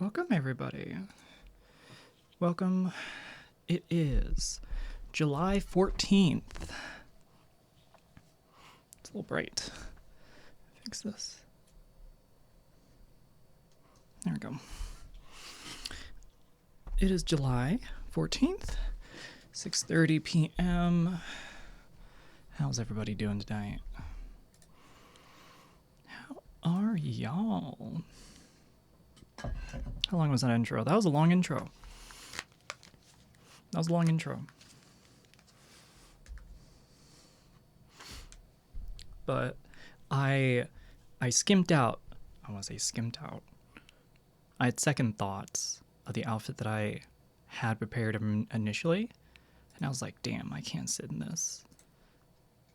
Welcome, everybody. Welcome. It is July 14th. It's a little bright. Fix this. There we go. It is July 14th, 6:30 p.m. How's everybody doing tonight? How are y'all? How long was that intro? That was a long intro. But I skimped out. I want to say skimped out. I had second thoughts of the outfit that I had prepared initially, and I was like, damn, I can't sit in this.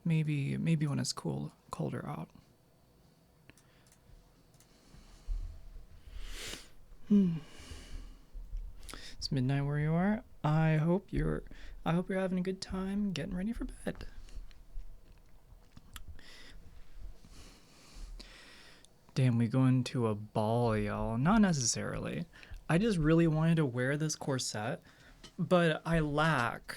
Maybe when it's colder out. It's midnight where you are. I hope you're having a good time getting ready for bed. Damn, we going to a ball, y'all. Not necessarily. I just really wanted to wear this corset, but I lack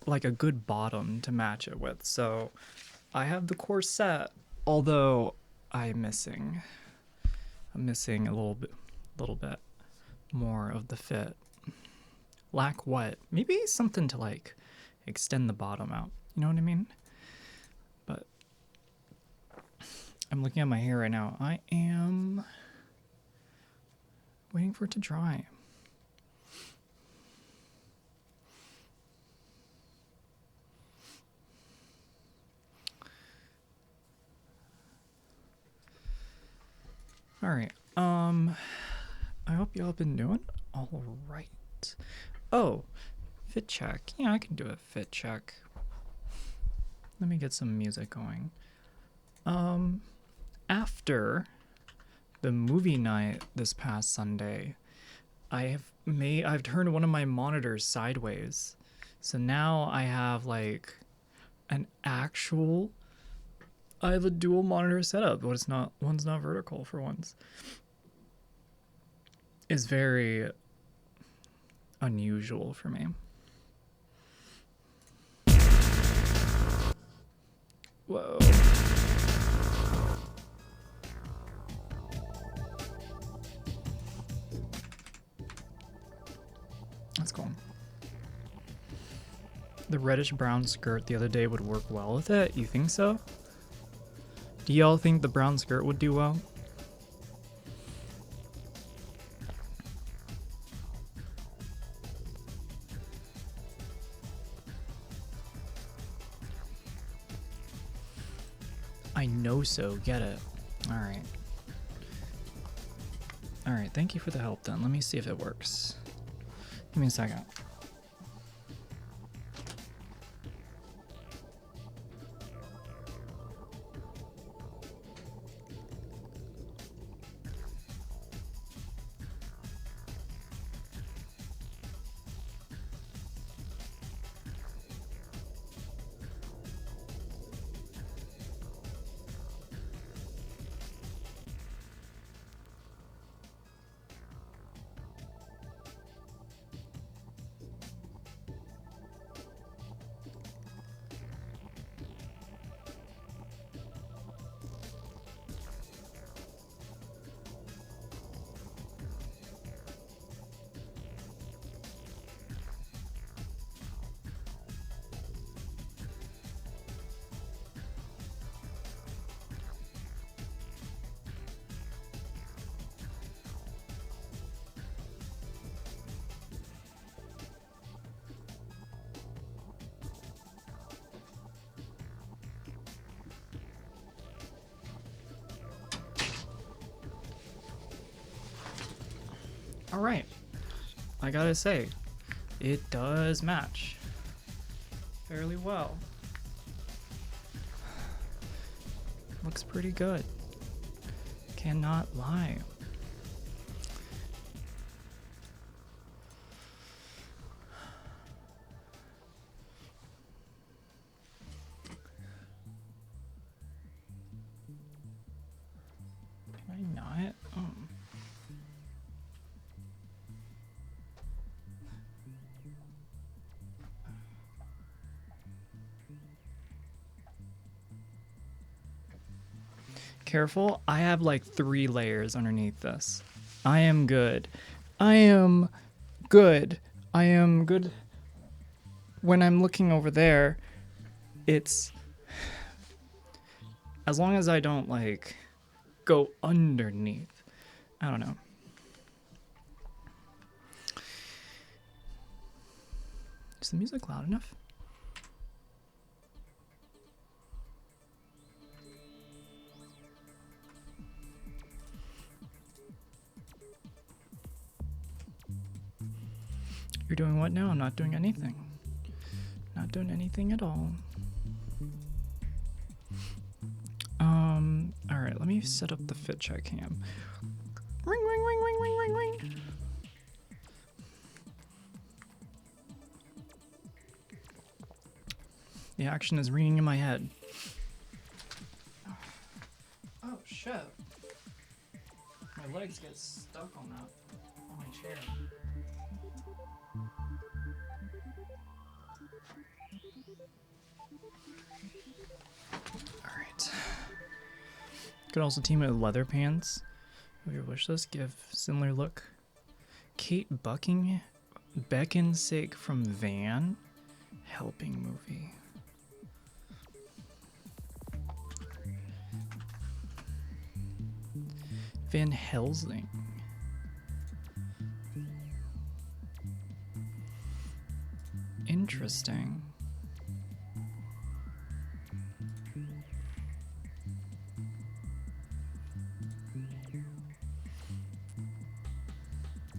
like a good bottom to match it with. So I have the corset, although I'm missing a little bit more of the fit. Lack what? Maybe something to like extend the bottom out. You know what I mean? But I'm looking at my hair right now. I am waiting for it to dry. All right. I hope y'all been doing all right. Oh, fit check. Yeah, I can do a fit check. Let me get some music going. After the movie night this past Sunday, I've turned one of my monitors sideways. So now I have like I have a dual monitor setup, but one's not vertical for once. It's very unusual for me. Whoa. That's cool. The reddish brown skirt the other day would work well with it. You think so? Do y'all think the brown skirt would do well? I know so. Get it. All right. All right. Thank you for the help then. Let me see if it works. Give me a second. All right. I gotta say, it does match fairly well. Looks pretty good. Cannot lie. careful, I have like 3 layers underneath this. I am good. I am good. I am good. When I'm looking over there, it's as long as I don't like go underneath. I don't know. Is the music loud enough? You're doing what now? I'm not doing anything. Not doing anything at all. All right, let me set up the fit check cam. Ring, ring, ring, ring, ring, ring, ring. The action is ringing in my head. Oh shit. My legs get stuck on my chair. Alright. Could also team it with leather pants. Of your wish list, give similar look. Kate Beckinsale from Van Helping movie. Van Helsing. Interesting.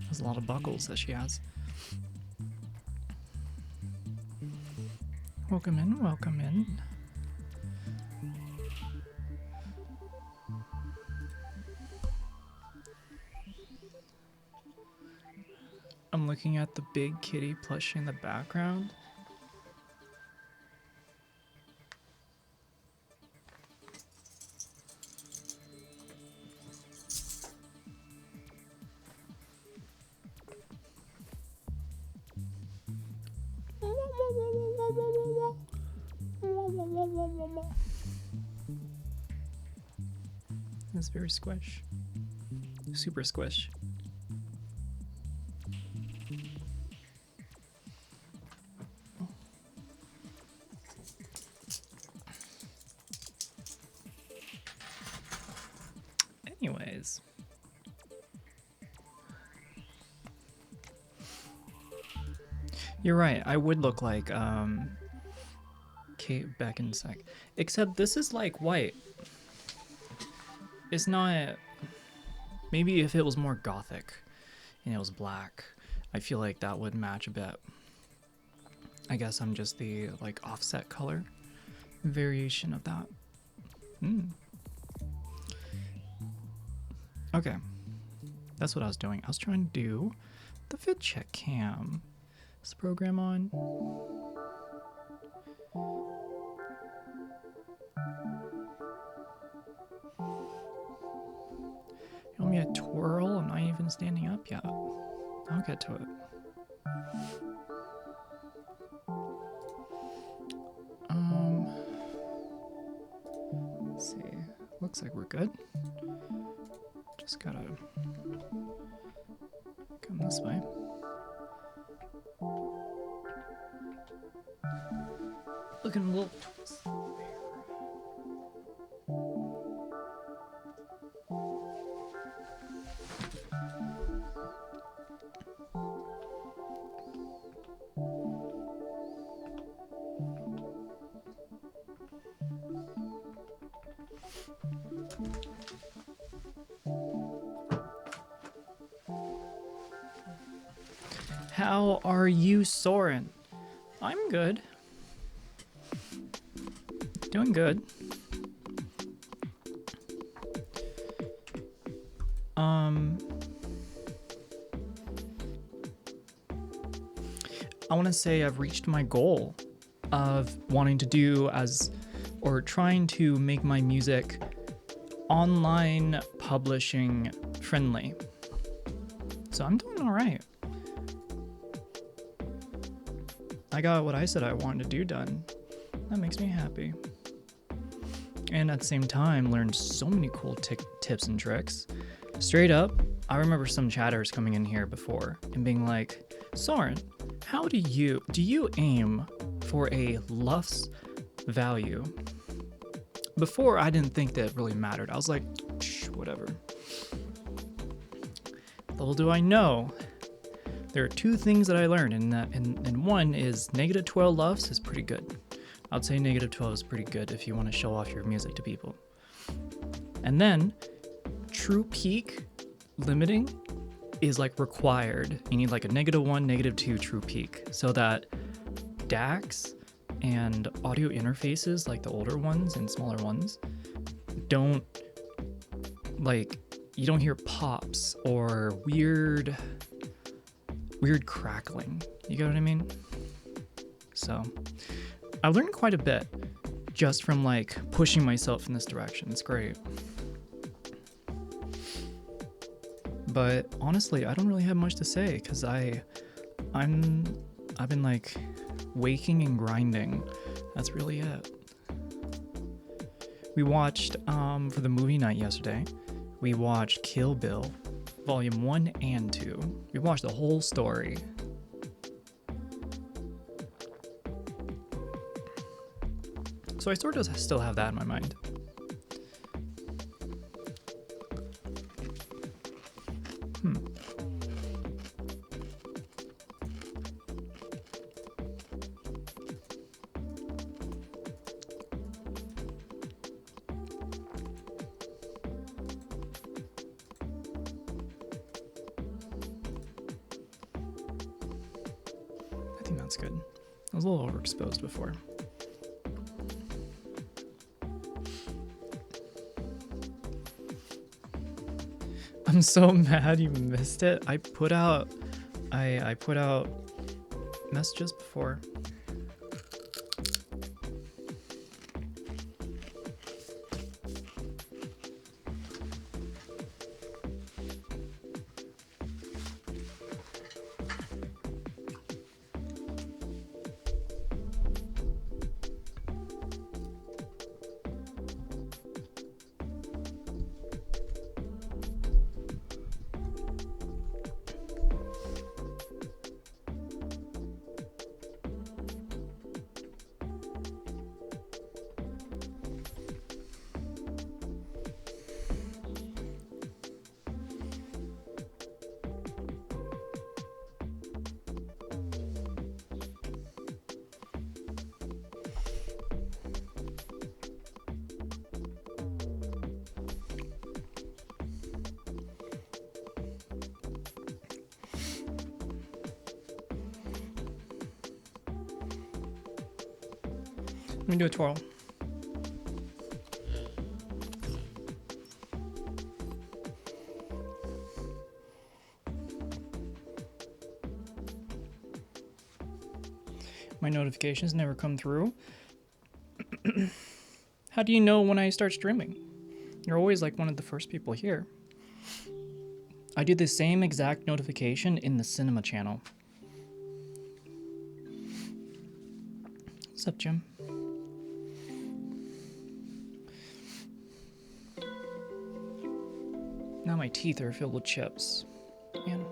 There's a lot of buckles that she has. Welcome in, welcome in. I'm looking at the big kitty plushie in the background. That's very squish. Super squish. Anyways. You're right, I would look like Kate Beckinsale. Except this is like white. It's not. Maybe if it was more gothic and it was black, I feel like that would match a bit. I guess I'm just the like offset color variation of that. Okay, that's what I was doing. I was trying to do the fit check cam. Is the program on? You want me to twirl? I'm not even standing up yet. I'll get to it. Let's see. Looks like we're good. Just gotta come this way. Looking a little twist. How are you, Soren? I'm good. Doing good. I want to say I've reached my goal of wanting to do or trying to make my music online publishing friendly. So I'm doing all right. I got what I said I wanted to do done. That makes me happy. and at the same time learned so many cool tips and tricks. Straight up, I remember some chatters coming in here before and being like, Soren, how do you aim for a LUFS value? Before, I didn't think that really mattered. I was like, whatever. Little do I know, there are two things that I learned, and one is -12 LUFS is pretty good. I'd say -12 is pretty good if you want to show off your music to people. And then, true peak limiting is like required. You need like a -1, -2 true peak so that DACs and audio interfaces, like the older ones and smaller ones, don't like, you don't hear pops or weird crackling. You get what I mean? So I learned quite a bit just from like pushing myself in this direction. It's great. But honestly, I don't really have much to say because I've been like waking and grinding. That's really it. We watched for the movie night yesterday, we watched Kill Bill Volume 1 and 2. We watched the whole story. So I sort of still have that in my mind. I think that's good. I was a little overexposed before. I'm so mad you missed it. I put out messages before. Let me do a twirl. My notifications never come through. How do you know when I start streaming? You're always like one of the first people here. I do the same exact notification in the cinema channel. What's up, Jim? Now my teeth are filled with chips. Man.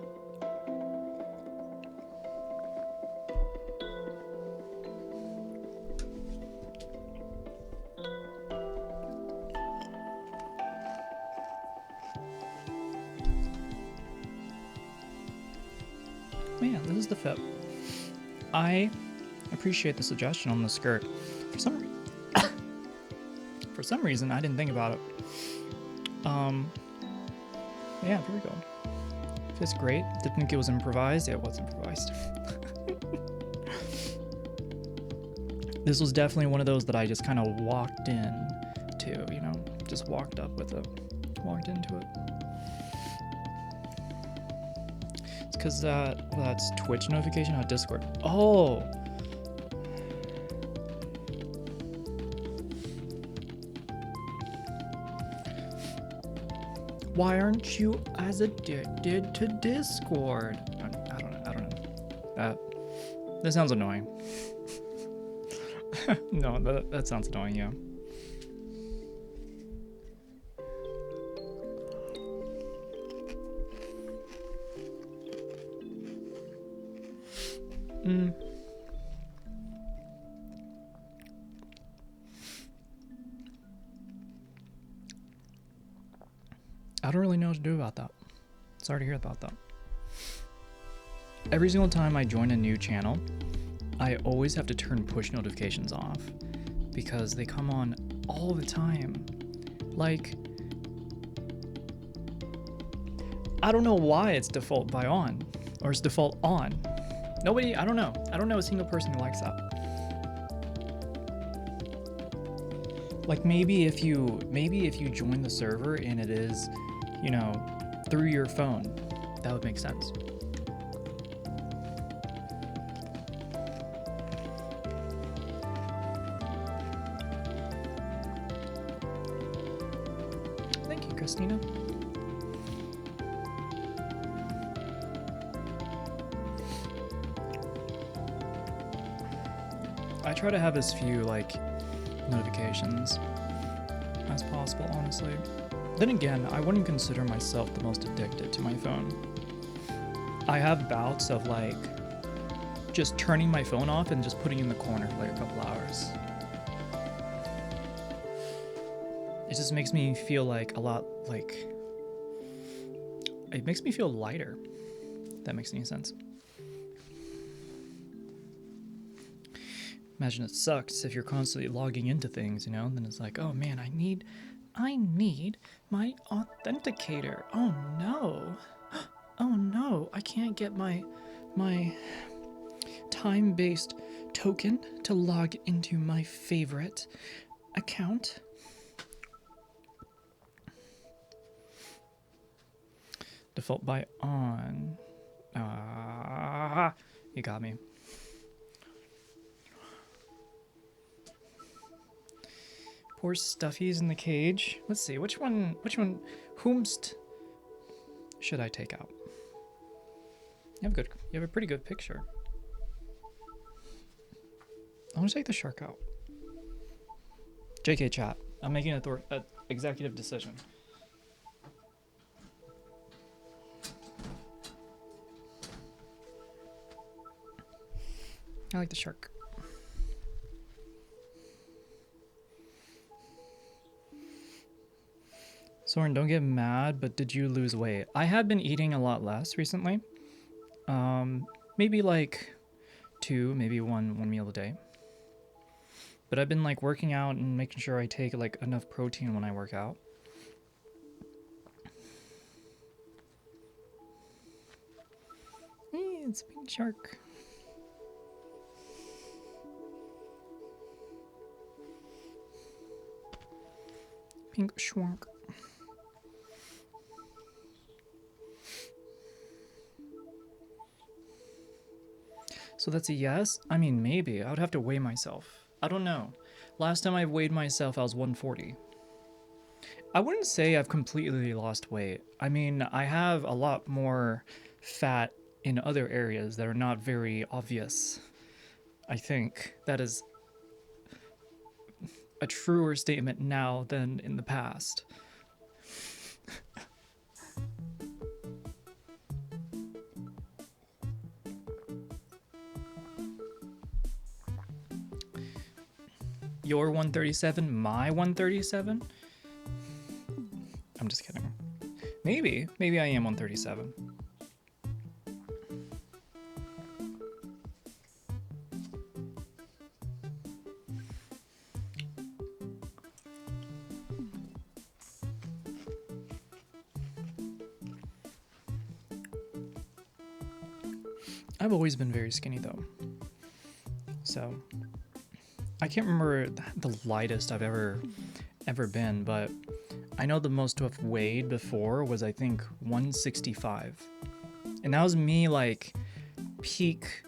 Man, this is the fit. I appreciate the suggestion on the skirt. For some reason, I didn't think about it. Yeah, there we go. Fits great. Didn't think it was improvised. Yeah, it was improvised. This was definitely one of those that I just kind of walked in to, you know, just walked up with it, walked into it. It's because that's Twitch notification, not Discord. Oh. Why aren't you as addicted to Discord? I don't know. That sounds annoying. No, that sounds annoying, yeah. Mm. I don't really know what to do about that. Sorry to hear about that. Every single time I join a new channel, I always have to turn push notifications off because they come on all the time. Like, I don't know why it's default by on, or it's default on. Nobody, I don't know a single person who likes that. Like maybe if you join the server and it is, you know, through your phone, that would make sense. Thank you, Christina. I try to have as few like notifications as possible, honestly. Then again, I wouldn't consider myself the most addicted to my phone. I have bouts of like just turning my phone off and just putting it in the corner for like a couple hours. It just makes me feel like a lot like, it makes me feel lighter, if that makes any sense. Imagine it sucks if you're constantly logging into things, you know, and then it's like, oh man, I need my authenticator. Oh no. Oh no, I can't get my time-based token to log into my favorite account. Default by on. You got me. Poor Stuffy's in the cage. Let's see, which one, whomst should I take out? You have a pretty good picture. I want to take the shark out. JK chat, I'm making an executive decision. I like the shark. Soren, don't get mad, but did you lose weight? I have been eating a lot less recently. Maybe like maybe one meal a day. But I've been like working out and making sure I take like enough protein when I work out. Hey, it's a pink shark. Pink schwank. So that's a yes? I mean, maybe. I would have to weigh myself. I don't know. Last time I weighed myself, I was 140. I wouldn't say I've completely lost weight. I mean, I have a lot more fat in other areas that are not very obvious. I think that is a truer statement now than in the past. Your 137, my 137? I'm just kidding. Maybe I am 137. I've always been very skinny though. So I can't remember the lightest I've ever been, but I know the most to have weighed before was I think 165. And that was me like peak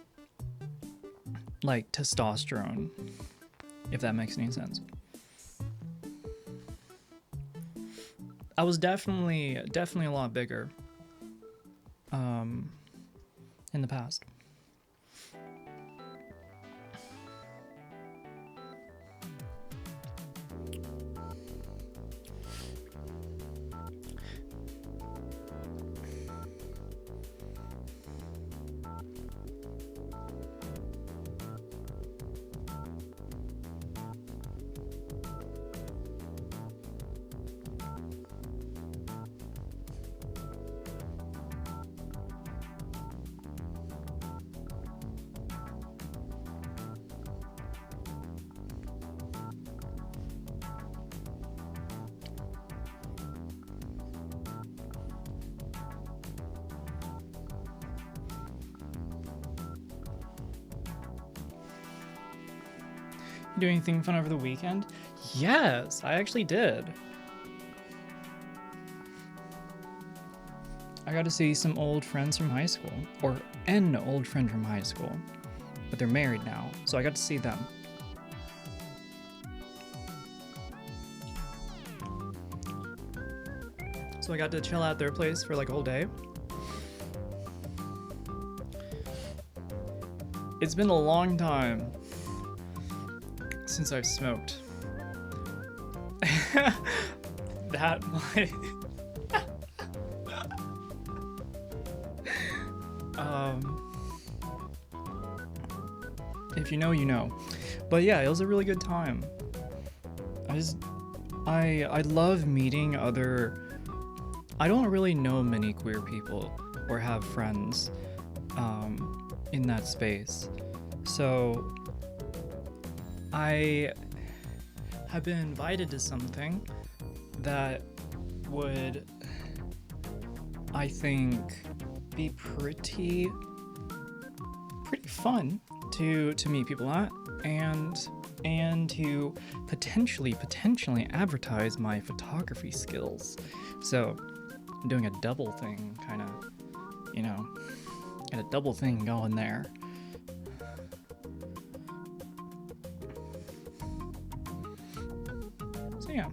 like testosterone, if that makes any sense. I was definitely a lot bigger in the past. You do anything fun over the weekend? Yes, I actually did. I got to see some old friends from high school, or an old friend from high school, but they're married now, so I got to see them. So I got to chill at their place for like a whole day. It's been a long time since I've smoked. That might... if you know, you know. But yeah, it was a really good time. I love meeting other... I don't really know many queer people or have friends in that space. So I have been invited to something that would, I think, be pretty fun to meet people at and to potentially advertise my photography skills. So I'm doing a double thing, kind of, you know, got a double thing going there. So yeah.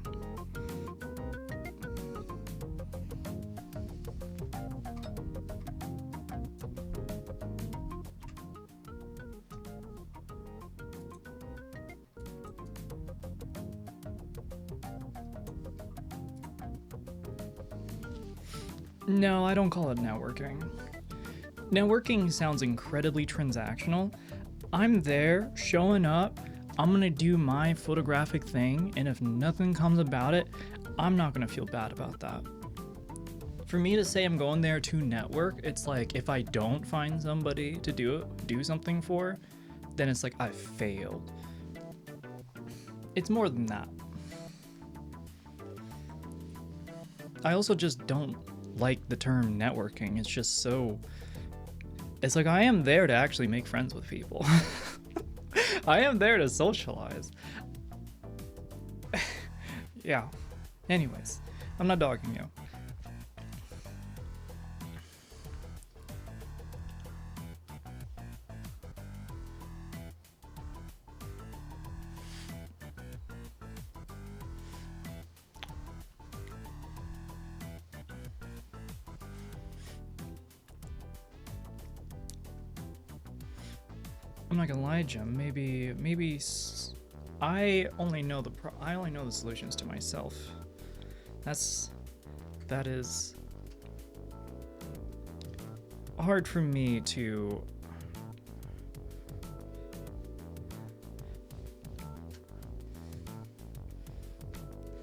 No, I don't call it networking. Networking sounds incredibly transactional. I'm there, showing up, I'm gonna do my photographic thing, and if nothing comes about it, I'm not gonna feel bad about that. For me to say I'm going there to network, it's like if I don't find somebody to do something for, then it's like I failed. It's more than that. I also just don't like the term networking. It's just so... It's like I am there to actually make friends with people. I am there to socialize. Yeah. Anyways, I'm not dogging you. I'm not gonna lie, Jim. Maybe I only know the solutions to myself. That is hard for me to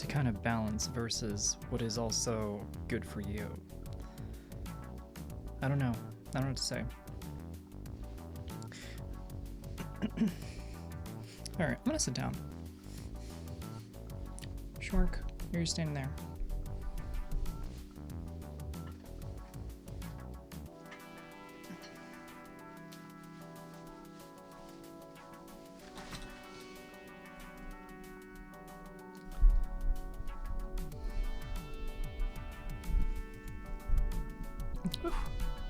kind of balance versus what is also good for you. I don't know what to say. Alright, I'm gonna sit down. Shork, you're standing there.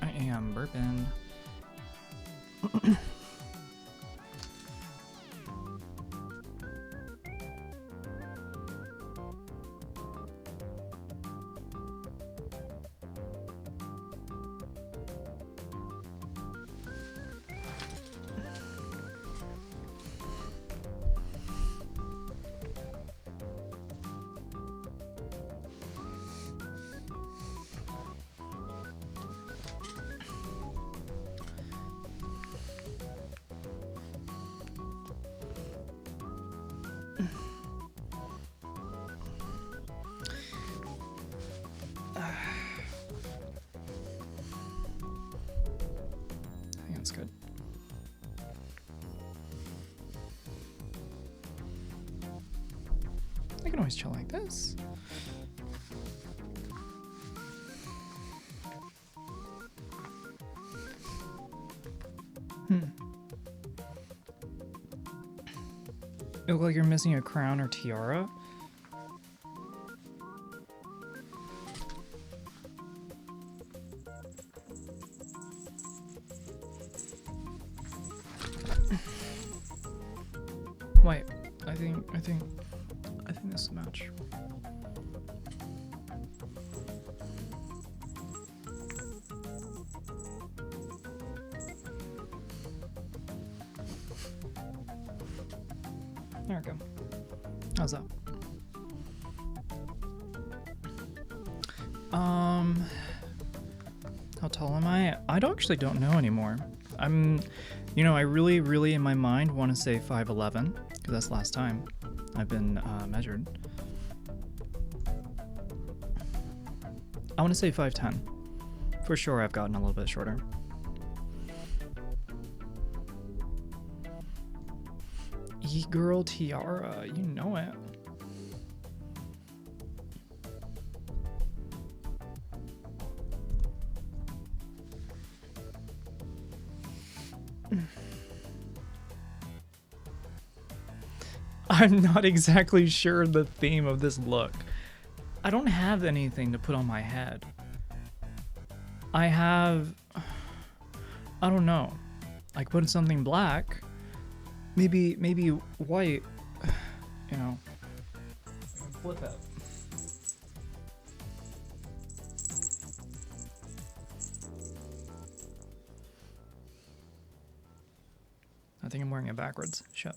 I am burping. That's good. I can always chill like this. You look like you're missing a crown or tiara. Wait, I think this is a match. There we go. How's that? How tall am I? I actually don't know anymore. You know, I really in my mind want to say 5'11", because that's the last time I've been measured. I want to say 5'10". For sure, I've gotten a little bit shorter. E-girl tiara, you know it. I'm not exactly sure the theme of this look. I don't have anything to put on my head. I don't know. Like put something black. Maybe white. You know. I can flip it. I think I'm wearing it backwards. Shit.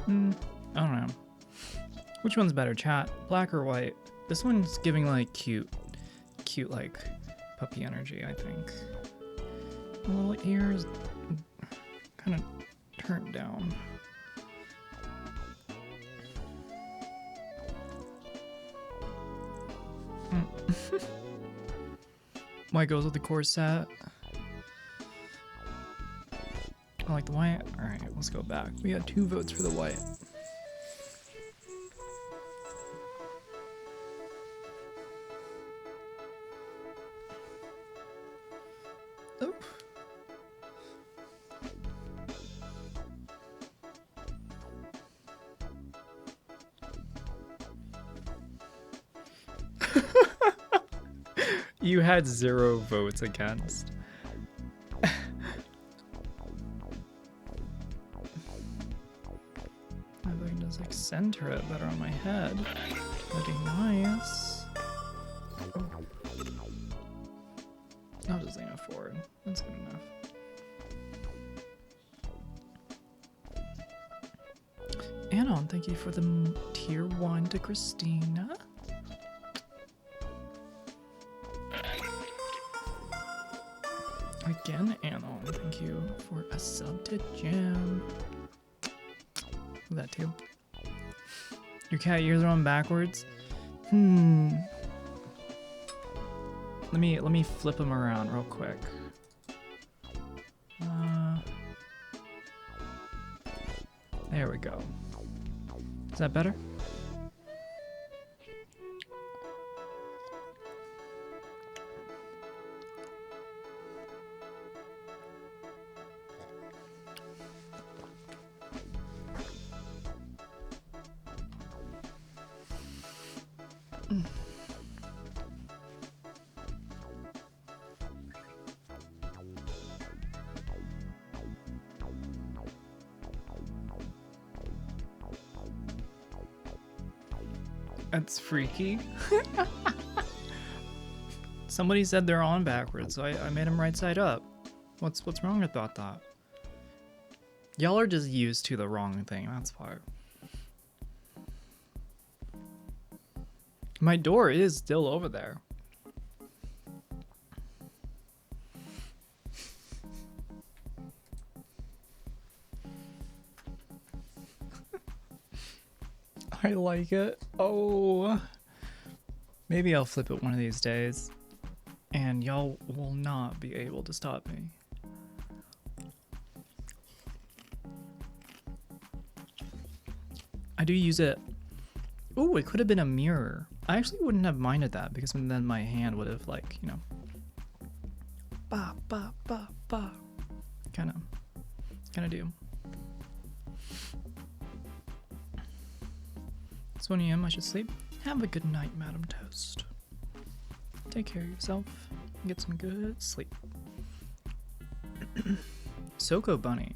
I don't know. Which one's better, chat? Black or white? This one's giving like cute like puppy energy, I think. The little ears kind of turned down. White goes with the corset. I like the white. Alright, let's go back. We got 2 votes for the white. Oh. You had 0 votes against. If I can just like center it better on my head, that'd be nice. Oh. I'll just lean it forward. That's good enough. Anon, thank you for the tier 1 to Christina. Again, Anon, thank you for a sub to Jim. That too. Your cat ears are on backwards. Let me flip them around real quick. There we go. Is that better? That's freaky. Somebody said they're on backwards, so I made them right side up. What's wrong with that? Y'all are just used to the wrong thing, that's why. My door is still over there. I like it. Oh, maybe I'll flip it one of these days and y'all will not be able to stop me. I do use it. Ooh, it could have been a mirror. I actually wouldn't have minded that because then my hand would have like, you know, ba ba ba ba, kind of do. It's 1 a.m. I should sleep. Have a good night, Madam Toast. Take care of yourself. Get some good sleep. Soko bunny.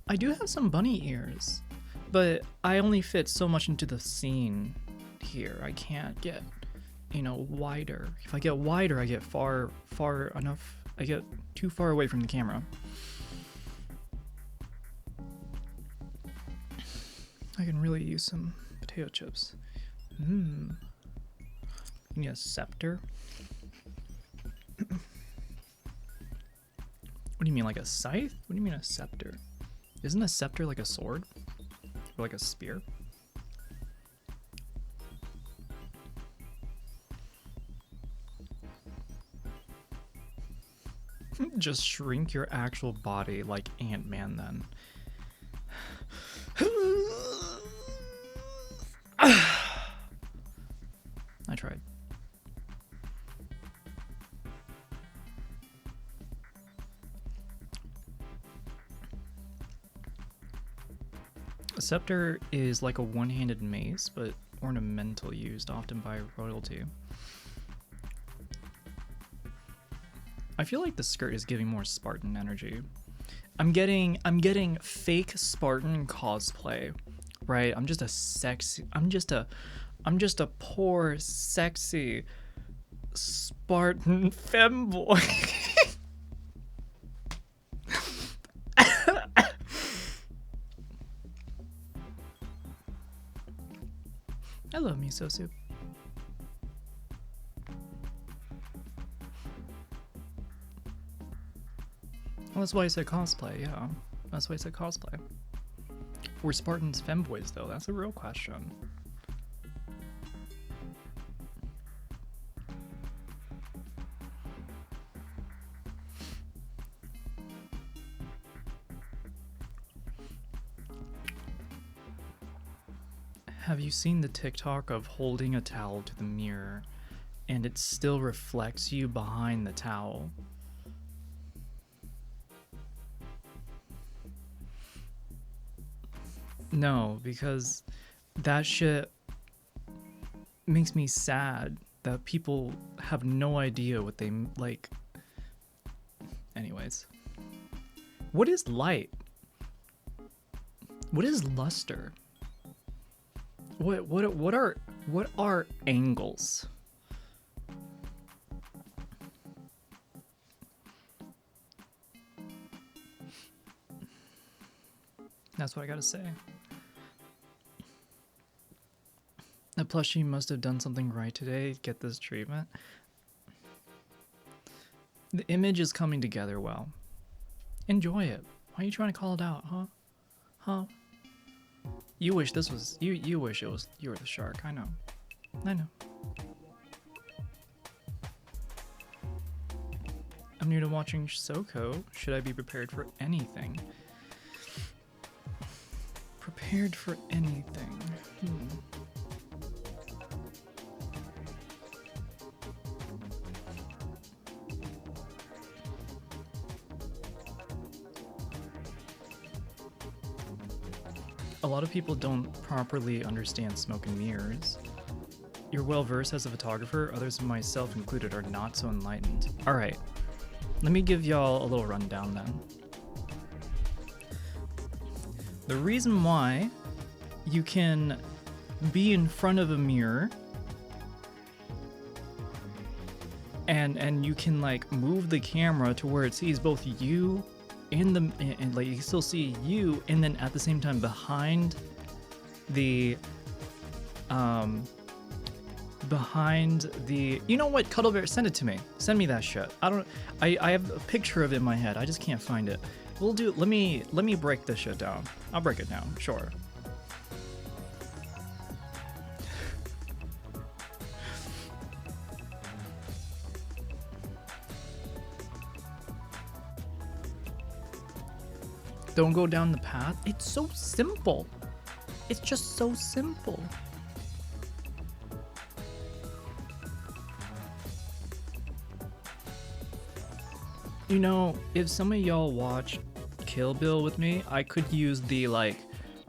I do have some bunny ears, but I only fit so much into the scene here. I can't get, you know, wider. If I get wider, I get far enough. I get too far away from the camera. I can really use some potato chips. You need a scepter? What do you mean, like a scythe? What do you mean a scepter? Isn't a scepter like a sword? Or like a spear? Just shrink your actual body like Ant-Man then. I tried. A scepter is like a one-handed mace, but ornamental, used often by royalty. I feel like the skirt is giving more Spartan energy. I'm getting fake Spartan cosplay, right? I'm just a poor, sexy Spartan femboy. Hello, miso soup. Well, that's why I said cosplay, yeah. That's why I said cosplay. Were Spartans femboys, though? That's a real question. Have you seen the TikTok of holding a towel to the mirror and it still reflects you behind the towel? No, because that shit makes me sad that people have no idea what they like. Anyways, what is light? What is luster? What are angles? That's what I gotta say. The plushie must have done something right today to get this treatment. The image is coming together well. Enjoy it. Why are you trying to call it out, huh? Huh? You wish this was you wish it was you were the shark. I know. I know. I'm new to watching SoCo. Should I be prepared for anything? Prepared for anything. A lot of people don't properly understand smoke and mirrors. You're well versed as a photographer, others, myself included, are not so enlightened. Alright, let me give y'all a little rundown then. The reason why you can be in front of a mirror and you can like move the camera to where it sees both you and like you can still see you, and then at the same time behind the you know what, Cuddle Bear, send it to me. Send me that shit. I have a picture of it in my head. I just can't find it. We'll do, let me break this shit down. I'll break it down, sure. Don't go down the path. It's so simple. It's just so simple. You know, if some of y'all watched Kill Bill with me, I could use the like,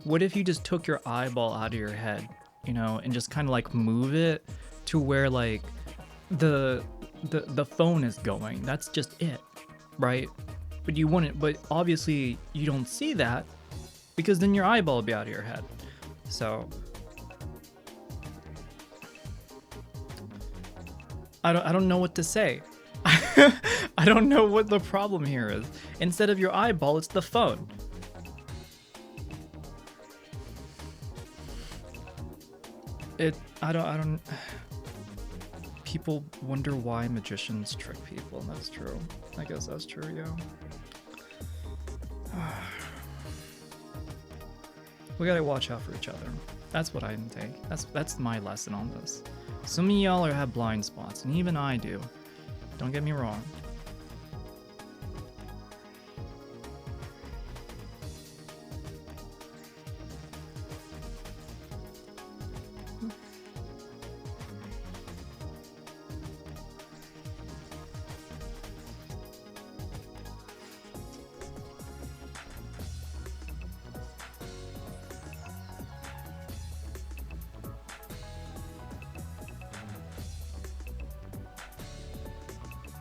what if you just took your eyeball out of your head, you know, and just kind of like move it to where like the phone is going. That's just it, right? But you wouldn't. But obviously you don't see that because then your eyeball would be out of your head. So I don't know what to say. I don't know what the problem here is. Instead of your eyeball, it's the phone. I don't. People wonder why magicians trick people. That's true. I guess that's true, yeah. We gotta watch out for each other. That's what I take. That's my lesson on this. Some of y'all have blind spots, and even I do. Don't get me wrong.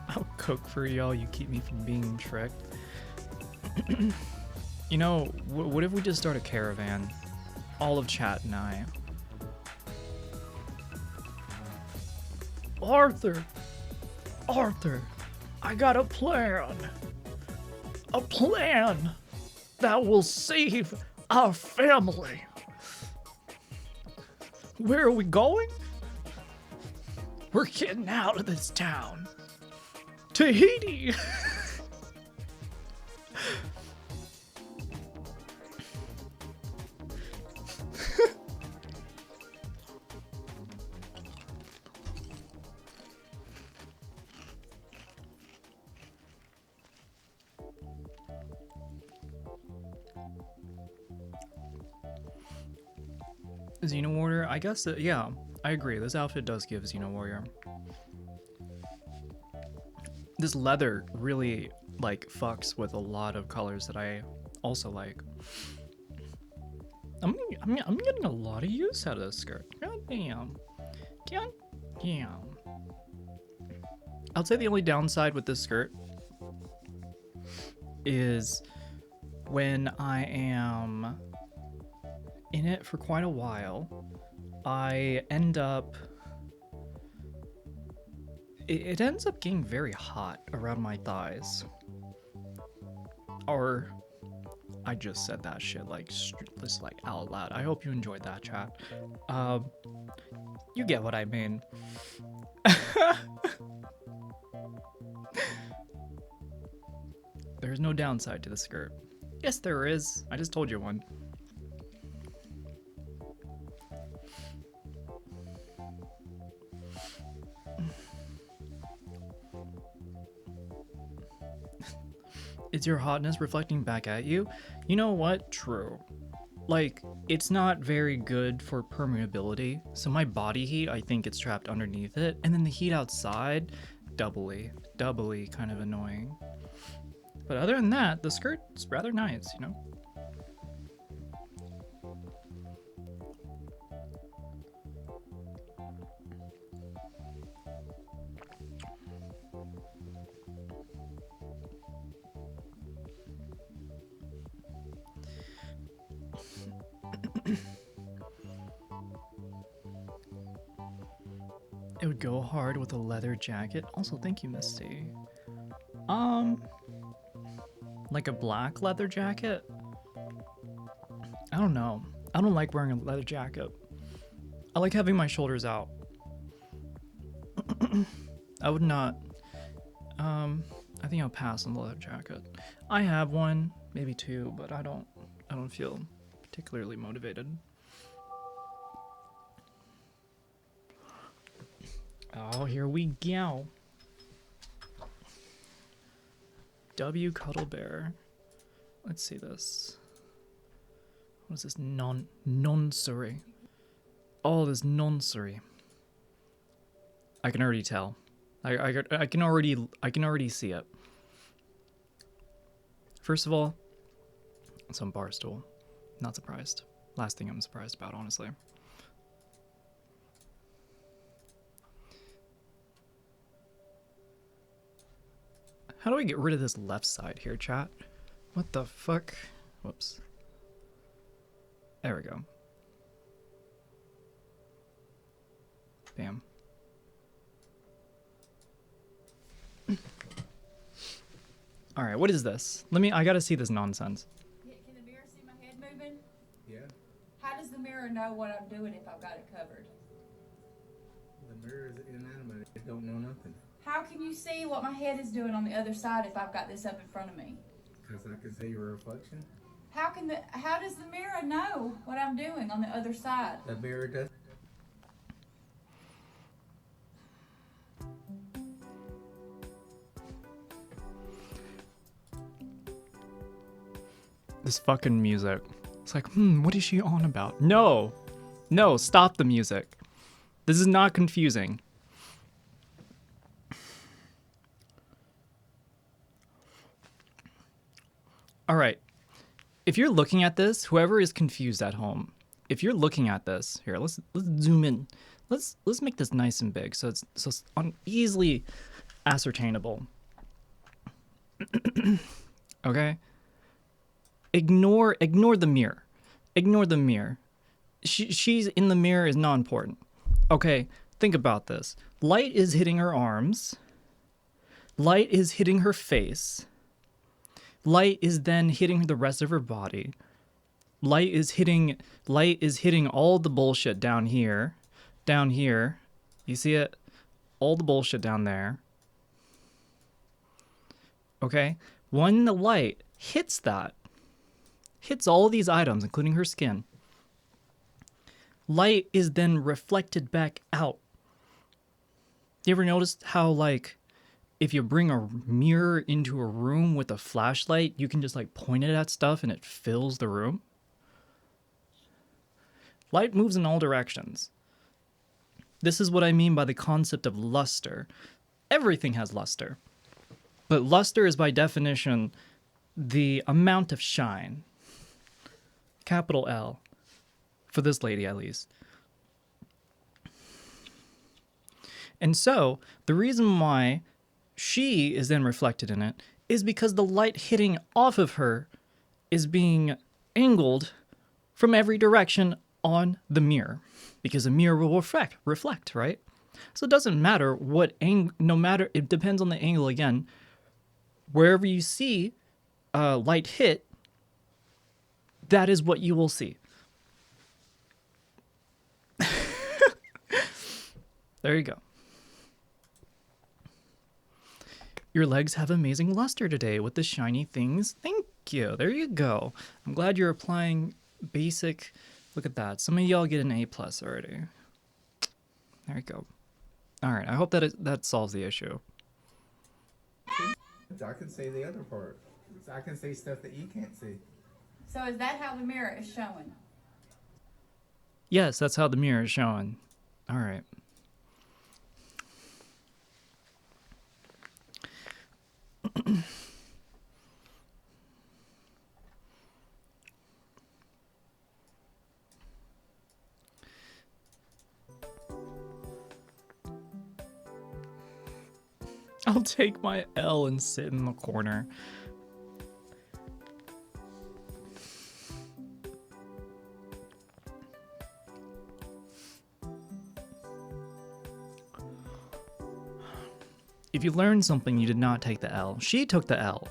I'll cook for y'all, you keep me from being tricked. You know, what if we just start a caravan? All of chat and I. Arthur! Arthur! I got a plan! A plan that will save our family! Where are we going? We're getting out of this town. Tahiti! Xeno Warrior? I guess, yeah, I agree. This outfit does give Xeno Warrior. This leather really, like, fucks with a lot of colors that I also like. I'm getting a lot of use out of this skirt. God damn. God damn. I'll say the only downside with this skirt is when I am in it for quite a while, I end up... It ends up getting very hot around my thighs. Or... I just said that shit like just like out loud. I hope you enjoyed that, chat. You get what I mean. There's no downside to the skirt. Yes, there is. I just told you one. Is your hotness reflecting back at you? You know what? True. Like, it's not very good for permeability, so my body heat, I think it's trapped underneath it, and then the heat outside, doubly kind of annoying. But other than that, the skirt's rather nice, you know? It would go hard with a leather jacket. Also, thank you, Misty. Like a black leather jacket? I don't know. I don't like wearing a leather jacket. I like having my shoulders out. I would not. I think I'll pass on the leather jacket. I have one, maybe two, but I don't feel particularly motivated. Oh, here we go. W Cuddle Bear. Let's see this. What is this? Nonsury. Oh, this nonsury. I can already tell. I can already see it. First of all, some bar stool. Not surprised. Last thing I'm surprised about, honestly. How do I get rid of this left side here, chat? What the fuck? Whoops. There we go. Bam. All right, what is this? I gotta see this nonsense. Yeah, can the mirror see my head moving? Yeah, How does the mirror know what I'm doing if I've got it covered? the mirror is inanimate. It don't know nothing. How can you see what my head is doing on the other side if I've got this up in front of me? Because I can see your reflection. How does the mirror know what I'm doing on the other side? The mirror does. This fucking music. It's like, what is she on about? No! No, stop the music. This is not confusing. All right. If you're looking at this, whoever is confused at home, if you're looking at this, here, let's zoom in. Let's make this nice and big so it's easily ascertainable. Okay? Ignore the mirror. Ignore the mirror. She's in the mirror is not important. Okay, think about this. Light is hitting her arms. Light is hitting her face. Light is then hitting the rest of her body. Light is hitting all the bullshit down here. Down here. You see it? All the bullshit down there. Okay? When the light hits all of these items, including her skin, light is then reflected back out. You ever noticed how, like, if you bring a mirror into a room with a flashlight, you can just, like, point it at stuff and it fills the room? Light moves in all directions. This is what I mean by the concept of luster. Everything has luster. But luster is by definition the amount of shine. Capital L. For this lady, at least. And so, the reason why she is then reflected in it is because the light hitting off of her is being angled from every direction on the mirror. Because the mirror will reflect, right? So it doesn't matter what angle, no matter, it depends on the angle again. Wherever you see light hit, that is what you will see. There you go. Your legs have amazing luster today with the shiny things. Thank you. There you go. I'm glad you're applying basic. Look at that. Some of y'all get an A+ already. There you go. All right. I hope that solves the issue. I can see the other part. I can see stuff that you can't see. So is that how the mirror is showing? Yes, that's how the mirror is showing. All right. I'll take my L and sit in the corner. If you learned something, you did not take the L. She took the L.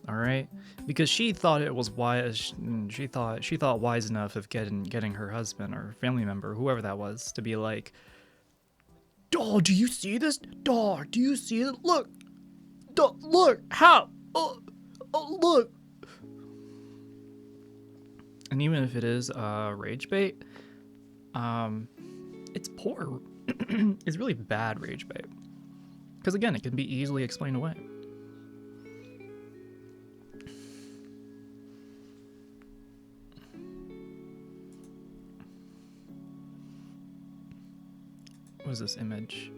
All right, because she thought it was wise. She thought wise enough of getting her husband or family member, whoever that was, to be like, "Dog, do you see this? Dog, do you see it? Look, dog, look, how? Oh, look." And even if it is rage bait, it's poor. It's really bad rage bait. Because again, it can be easily explained away. What is this image?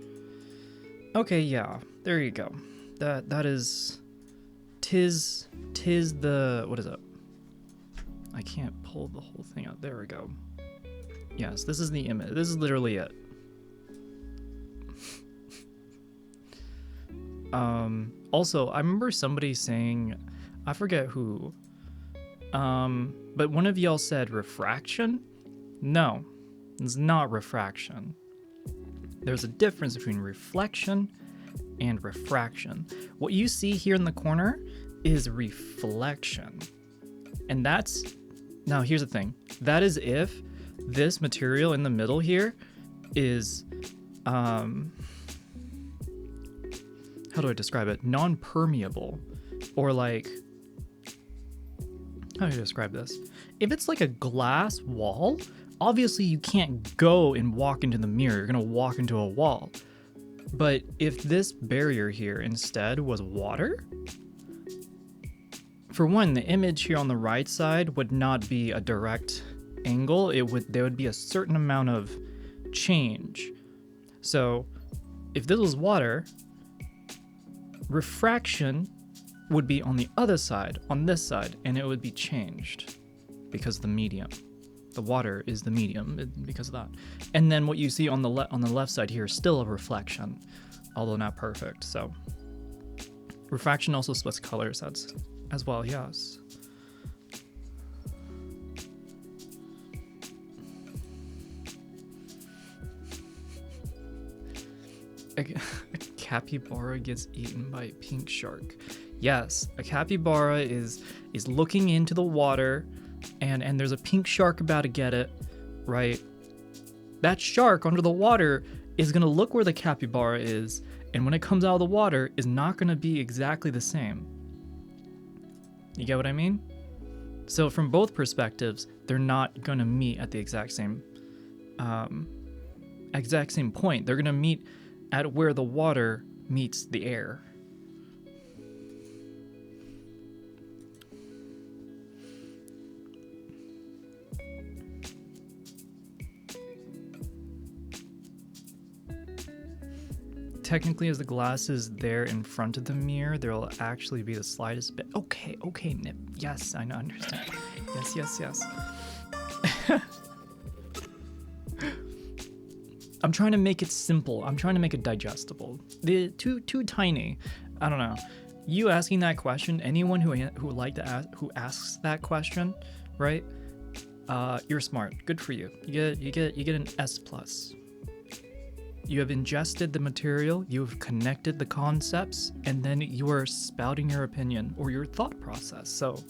Okay, yeah, there you go. That is tis the, what is it? I can't pull the whole thing out. There we go. Yes, this is the image. This is literally it. Also, I remember somebody saying, I forget who, but one of y'all said refraction. No, it's not refraction. There's a difference between reflection and refraction. What you see here in the corner is reflection. And that's, now here's the thing. That is if this material in the middle here is, how do I describe it? Non-permeable, or like, how do I describe this? If it's like a glass wall, obviously you can't go and walk into the mirror. You're gonna walk into a wall. But if this barrier here instead was water, for one, the image here on the right side would not be a direct angle. There would be a certain amount of change. So if this was water, refraction would be on the other side, on this side, and it would be changed because the medium. The water is the medium because of that. And then what you see on the left side here is still a reflection, although not perfect. So refraction also splits colors as well, yes. A capybara gets eaten by a pink shark. Yes, a capybara is looking into the water, and there's a pink shark about to get it, right? That shark under the water is gonna look where the capybara is, and when it comes out of the water, is not gonna be exactly the same. You get what I mean? So from both perspectives, they're not gonna meet at the exact same point. They're gonna meet at where the water meets the air. Technically, as the glass is there in front of the mirror, there'll actually be the slightest bit. Okay, Nip. Yes, I understand. Yes. I'm trying to make it simple. I'm trying to make it digestible. The too tiny. I don't know. You asking that question, anyone who asks that question, right? You're smart. Good for you. You get an S+. You have ingested the material, you've connected the concepts, and then you are spouting your opinion or your thought process. So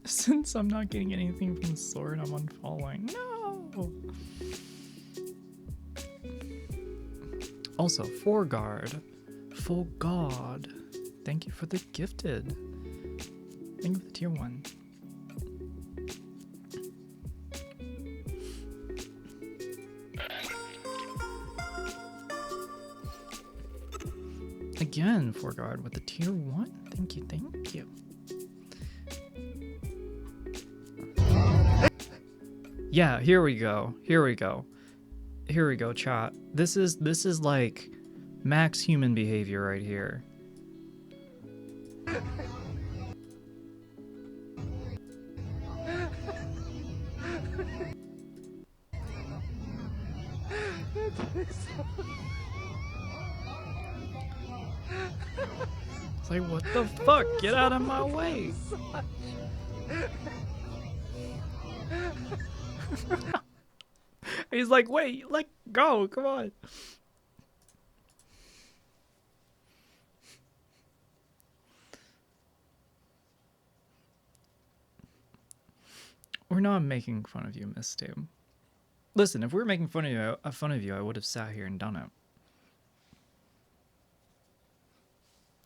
since I'm not getting anything from the sword, I'm unfollowing. No. Also, Forgard, full god. Thank you for the gifted. Thank you for the tier 1. Again, Forgard with the tier 1. Thank you. Yeah, here we go, chat. This is like max human behavior right here. It's like, what the fuck? Get out of my way. He's like, wait, let go, come on. We're not making fun of you, Miss Stam. Listen, if we were making fun of you, I would have sat here and done it.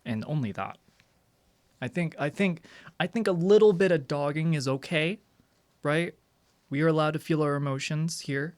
And only that. I think a little bit of dogging is okay, right? We are allowed to feel our emotions here.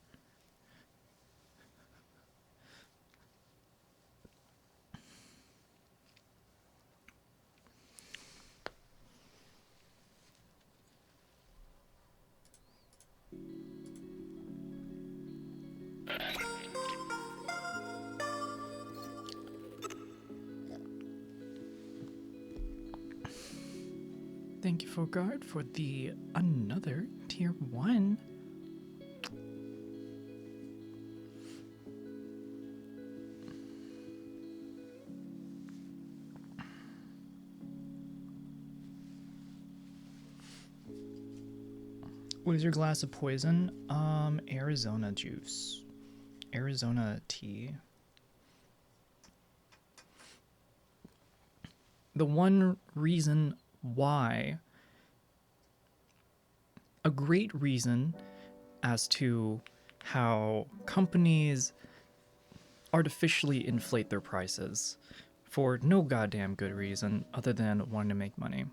Thank you, Fogard, for the another tier 1. What is your glass of poison? Arizona juice. Arizona tea. The one reason why, a great reason as to how companies artificially inflate their prices for no goddamn good reason other than wanting to make money.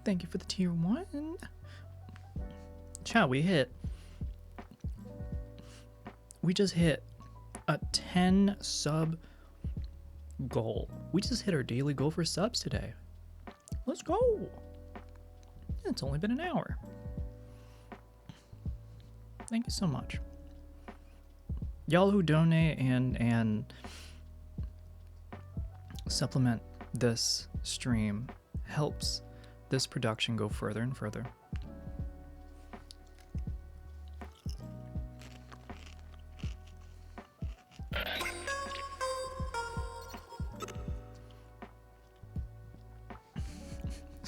Thank you for the tier 1. Chat, we just hit a 10 sub goal. We just hit our daily goal for subs today. Let's go. It's only been an hour. Thank you so much. Y'all who donate and supplement this stream helps this production go further and further.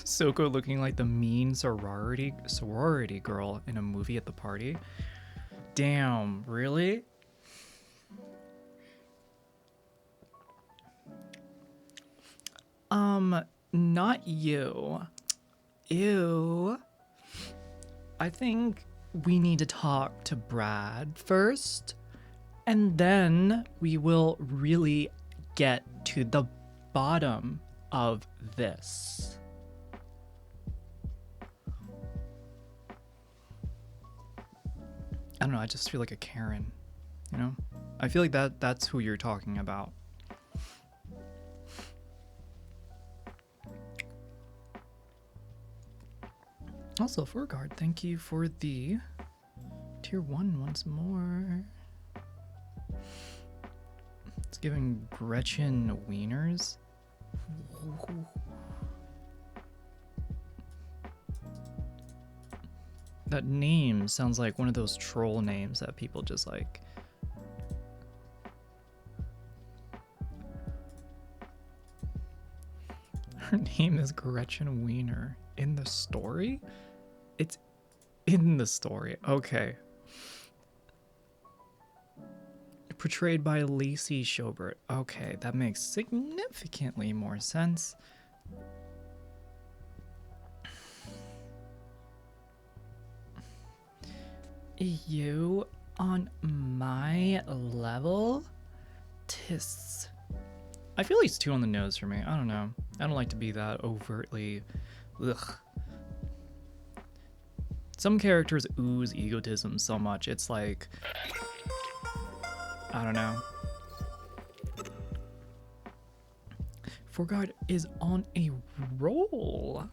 Soko looking like the mean sorority girl in a movie at the party. Damn, really? Not you. Ew. I think we need to talk to Brad first, and then we will really get to the bottom of this. I don't know, I just feel like a Karen, you know? I feel like that's who you're talking about. Also, Forgard, thank you for the tier 1 once more. It's giving Gretchen wieners. Ooh. That name sounds like one of those troll names that people just like. Her name is Gretchen Wiener in the story? It's in the story. Okay. Portrayed by Lacey Schobert. Okay, that makes significantly more sense. You on my level? Tis. I feel he's too on the nose for me. I don't know. I don't like to be that overtly. Ugh. Some characters ooze egotism so much. It's like, I don't know. Forgard is on a roll.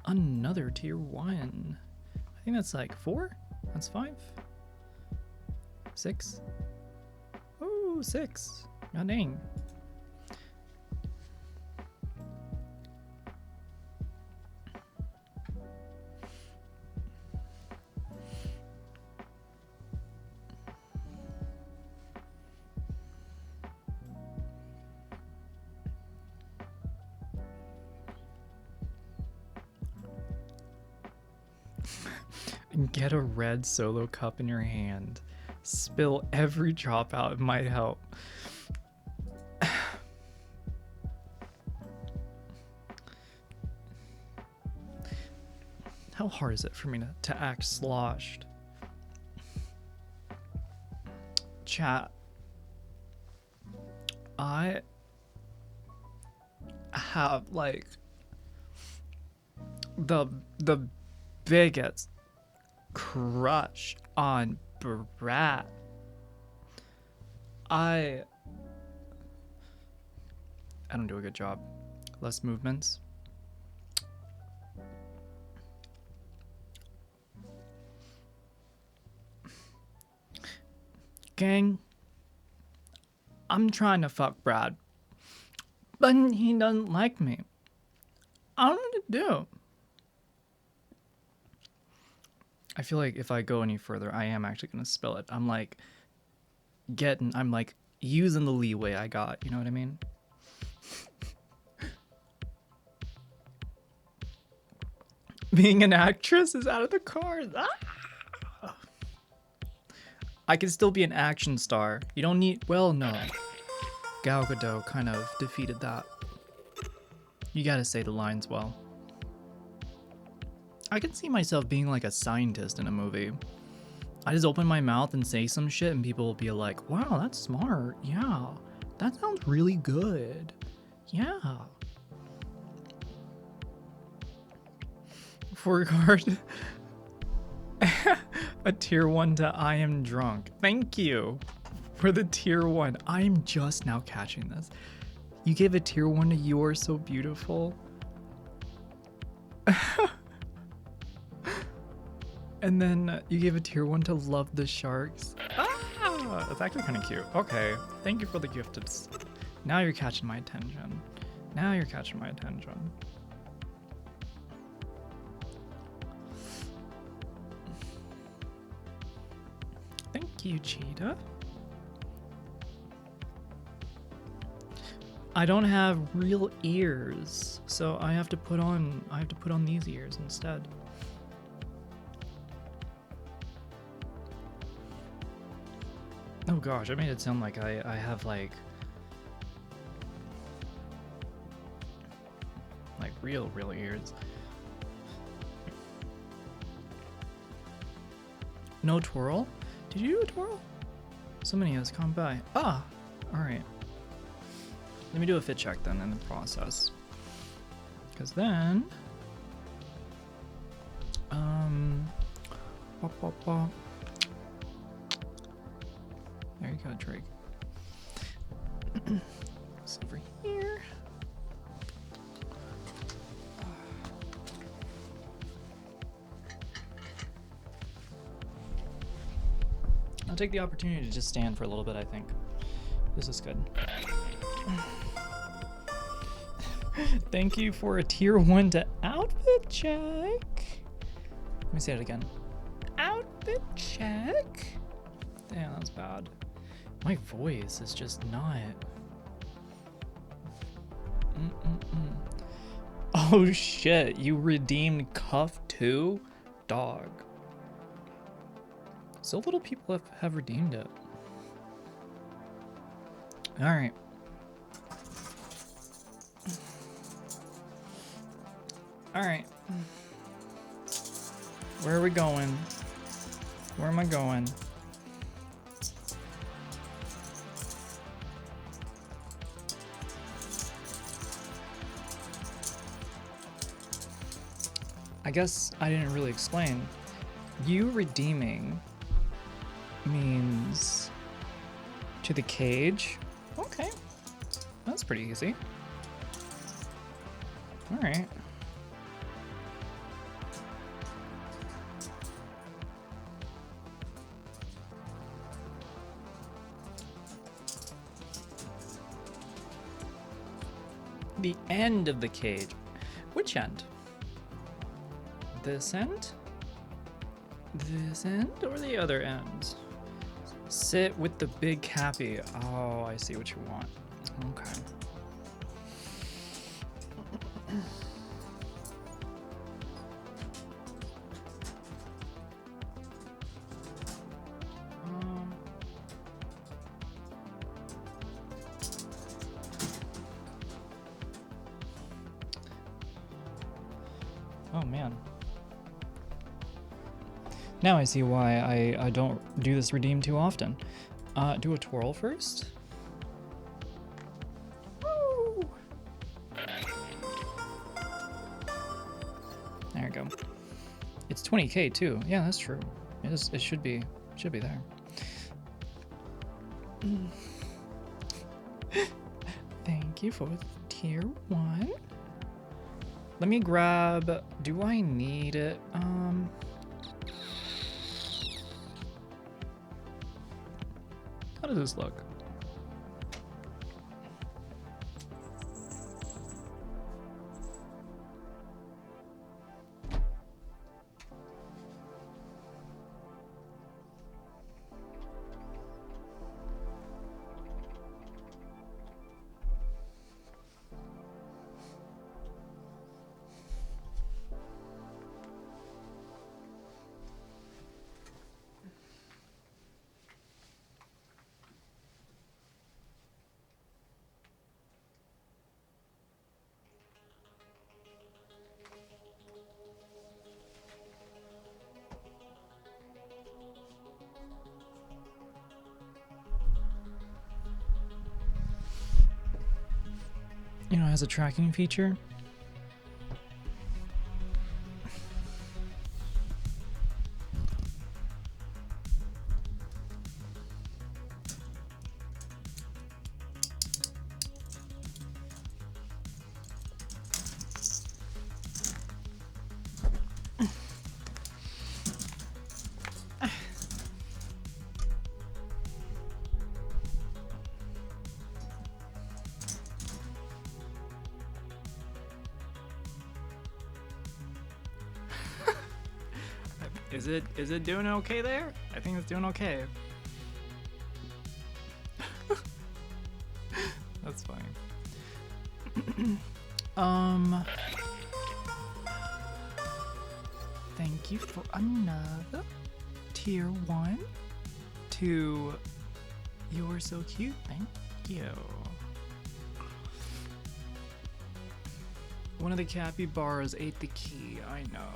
Another tier 1. I think that's like 4. That's 5. 6. Ooh, 6. God dang. Get a red solo cup in your hand. Spill every drop out. It might help. How hard is it for me to act sloshed? Chat. I have like the biggest crush on Brad. I don't do a good job. Less movements. Gang, I'm trying to fuck Brad, but he doesn't like me. I don't know what to do. I feel like if I go any further, I am actually gonna spill it. I'm like using the leeway I got, you know what I mean? Being an actress is out of the cards. Ah! I can still be an action star. You don't need, well, no. Gal Gadot kind of defeated that. You gotta say the lines well. I can see myself being like a scientist in a movie. I just open my mouth and say some shit and people will be like, wow, that's smart. Yeah, that sounds really good. Yeah. For regard, a tier 1 to I am drunk. Thank you for the tier 1. I am just now catching this. You gave a tier 1 to You Are So Beautiful. And then you gave a tier 1 to Love the Sharks. Ah, that's actually kind of cute. Okay, thank you for the gifted. Now you're catching my attention. Now you're catching my attention. Thank you, Cheetah. I don't have real ears, so I have to put on these ears instead. Oh gosh, I made it sound like I have like real ears. No twirl? Did you do a twirl? Somebody has come by. Ah, alright. Let me do a fit check then in the process. Because then... There you go, Drake. It's over here. I'll take the opportunity to just stand for a little bit, I think. This is good. Thank you for a tier 1 to outfit check. Let me say it again. Outfit check. Damn, that's bad. My voice is just not. Oh shit, you redeemed Cuff too? Dog. So little people have redeemed it. Alright. Alright. Where are we going? Where am I going? I guess I didn't really explain. You redeeming means to the cage. Okay. That's pretty easy. Alright. The end of the cage. Which end? This end? This end or the other end? Sit with the big cappy. Oh, I see what you want. Okay. Oh man. Now I see why I don't do this redeem too often. Do a twirl first. Woo! There we go. It's 20k too. Yeah, that's true. It should be there. Thank you for tier 1. Let me grab, do I need it? How does this look? You know, it has a tracking feature. Is it doing okay there? I think it's doing okay. That's fine. Thank you for another tier 1 to You're So Cute. Thank you. One of the capybaras ate the key. I know.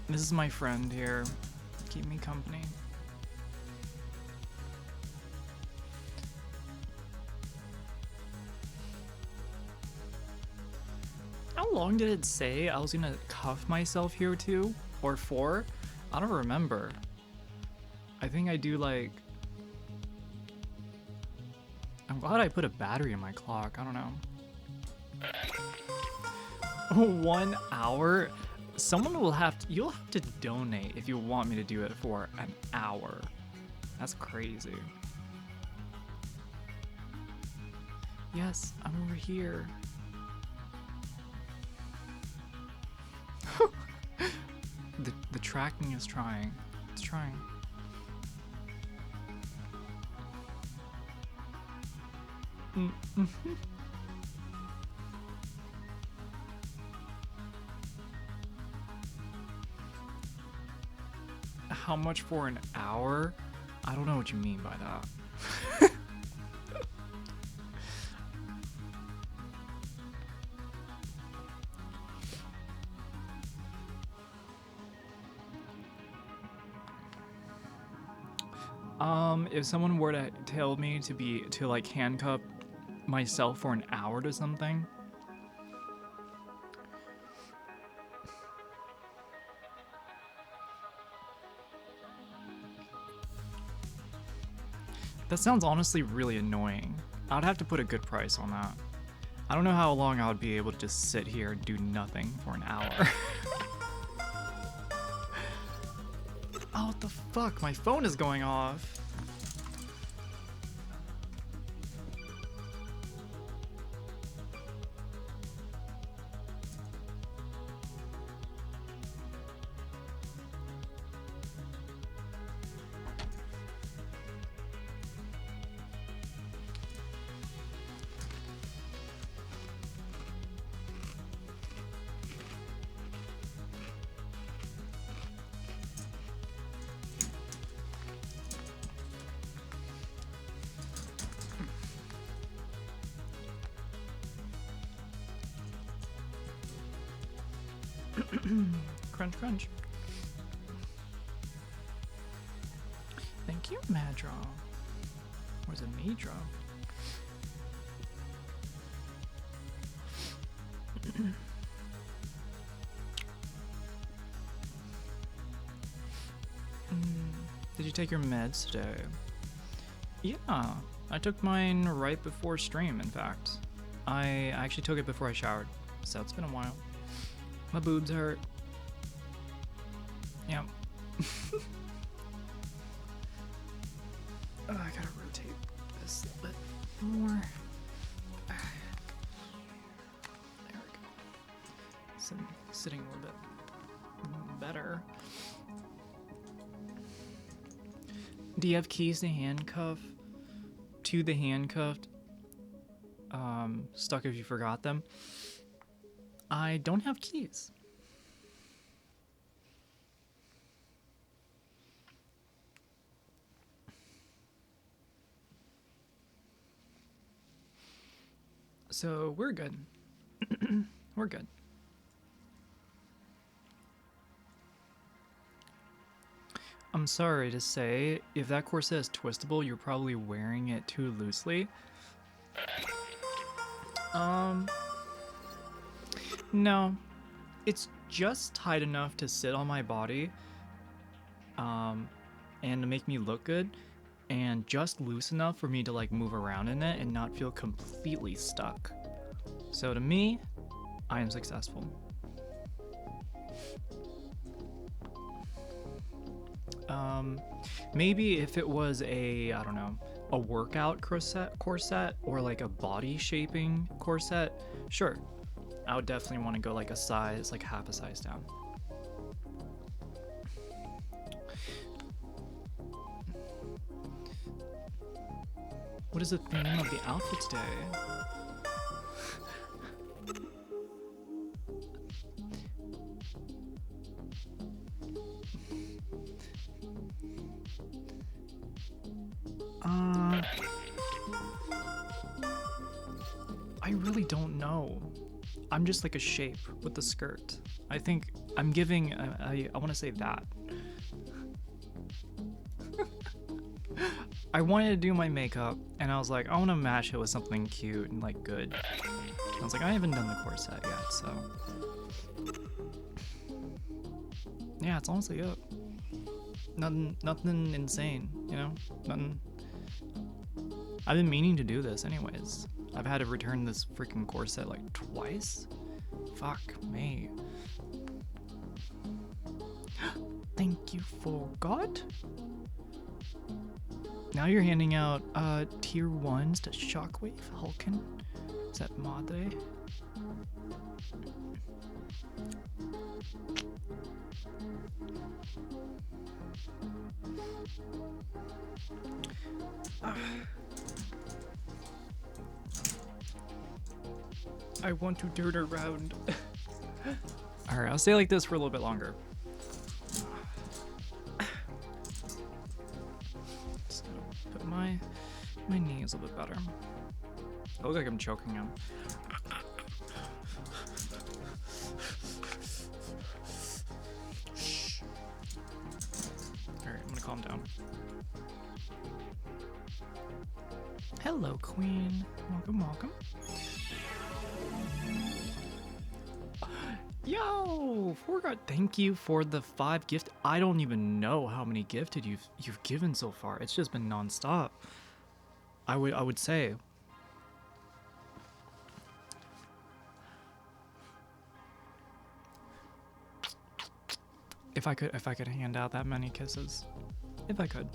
This is my friend here. Keep me company. How long did it say I was gonna cuff myself here to? Or for? I don't remember. I think I do like... I'm glad I put a battery in my clock. I don't know. 1 hour? Someone will have to, you'll have to donate if you want me to do it for an hour. That's crazy. Yes, I'm over here. The tracking is trying. It's trying. How much for an hour? I don't know what you mean by that. If someone were to tell me to like handcuff myself for an hour to something, that sounds honestly really annoying. I'd have to put a good price on that. I don't know how long I would be able to just sit here and do nothing for an hour. Oh, what the fuck? My phone is going off. Crunch, crunch. Thank you, Madro. Or is it Madro? Did you take your meds today? Yeah, I took mine right before stream, in fact. I actually took it before I showered, so it's been a while. My boobs hurt. Yeah. Oh, I gotta sitting a little bit better. Do you have keys to the handcuffed? Stuck if you forgot them. I don't have keys. So we're good. We're good. I'm sorry to say, if that corset is twistable, you're probably wearing it too loosely. No. It's just tight enough to sit on my body, and to make me look good, and just loose enough for me to like move around in it and not feel completely stuck. So to me, I am successful. Maybe if it was a, I don't know, a workout corset or like a body shaping corset, sure. I would definitely want to go like a size, like half a size down. What is the theme of the outfit today? I really don't know. I'm just like a shape with the skirt. I think I'm giving, I want to say that. I wanted to do my makeup and I was like, I want to match it with something cute and like good. I was like, I haven't done the corset yet, so. Yeah, it's honestly it. Nothing insane, you know? Nothing. I've been meaning to do this anyways. I've had to return this freaking corset like twice. Fuck me. Thank you for God. Now you're handing out tier 1s to Shockwave, Hulkin. Is that Madre? I want to dirt around. Alright, I'll stay like this for a little bit longer. Just gonna put my knees a little bit better. I look like I'm choking him. Shh. Alright, I'm gonna calm down. Hello, Queen. Welcome, welcome. Yo, forgot. Thank you for the 5 gift. I don't even know how many gifted you've given so far. It's just been nonstop. I would say. If I could hand out that many kisses. If I could.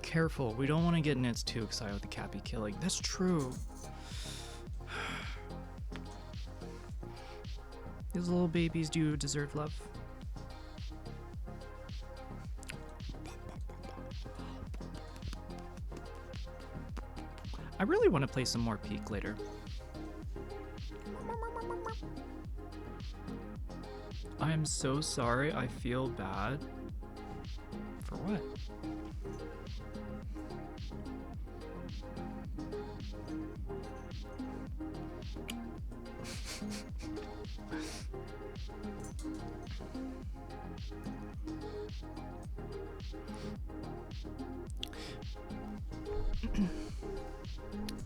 Careful, we don't want to get Nits too excited with the Cappy killing. That's true. These little babies do deserve love. I really want to play some more Peak later. I am so sorry. I feel bad. For what?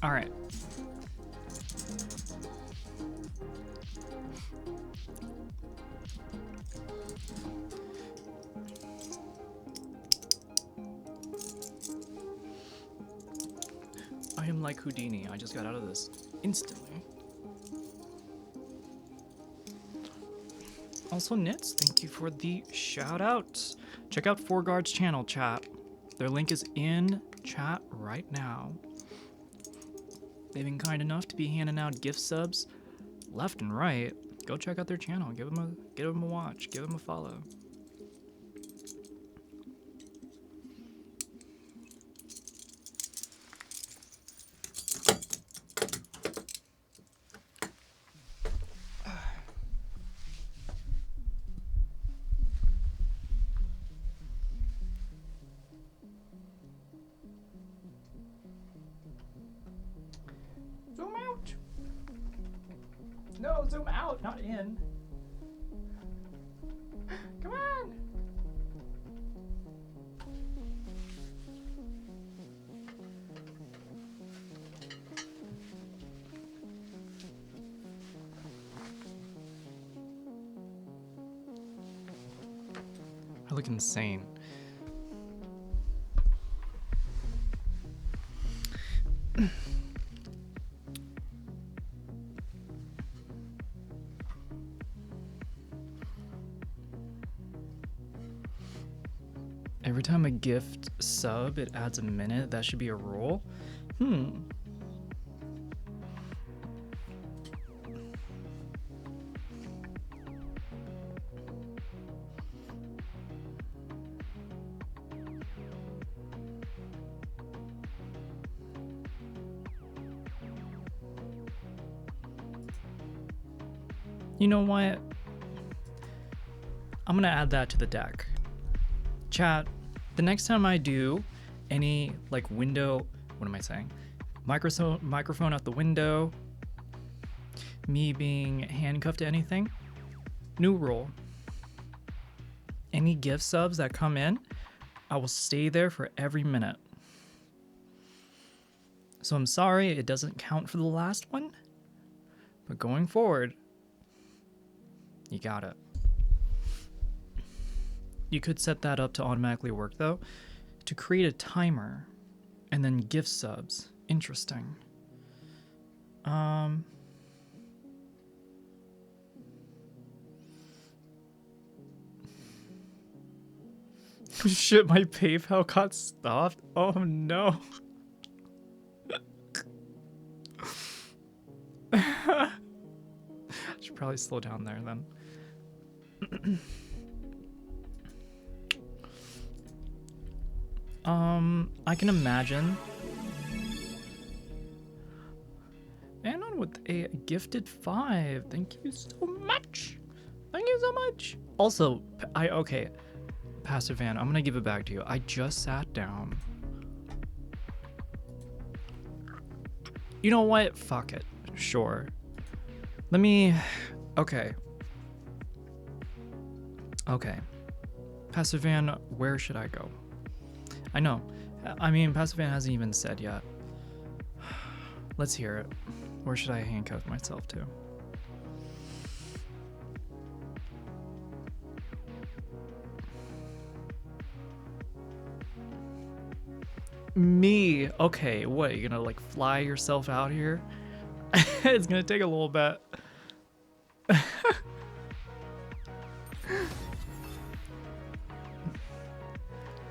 All right. I am like Houdini. I just got out of this instantly. Also, Nits, thank you for the shout outs. Check out Four Guards channel, chat. Their link is in chat right now. They've been kind enough to be handing out gift subs left and right. Go check out their channel. Give them a watch. Give them a follow. Zoom out. No, zoom out, not in. Come on. I look insane. Every time a gift sub, it adds a minute. That should be a rule. You know what? I'm gonna add that to the deck. Chat, the next time I do any like window, what am I saying? Microphone out the window, me being handcuffed to anything, new rule. Any gift subs that come in, I will stay there for every minute. So I'm sorry it doesn't count for the last one, but going forward, you got it. You could set that up to automatically work though, to create a timer and then gift subs. Interesting. Shit, my PayPal got stopped. Oh no. I should probably slow down there then. I can imagine. Anon with a gifted 5. Thank you so much. Thank you so much. Also, okay, Pastor Van, I'm gonna give it back to you. I just sat down. You know what? Fuck it. Sure. Let me. Okay. Okay. Pastor Van, where should I go? I know. I mean, Pastor Van hasn't even said yet. Let's hear it. Where should I handcuff myself to? Me? Okay, what? You gonna like fly yourself out here? It's gonna take a little bit.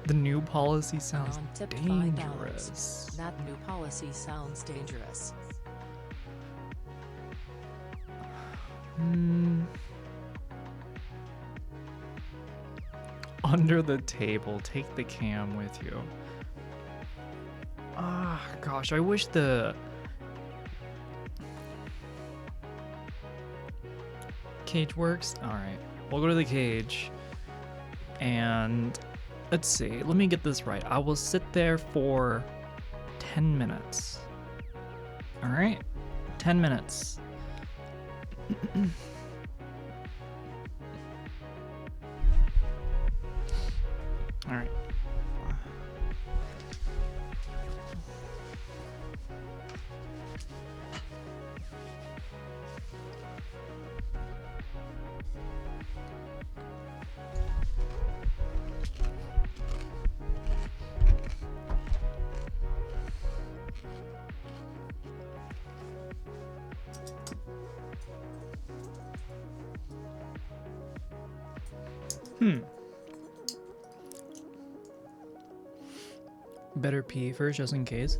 The new policy sounds dangerous. That new policy sounds dangerous. Under the table, take the cam with you. Ah, gosh, I wish the cage works. All right, we'll go to the cage and let's see. Let me get this right. I will sit there for 10 minutes. All right, 10 minutes. All right. Better pee first, just in case.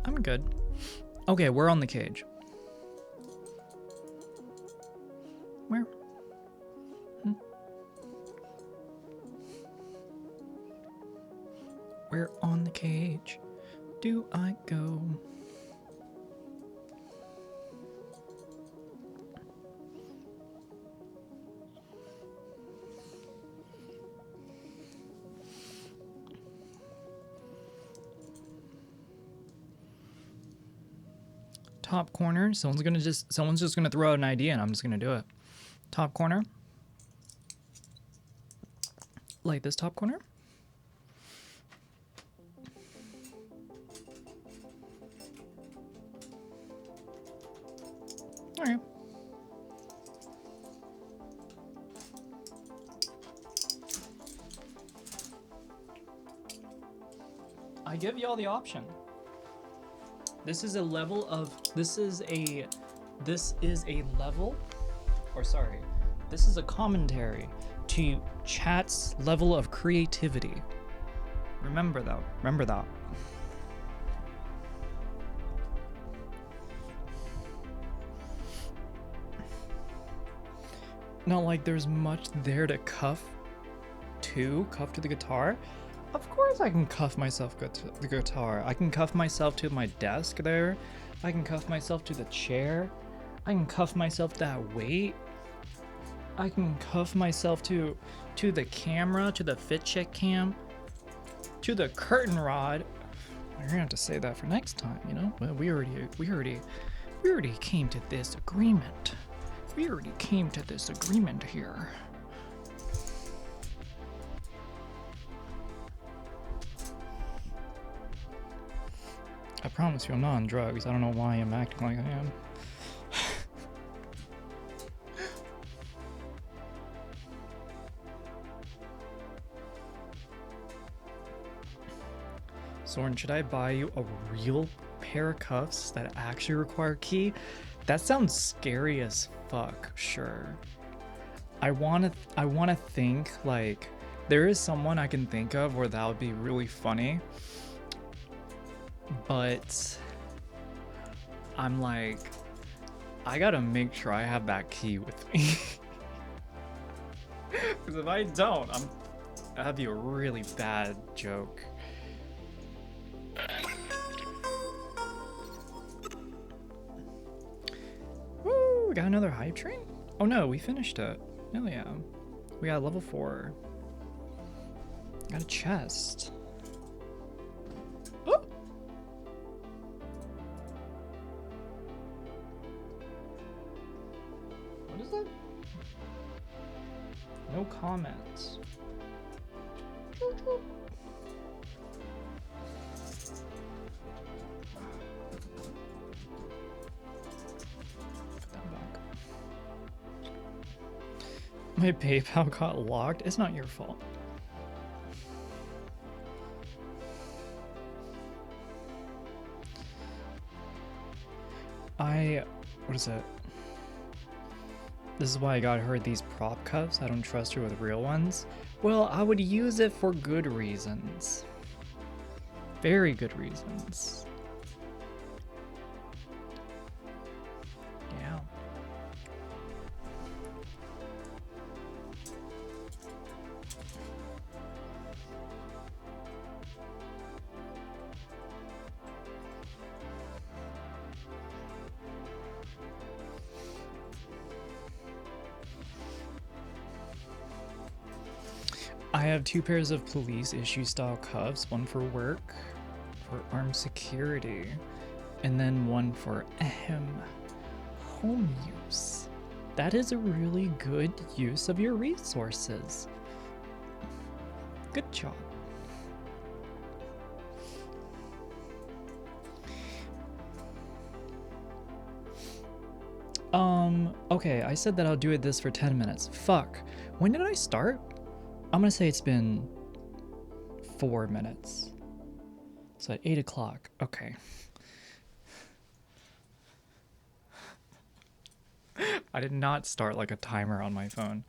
I'm good. Okay, we're on the cage. Where? Where on the cage do I go? Top corner. Someone's just gonna throw out an idea and I'm just gonna do it. Top corner. Like this top corner. Alright. I give y'all the option. This is a level of this is a level, or sorry, this is a commentary to chat's level of creativity. Remember that. Remember that. Not like there's much there to cuff to the guitar. Of course I can cuff myself to the guitar. I can cuff myself to my desk there. I can cuff myself to the chair. I can cuff myself to that weight. I can cuff myself to the camera, to the fit check cam, to the curtain rod. We're gonna have to say that for next time, you know? Well, we already came to this agreement. We already came to this agreement here. I promise you I'm not on drugs. I don't know why I'm acting like I am. Soren, should I buy you a real pair of cuffs that actually require key? That sounds scary as fuck, sure. I wanna think like there is someone I can think of where that would be really funny. But I'm like, I gotta make sure I have that key with me. Because if I don't, that'd be a really bad joke. Woo, we got another hype train? Oh no, we finished it. Hell yeah. We got level 4. Got a chest. Oh! What is that? No comments. Put that back. My PayPal got locked. It's not your fault. What is it? This is why I got her these prop cuffs. I don't trust her with real ones. Well, I would use it for good reasons. Very good reasons. Yeah. I have 2 pairs of police issue style cuffs, one for work, for armed security, and then one for home use. That is a really good use of your resources. Good job. Okay, I said that I'll do this for 10 minutes. Fuck. When did I start? I'm gonna say it's been 4 minutes. So at 8 o'clock. Okay. I did not start like a timer on my phone.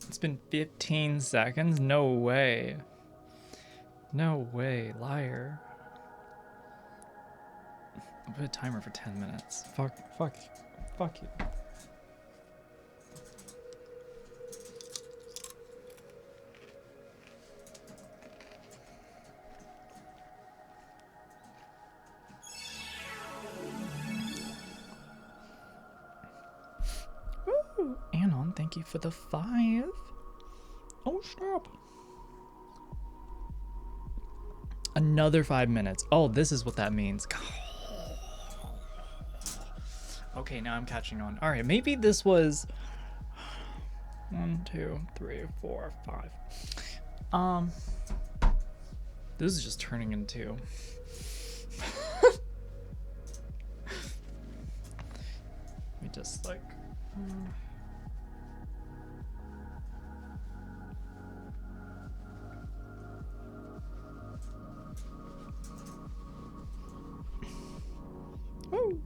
It's been 15 seconds? No way. No way, liar. I'll put a timer for 10 minutes. Fuck you. Woo! Anon, thank you for the 5. Oh, stop. Another 5 minutes. Oh, this is what that means. Okay, now I'm catching on. All right, maybe this was 1, 2, 3, 4, 5. This is just turning into. Let me just like. Woo.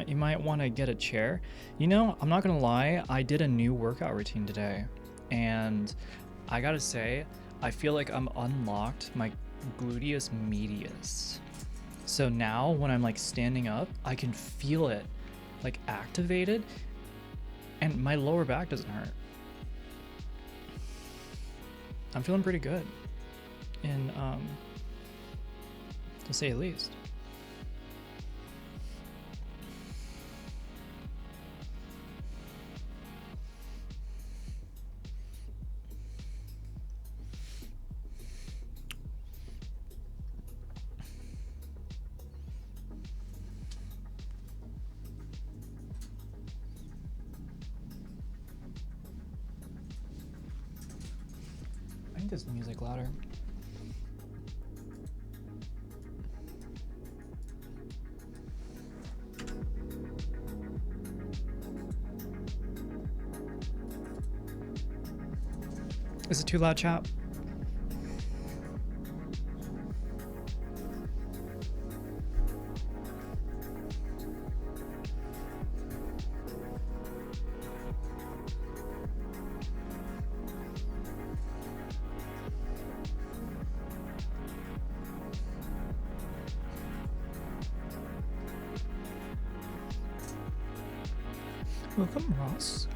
You might want to get a chair. You know, I'm not gonna lie, I did a new workout routine today, and I gotta say, I feel like I'm unlocked my gluteus medius. So now when I'm like standing up, I can feel it like activated, and my lower back doesn't hurt. I'm feeling pretty good, in to say the least. I think this music louder. Is it too loud, chat? Welcome, Ross.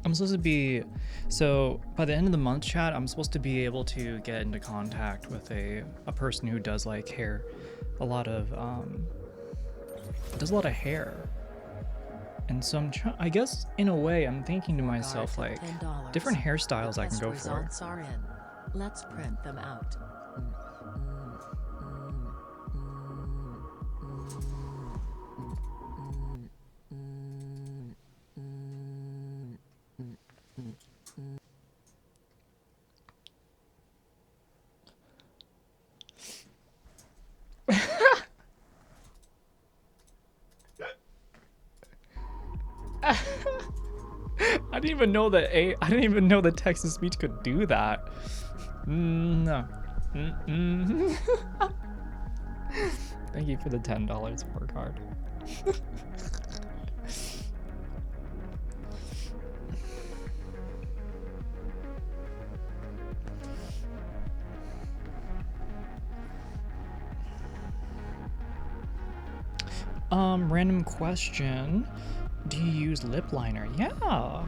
I'm supposed to be, so by the end of the month, chat, I'm supposed to be able to get into contact with a person who does like hair, a lot of hair. And so I guess in a way I'm thinking to myself like $10. different hairstyles I can Test go for. results are in. Let's print them out. I didn't even know that I didn't even know that text to speech could do that. No. Thank you for the $10 work hard. Random question. Do you use lip liner? Yeah.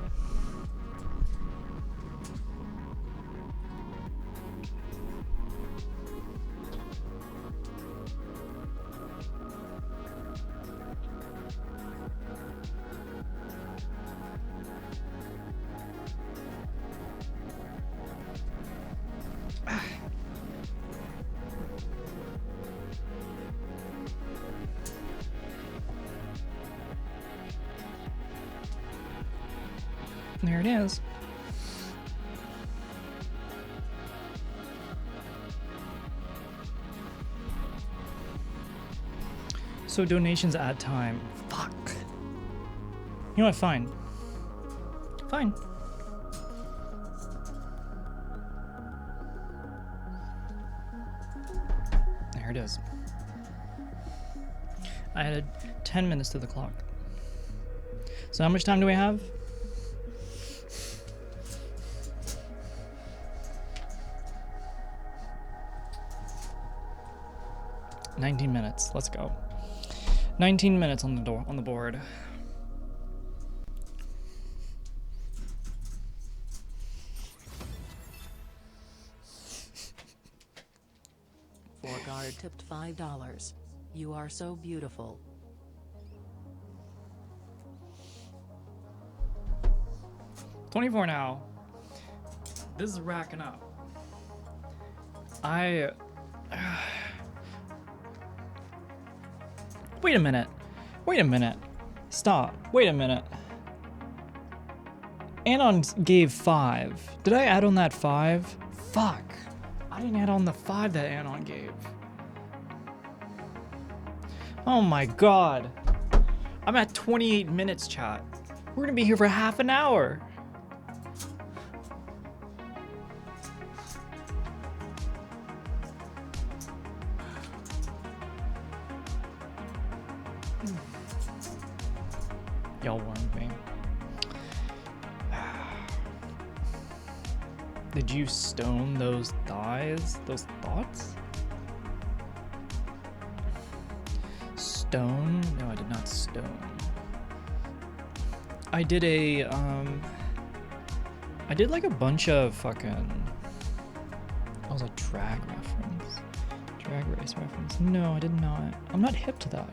There it is. So donations add time. Fuck. You know what? Fine. Fine. There it is. I added 10 minutes to the clock. So how much time do we have? $19 minutes. Let's go. 19 minutes on the board. Guard tipped $5. You are so beautiful. $24 now. This is racking up. Wait a minute. Wait a minute. Stop. Wait a minute. Anon gave 5. Did I add on that 5? Fuck. I didn't add on the 5 that Anon gave. Oh my god. I'm at 28 minutes, chat. We're gonna be here for half an hour. Y'all warned me. Did you stone those thighs? Those thoughts? Stone? No, I did not stone. I did a, I did like a bunch of fucking, that was a drag reference. Drag race reference. No, I did not. I'm not hip to that.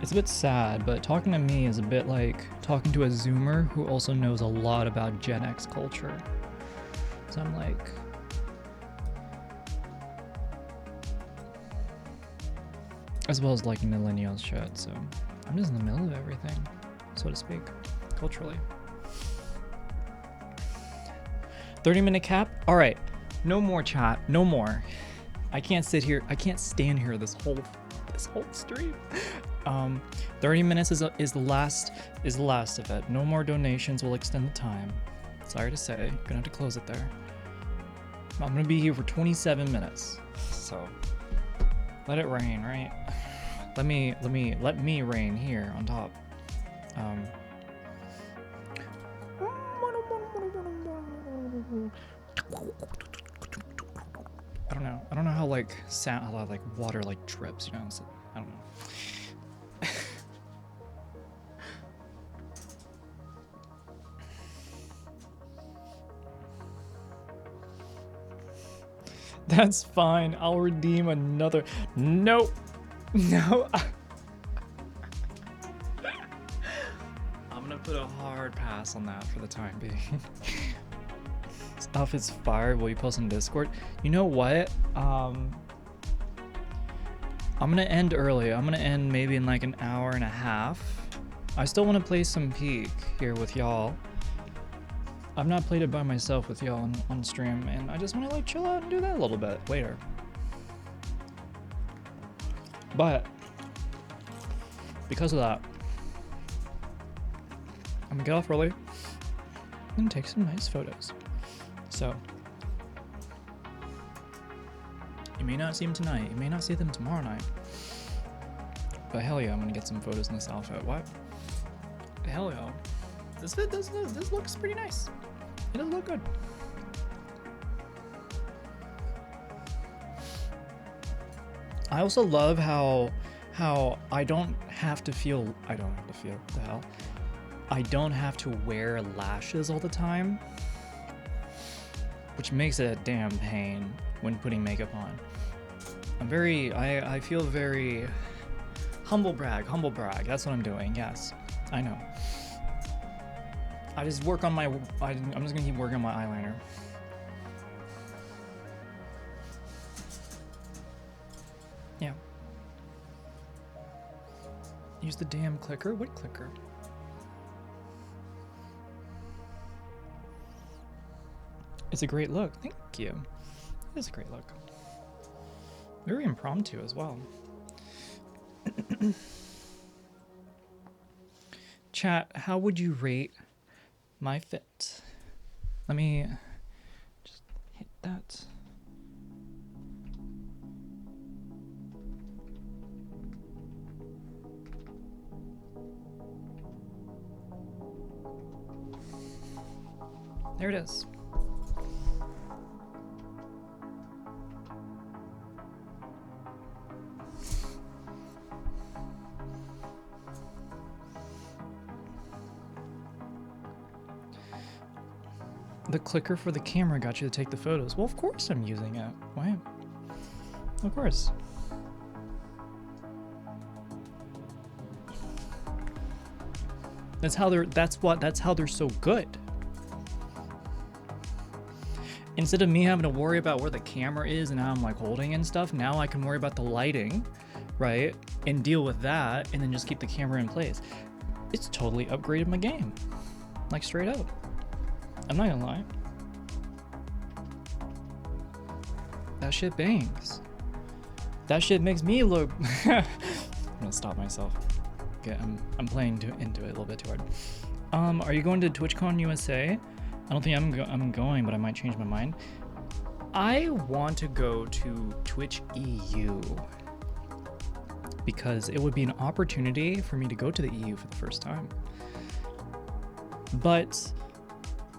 It's a bit sad, but talking to me is a bit like talking to a Zoomer who also knows a lot about Gen X culture. So I'm like, as well as like millennials shit, so I'm just in the middle of everything, so to speak, culturally. 30-minute cap? All right, no more chat, no more. I can't sit here, I can't stand here this whole stream. 30 minutes is the last of it. No more donations will extend the time. Sorry to say, gonna have to close it there. I'm gonna be here for 27 minutes, so let it rain, right? Let me rain here on top. I don't know how like sound, how like water like drips, you know? So, I don't know. That's fine. I'll redeem another. Nope. No. I'm gonna put a hard pass on that for the time being. Stuff is fired. Will you post on Discord? You know what? I'm gonna end early. I'm gonna end maybe in like an hour and a half. I still want to play some Peak here with y'all. I've not played it by myself with y'all on stream, and I just want to like chill out and do that a little bit later. But because of that, I'm gonna get off early and take some nice photos. So you may not see them tonight, you may not see them tomorrow night, but hell yeah, I'm gonna get some photos in this outfit. What? Hell yeah. This looks pretty nice. It does look good. I also love how I don't have to what the hell? I don't have to wear lashes all the time, which makes it a damn pain when putting makeup on. I feel very humble brag. That's what I'm doing. Yes, I know. I just work on my, I'm just gonna keep working on my eyeliner. Yeah. Use the damn clicker? What clicker? It's a great look, thank you. It is a great look. Very impromptu as well. Chat, how would you rate my fit? Let me just hit that. There it is. The clicker for the camera got you to take the photos. Well, of course I'm using it. Why? Of course. That's how they're so good. Instead of me having to worry about where the camera is and how I'm like holding and stuff, now I can worry about the lighting, right? And deal with that and then just keep the camera in place. It's totally upgraded my game. Like straight up. I'm not gonna lie. That shit bangs. That shit makes me look. I'm gonna stop myself. Okay, I'm playing into it a little bit too hard. Are you going to TwitchCon USA? I don't think I'm going, but I might change my mind. I want to go to Twitch EU because it would be an opportunity for me to go to the EU for the first time. But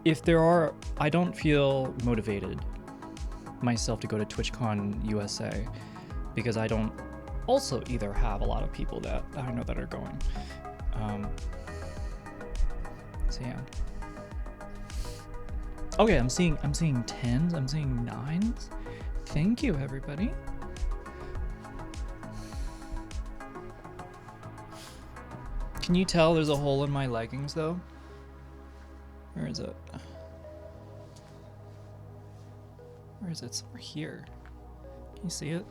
if there are, I don't feel motivated myself to go to TwitchCon USA because I don't also either have a lot of people that I know that are going. So yeah. Okay, I'm seeing 10s, I'm seeing 9s. Thank you, everybody. Can you tell there's a hole in my leggings though? Where is it? Where is it? Somewhere here. Can you see it?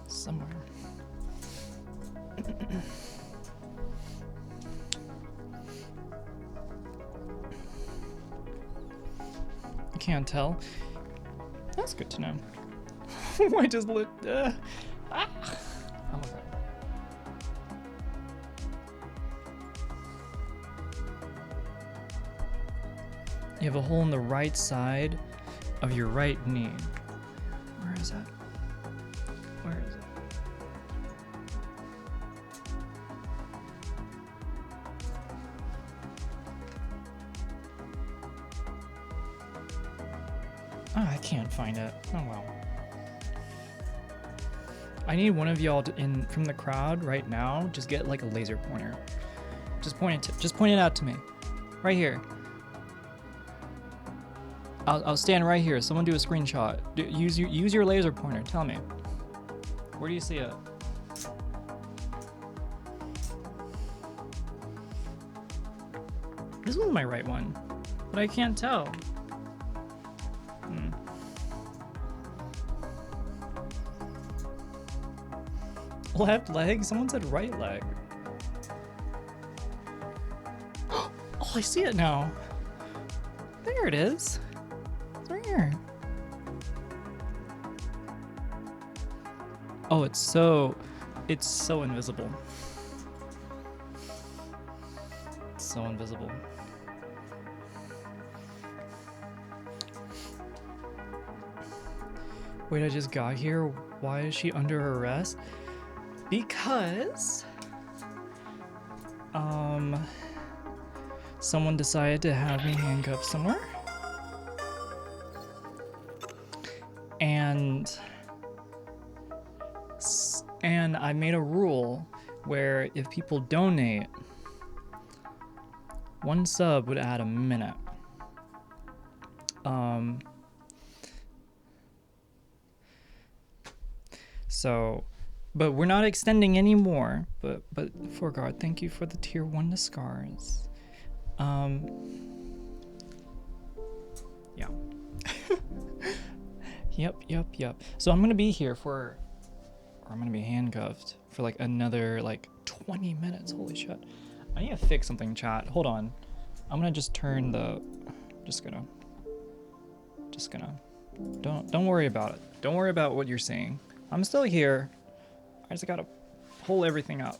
Somewhere. I can't tell. That's good to know. I just lit. Oh my god. You have a hole in the right side of your right knee. Where is that? Where is it? Oh, I can't find it. Oh well. I need one of y'all from the crowd right now. Just get like a laser pointer. Just point it out to me, right here. I'll stand right here. Someone do a screenshot. Use your laser pointer. Tell me. Where do you see it? This one's my right one, but I can't tell. Left leg? Someone said right leg. Oh, I see it now. There it is. It's right here. Oh, it's so invisible. It's so invisible. Wait, I just got here. Why is she under arrest? Because someone decided to have me handcuffed somewhere. And I made a rule where if people donate, one sub would add a minute. But we're not extending anymore. But Forgard, thank you for the tier 1 to scars. Yeah. Yep. So I'm gonna be here or I'm gonna be handcuffed for like another like 20 minutes. Holy shit. I need to fix something, chat. Hold on. I'm gonna just turn the, just gonna, don't worry about it. Don't worry about what you're seeing. I'm still here. I just gotta pull everything up.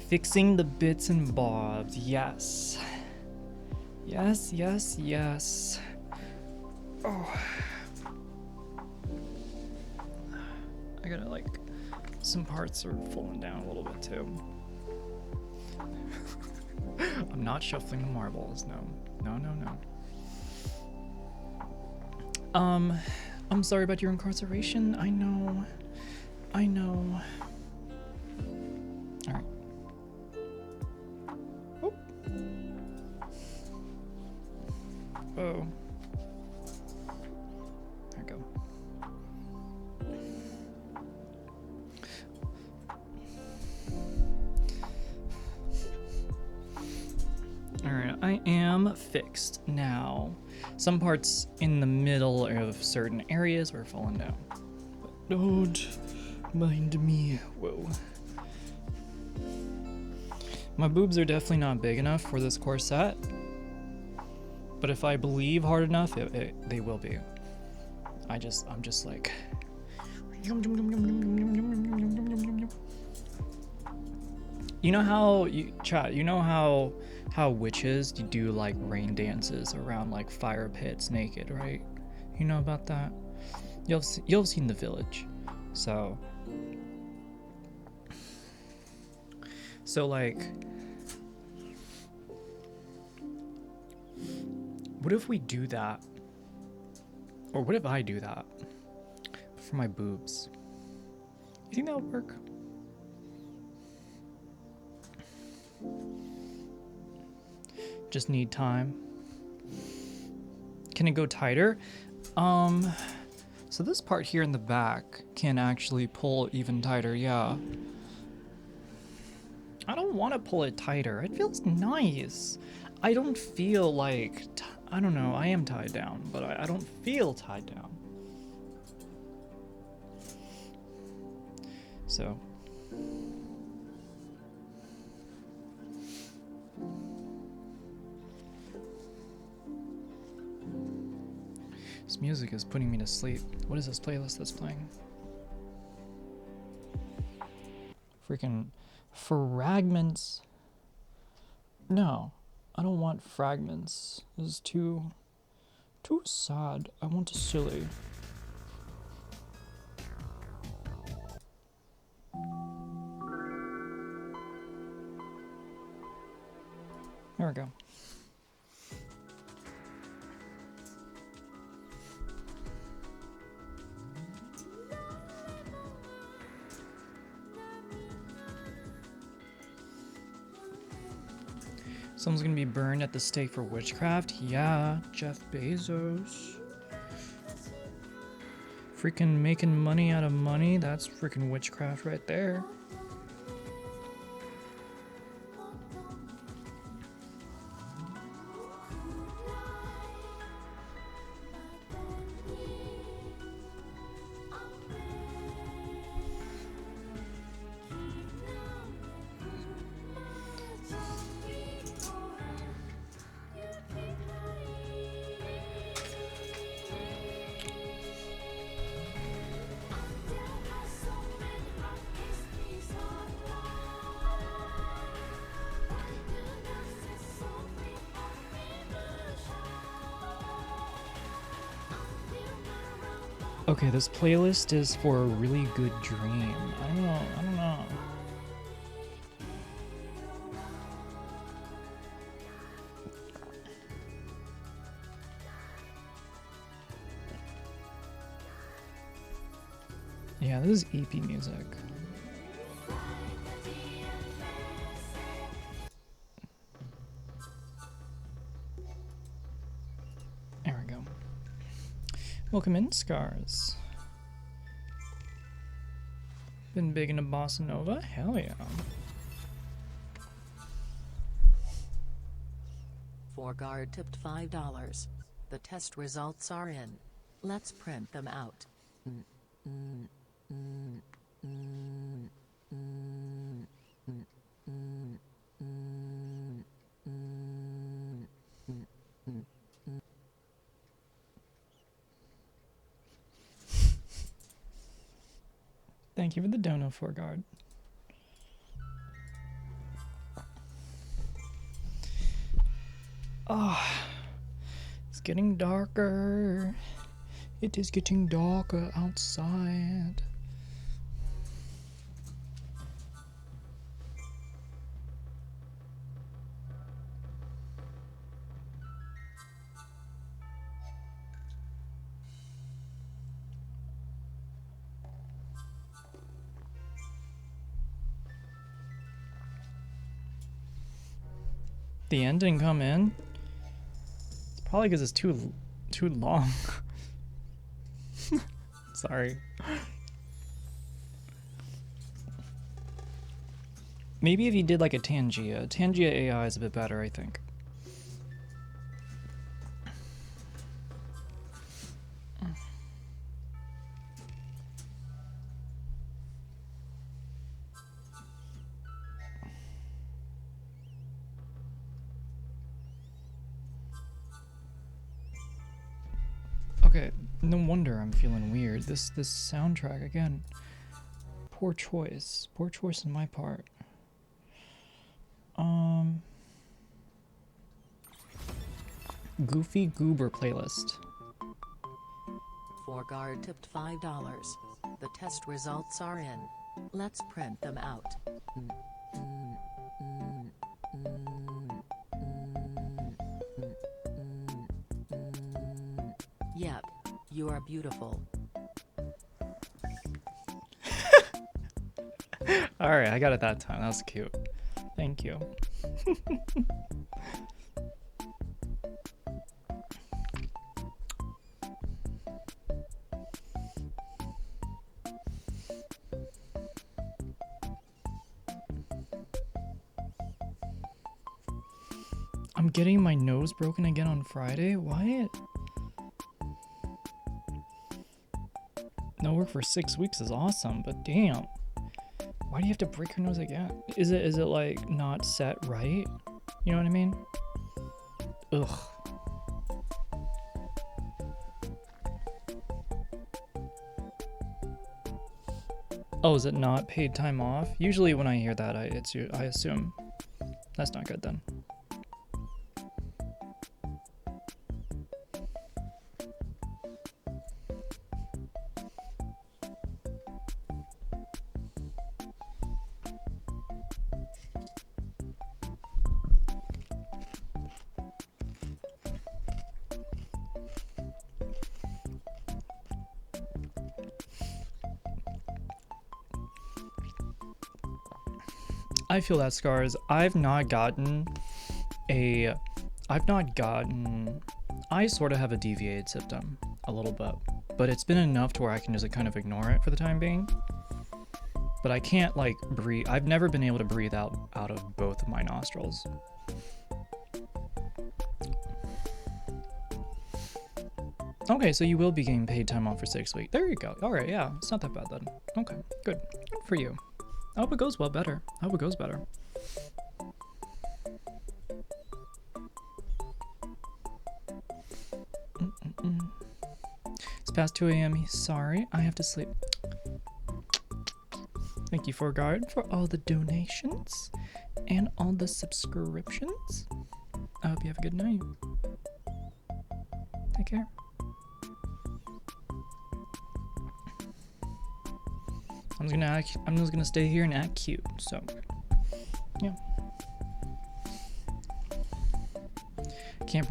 Fixing the bits and bobs, yes. Yes, yes, yes. Oh. I gotta like, some parts are falling down a little bit too. I'm not shuffling the marbles, no. No, no, no. I'm sorry about your incarceration. I know. I know. Alright. Oh. Oh. There we go. Alright, I am fixed now. Some parts in the middle of certain areas were falling down. But don't mind me. Whoa. My boobs are definitely not big enough for this corset. But if I believe hard enough, they will be. I'm just like... You know how, chat, you know how witches do like rain dances around like fire pits naked, right? You know about that? You'll have seen The Village. So like, what if we do that? Or what if I do that for my boobs? You think that'll work? Just need time. Can it go tighter? So this part here in the back can actually pull even tighter, yeah. I don't want to pull it tighter. It feels nice. I don't feel like, I don't know, I am tied down, but I don't feel tied down. So. This music is putting me to sleep. What is this playlist that's playing? Freaking fragments. No, I don't want fragments. This is too sad. I want a silly. There we go. Someone's gonna be burned at the stake for witchcraft? Yeah, Jeff Bezos. Freaking making money out of money? That's freaking witchcraft right there. Okay, this playlist is for a really good dream. I don't know. Yeah, this is EP music. There we go. Welcome in, Scars. Been big into Bossa Nova? Hell yeah. Guard tipped $5. The test results are in. Let's print them out. Thank you for the dono, Forgard. Oh, it's getting darker. It is getting darker outside. The end didn't come in. It's probably because it's too long. Sorry. Maybe if you did like a Tangia. Tangia AI is a bit better, I think. Okay, no wonder I'm feeling weird. This soundtrack again. Poor choice. Poor choice on my part. Goofy Goober playlist. Forgard tipped $5. The test results are in. Let's print them out. Yep, you are beautiful. Alright, I got it that time. That was cute. Thank you. I'm getting my nose broken again on Friday? Why? No work for 6 weeks is awesome, but damn. Why do you have to break your nose again? Is it like not set right? You know what I mean? Ugh. Oh, is it not paid time off? Usually when I hear that, I assume that's not good then. I feel that, Scars. I sort of have a deviated septum a little bit, but it's been enough to where I can just kind of ignore it for the time being. But I can't like breathe. I've never been able to breathe out of both of my nostrils. Okay, so you will be getting paid time off for 6 weeks. There you go. All right, yeah, it's not that bad then. Okay, good. Good for you. I hope it goes well better. I hope it goes better. It's past 2 a.m. Sorry, I have to sleep. Thank you, Forgard, for all the donations and all the subscriptions. I hope you have a good night. Take care. I'm just gonna stay here and act cute. So, yeah. Can't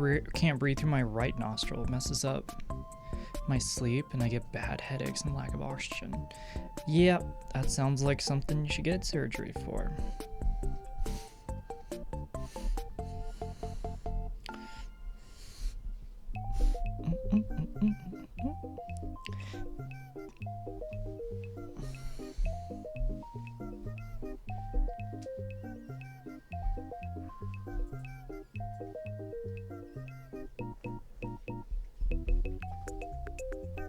breathe through my right nostril. It messes up my sleep, and I get bad headaches and lack of oxygen. Yep, that sounds like something you should get surgery for.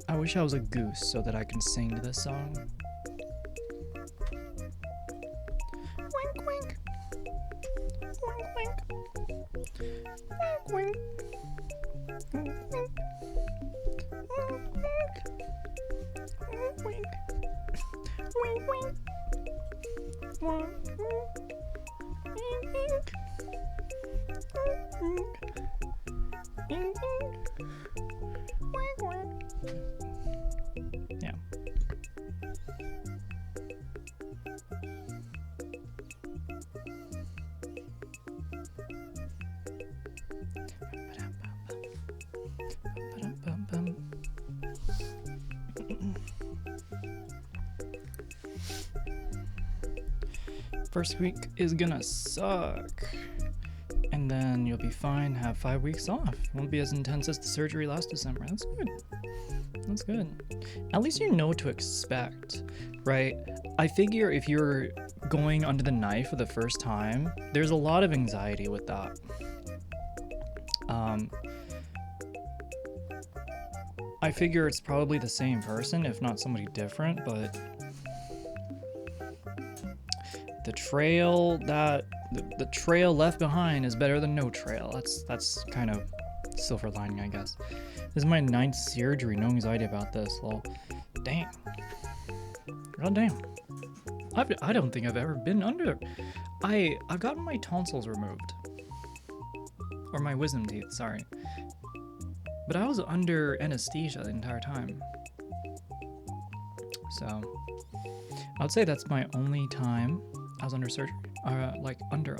I wish I was a goose so that I can sing to this song. Wink, wink. Wink, wink. Wink, wink. Wink, wink. Wink, wink. Wink, wink. Wink, wink. Wink, wink. Wink, wink. Wink, wink. Yeah. First week is gonna suck. And then you'll be fine, have 5 weeks off. Won't be as intense as the surgery last December. That's good. That's good. At least you know what to expect, right? I figure if you're going under the knife for the first time, there's a lot of anxiety with that. I figure it's probably the same person, if not somebody different, but the trail the trail left behind is better than no trail. That's kind of silver lining, I guess. This is my 9th surgery. No anxiety about this. Well, dang. God damn. I don't think I've ever been under. I've gotten my tonsils removed, or my wisdom teeth. Sorry. But I was under anesthesia the entire time. So, I would say that's my only time I was under surgery. Like, under.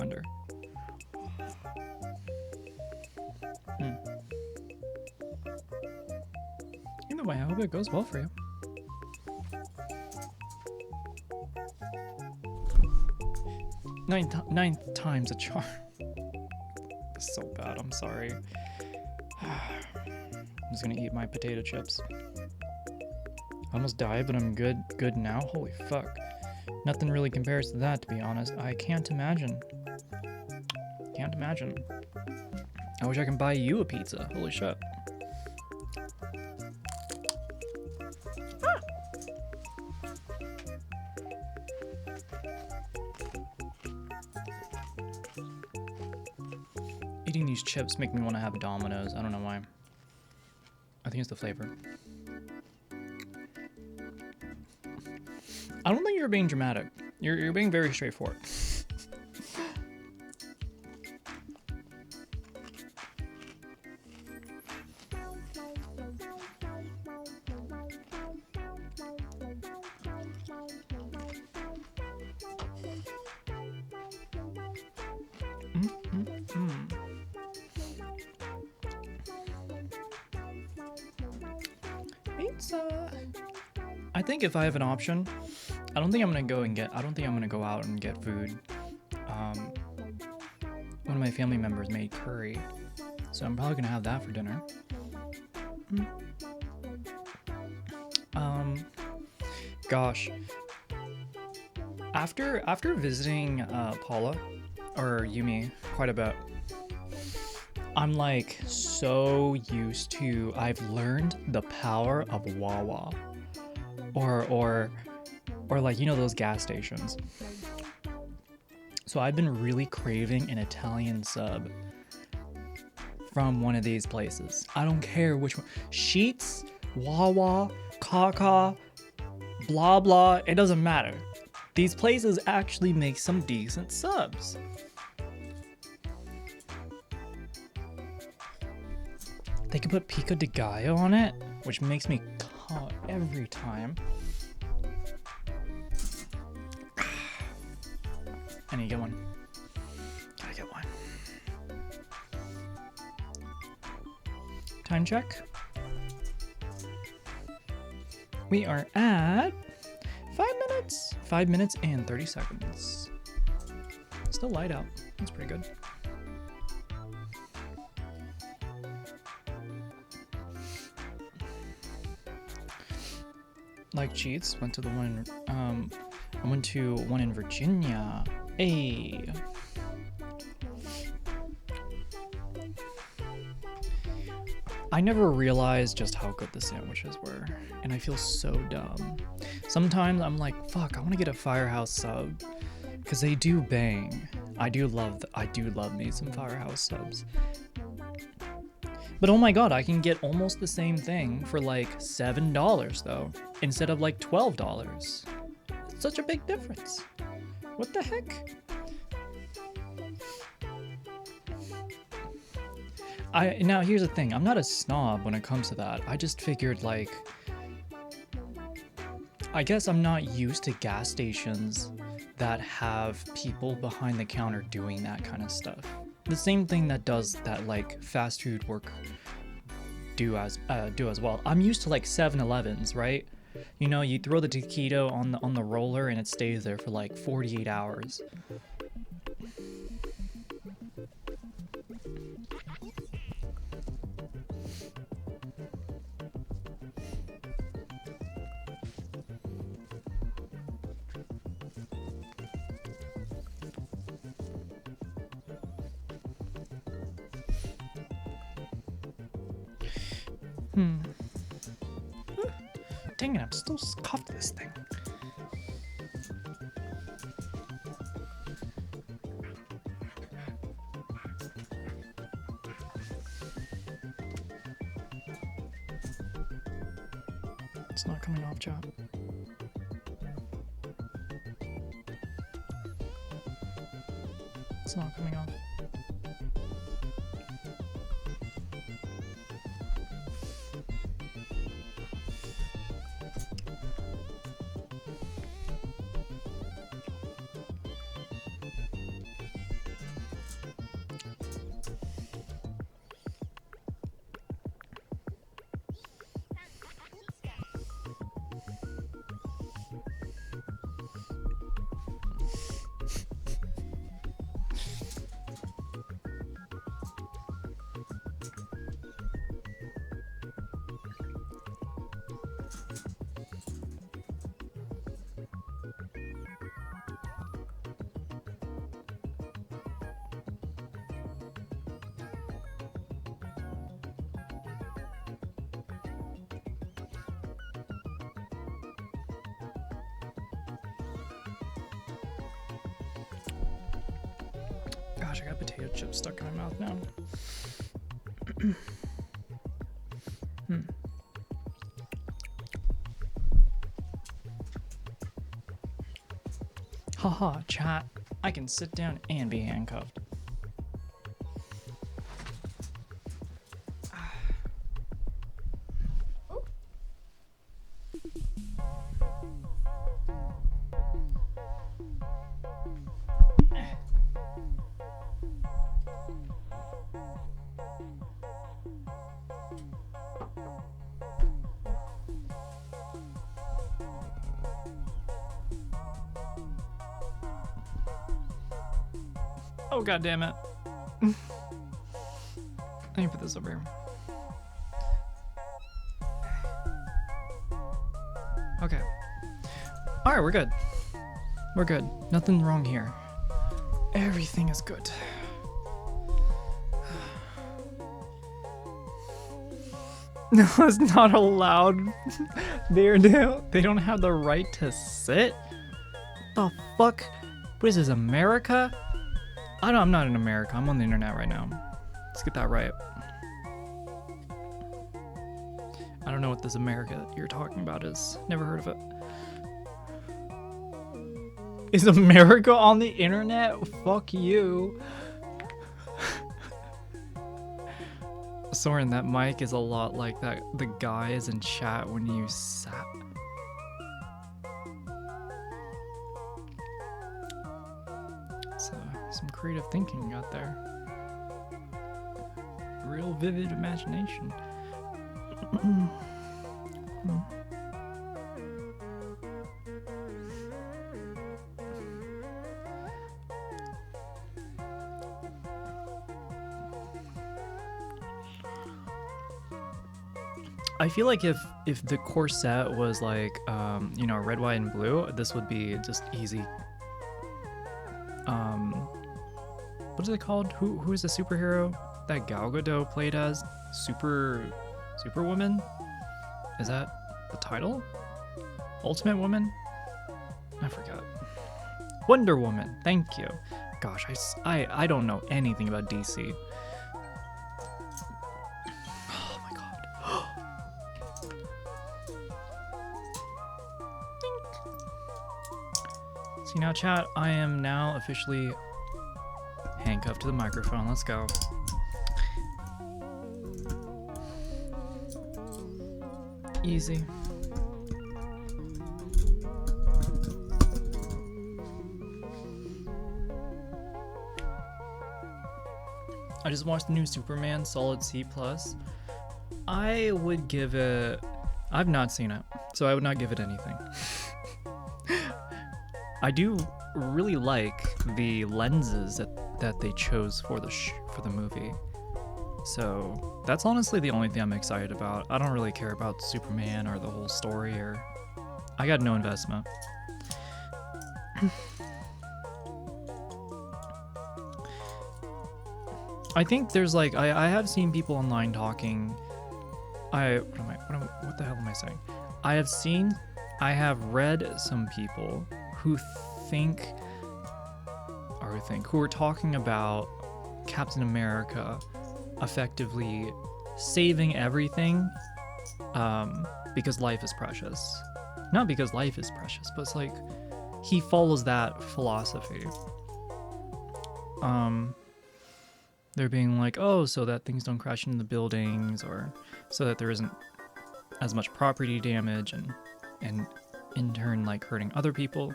Either way, I hope it goes well for you. Ninth time's a charm. That's so bad, I'm sorry. I'm just gonna eat my potato chips. I almost died, but I'm good now. Holy fuck. Nothing really compares to that, to be honest. I can't imagine. Can't imagine. I wish I could buy you a pizza. Holy shit. Eating these chips make me want to have Domino's. I don't know why. I think it's the flavor. I don't think you're being dramatic. You're being very straightforward. Pizza. I think if I have an option, I don't think I'm gonna go out and get food. One of my family members made curry, so I'm probably gonna have that for dinner. Gosh. After visiting Paula or Yumi quite a bit, I'm like so used to. I've learned the power of Wawa, or like, you know, those gas stations. So I've been really craving an Italian sub from one of these places. I don't care which one. Sheets, Wawa, Kaka, blah blah, it doesn't matter. These places actually make some decent subs. They can put pico de gallo on it, which makes me come every time. I need to get one. Gotta get one. Time check. We are at 5 minutes. 5 minutes and 30 seconds. Still light out. That's pretty good. Like cheats. Went to the one. I went to one in Virginia. Hey. I never realized just how good the sandwiches were, and I feel so dumb. Sometimes I'm like, fuck, I want to get a Firehouse sub, because they do bang. I do love me some Firehouse subs. But oh my god, I can get almost the same thing for like $7 though, instead of like $12. such a big difference. What the heck? Now here's the thing. I'm not a snob when it comes to that. I just figured like, I guess I'm not used to gas stations that have people behind the counter doing that kind of stuff. The same thing that does that like fast food work do as well. I'm used to like 7-Elevens, right? You know, you throw the taquito on the roller and it stays there for like 48 hours. Dang it, I'm still cuffed this thing. It's not coming off, chat. It's not coming off. Gosh, I got potato chips stuck in my mouth now. Haha, chat. I can sit down and be handcuffed. Oh, god damn it. Let me put this over here. Okay. Alright, we're good. We're good. Nothing wrong here. Everything is good. No, it's not allowed. They don't have the right to sit? The fuck? What is this, America? I'm not in America. I'm on the internet right now. Let's get that right. I don't know what this America you're talking about is. Never heard of it. Is America on the internet? Fuck you. Soren, that mic is a lot like that. The guys in chat when you sat. Some creative thinking out there. Real vivid imagination. I feel like if the corset was like you know, red, white, and blue, this would be just easy. What is it called? Who is the superhero that Gal Gadot played as? Superwoman? Is that the title? Ultimate Woman? I forgot. Wonder Woman. Thank you. Gosh, I don't know anything about DC. Oh my god. See now, chat, I am now officially handcuffed to the microphone. Let's go. Easy. I just watched the new Superman, solid C+. I would give it... I've not seen it, so I would not give it anything. I do really like the lenses that they chose for the movie. So that's honestly the only thing I'm excited about. I don't really care about Superman or the whole story, or I got no investment. I think there's like I have seen people online talking. What the hell am I saying? I have read some people who are talking about Captain America effectively saving everything because life is precious. Not because life is precious, but it's like he follows that philosophy. They're being like, oh, so that things don't crash into the buildings, or so that there isn't as much property damage and in turn like hurting other people.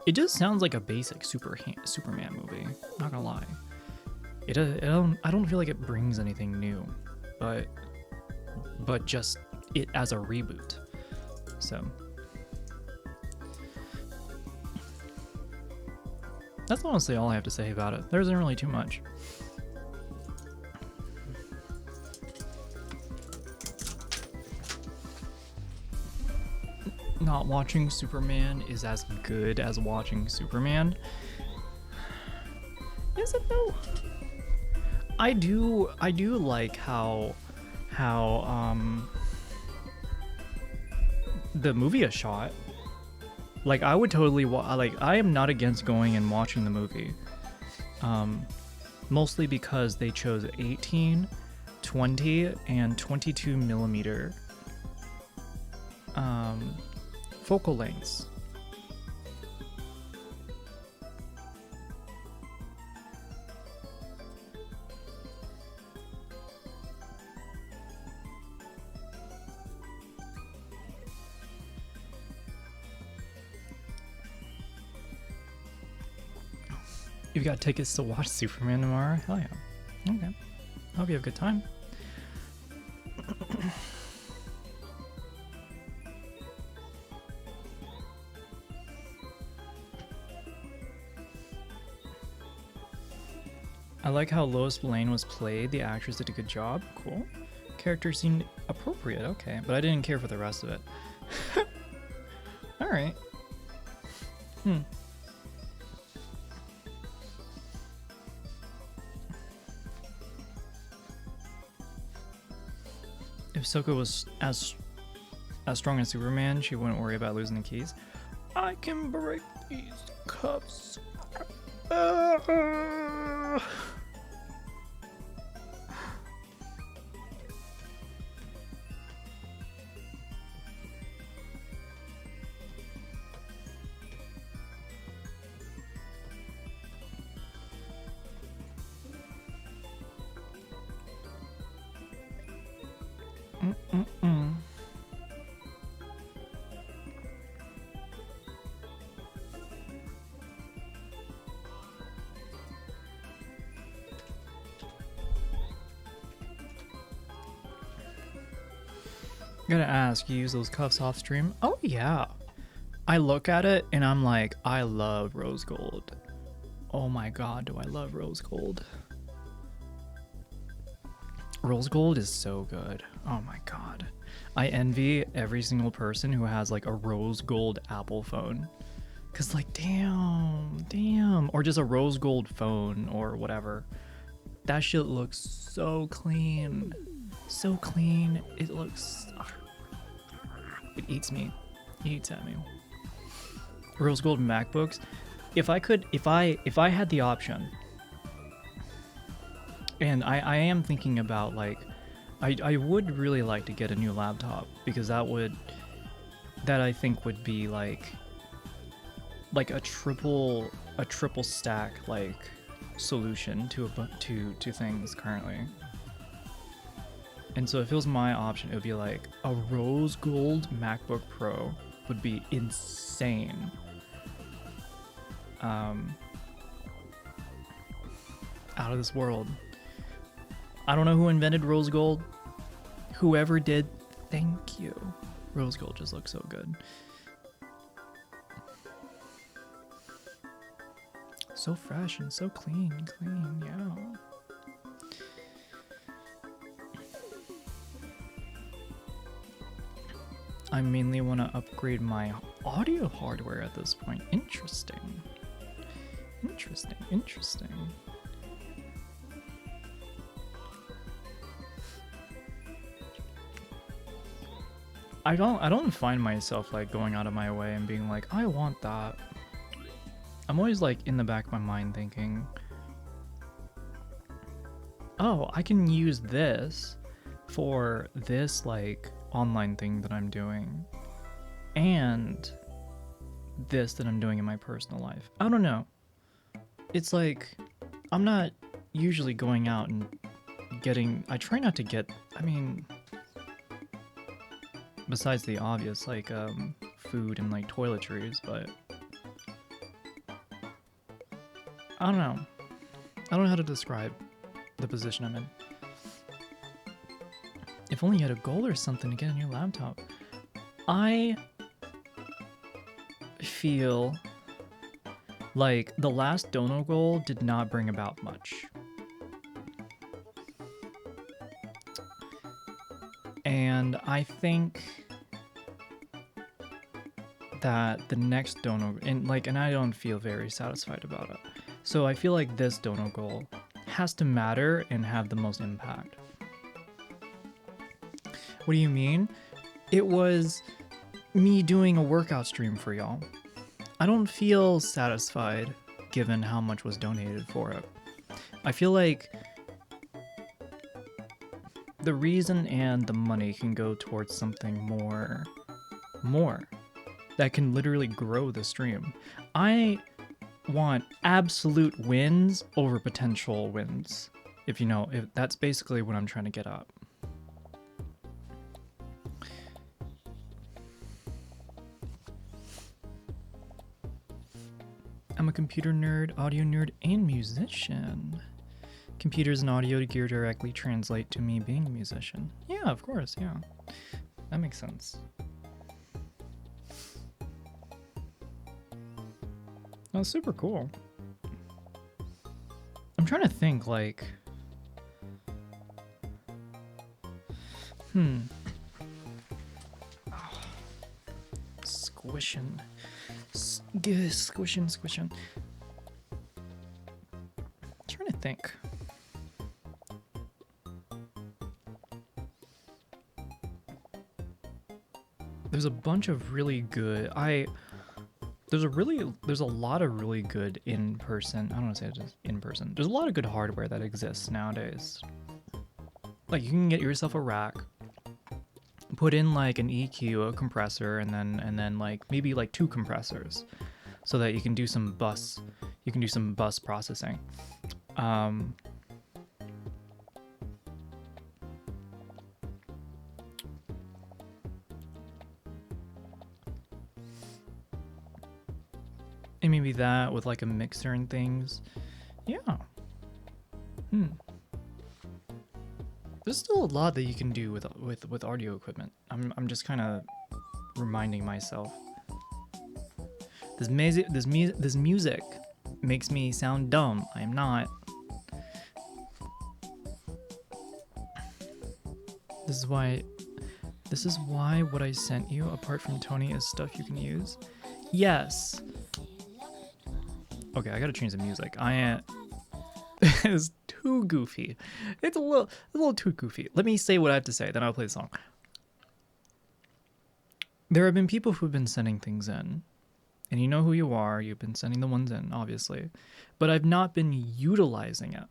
It just sounds like a basic Superman movie, not gonna lie. I don't feel like it brings anything new, but just it as a reboot. So that's honestly all I have to say about it. There isn't really too much. Not watching Superman is as good as watching Superman. Is it though? I do like how the movie is shot. Like I would totally I am not against going and watching the movie. Mostly because they chose 18, 20, and 22 millimeter focal lengths. You've got tickets to watch Superman tomorrow? Hell yeah. Okay. Hope you have a good time. I like how Lois Lane was played. The actress did a good job. Cool. Character seemed appropriate. Okay, but I didn't care for the rest of it. All right. If Soko was as strong as Superman, she wouldn't worry about losing the keys. I can break these cuffs. Gotta ask, you use those cuffs off stream? Oh yeah. I look at it and I'm like, I love rose gold. Oh my god, do I love rose gold. Rose gold is so good. Oh my god. I envy every single person who has like a rose gold Apple phone. Cause like, damn. Or just a rose gold phone or whatever. That shit looks so clean. So clean. It looks... It eats me. It eats at me. Rose gold MacBooks. If I had the option, and I am thinking about like, I would really like to get a new laptop because that I think would be like like a triple stack like solution to things currently. And so if it was my option, it would be like a rose gold MacBook Pro would be insane. Out of this world. I don't know who invented rose gold. Whoever did, thank you. Rose gold just looks so good. So fresh and so clean, yeah. I mainly want to upgrade my audio hardware at this point. Interesting. I don't find myself like going out of my way and being like, I want that. I'm always like in the back of my mind thinking, oh, I can use this for this like online thing that I'm doing and this that I'm doing in my personal life. I don't know. It's like I'm not usually going out and I try not to get, I mean, besides the obvious like food and like toiletries, but I don't know. I don't know how to describe the position I'm in. If only you had a goal or something to get a new laptop. I feel like the last dono goal did not bring about much. And I think that the next dono, and I don't feel very satisfied about it. So I feel like this dono goal has to matter and have the most impact. What do you mean? It was me doing a workout stream for y'all. I don't feel satisfied given how much was donated for it. I feel like the reason and the money can go towards something more that can literally grow the stream. I want absolute wins over potential wins. If that's basically what I'm trying to get at. I'm a computer nerd, audio nerd, and musician. Computers and audio gear directly translate to me being a musician. Yeah, of course, yeah. That makes sense. That's super cool. I'm trying to think, like... Squishing. Squishing. I'm trying to think. There's a bunch of really good... There's a lot of really good in-person, I don't want to say just in-person. There's a lot of good hardware that exists nowadays. Like you can get yourself a rack, put in like an EQ, a compressor, and then like maybe like 2 compressors, so that you can do some bus processing. And maybe that with like a mixer and things. Yeah. There's still a lot that you can do with audio equipment. I'm just kind of reminding myself. This music makes me sound dumb. I'm not. This is why what I sent you, apart from Tony, is stuff you can use. Yes. Okay, I gotta change the music. It's too goofy. It's a little too goofy. Let me say what I have to say, then I'll play the song. There have been people who've been sending things in, and you know who you are. You've been sending the ones in, obviously, but I've not been utilizing it.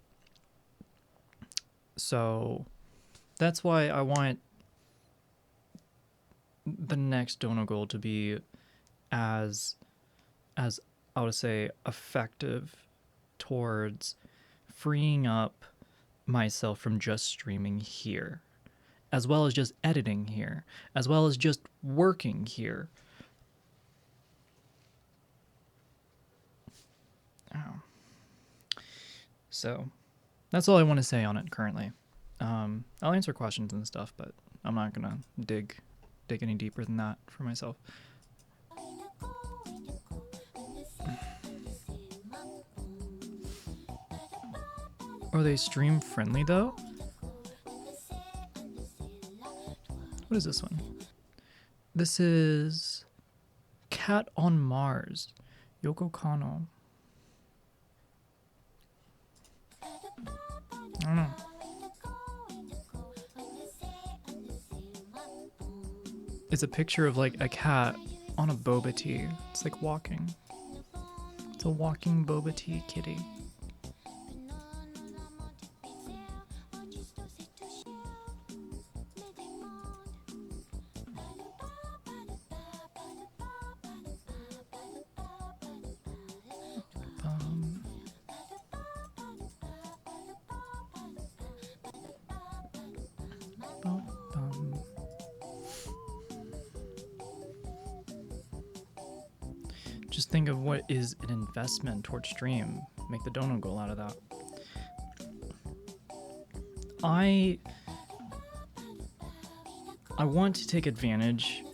So that's why I want the next donor goal to be as I would say, effective towards freeing up myself from just streaming here, as well as just editing here, as well as just working here. Oh. So that's all I want to say on it currently. I'll answer questions and stuff, but I'm not gonna dig any deeper than that for myself. Are they stream friendly though? What is this one? This is Cat on Mars, Yoko Kano. I don't know. It's a picture of like a cat on a boba tea. It's like walking. It's a walking boba tea kitty. Just think of what is an investment towards stream. Make the donut goal out of that. I want to take advantage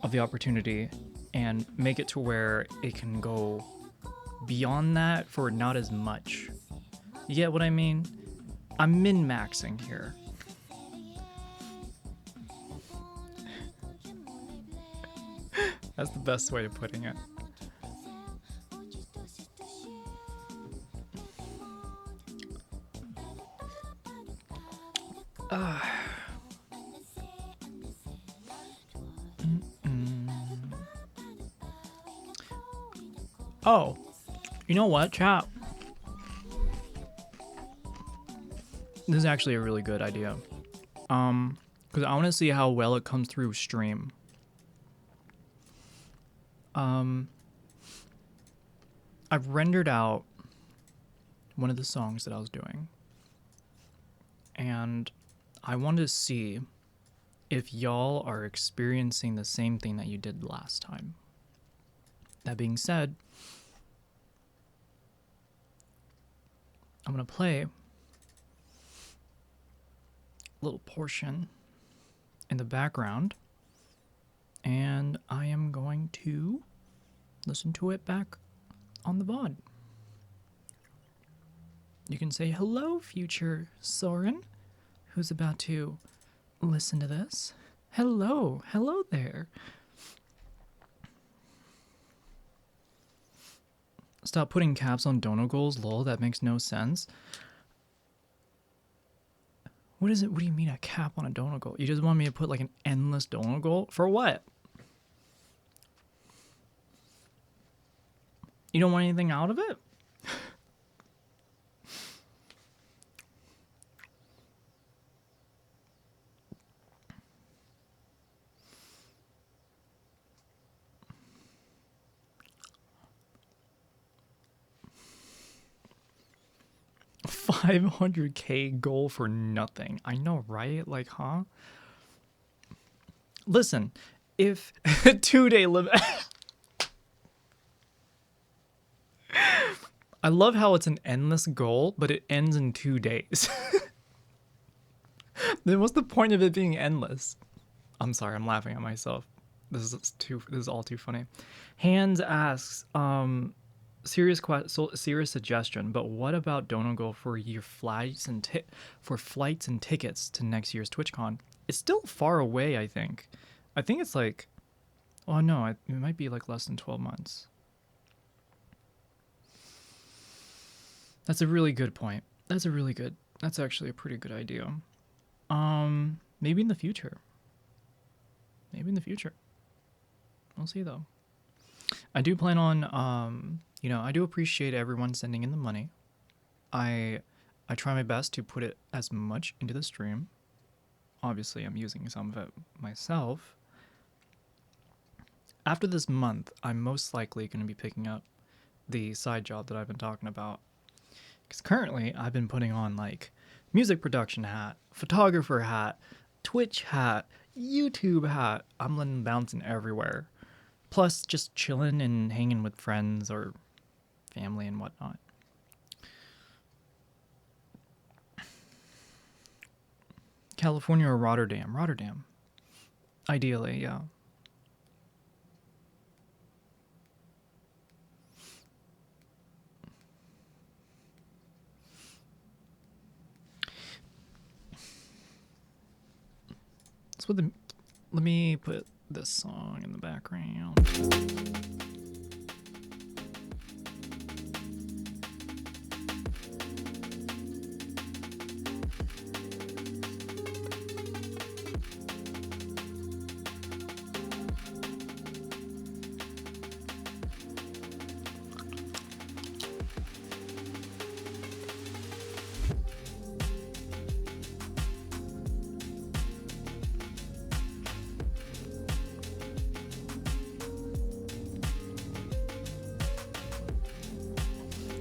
of the opportunity and make it to where it can go beyond that for not as much. You get what I mean? I'm min-maxing here. That's the best way of putting it. Oh, you know what, chat? This is actually a really good idea. Because I want to see how well it comes through stream. I've rendered out one of the songs that I was doing, and I wanted to see if y'all are experiencing the same thing that you did last time. That being said, I'm going to play a little portion in the background, and I am going to listen to it back on the VOD. You can say hello, future Soren, who's about to listen to this. Hello, hello there. Stop putting caps on dono goals, lol, that makes no sense. What is it? What do you mean a cap on a dono goal? You just want me to put like an endless dono goal? For what? You don't want anything out of it? $500K goal for nothing. I know, right? Like, huh? Listen, if 2-day limit. I love how it's an endless goal, but it ends in 2 days. Then what's the point of it being endless? I'm sorry, I'm laughing at myself. This is all too funny. Hands asks, serious suggestion, but what about dono goal for your flights and tickets to next year's TwitchCon? It's still far away, I think. I think it's like, oh no, it might be like less than 12 months. That's a really good point. That's actually a pretty good idea. Maybe in the future. We'll see though. I do plan on, I do appreciate everyone sending in the money. I try my best to put it as much into the stream. Obviously, I'm using some of it myself. after this month, I'm most likely going to be picking up the side job that I've been talking about. Because currently, I've been putting on like music production hat, photographer hat, Twitch hat, YouTube hat. I'm letting bouncing everywhere. Plus, just chilling and hanging with friends or family and whatnot. California or Rotterdam? Rotterdam. Ideally, yeah. So let me put this song in the background.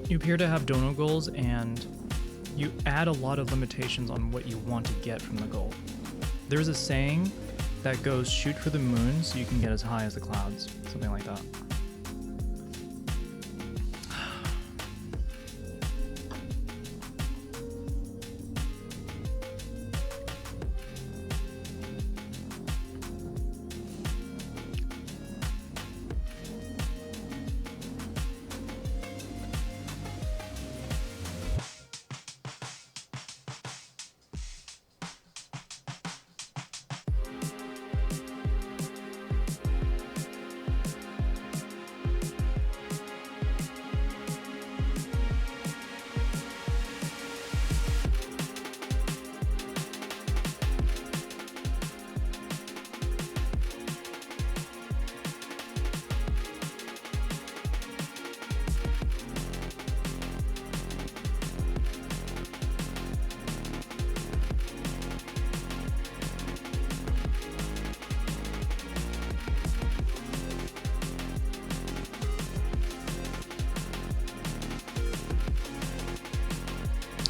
You appear to have donor goals, and you add a lot of limitations on what you want to get from the goal. There's a saying that goes, shoot for the moon so you can get as high as the clouds. Something like that.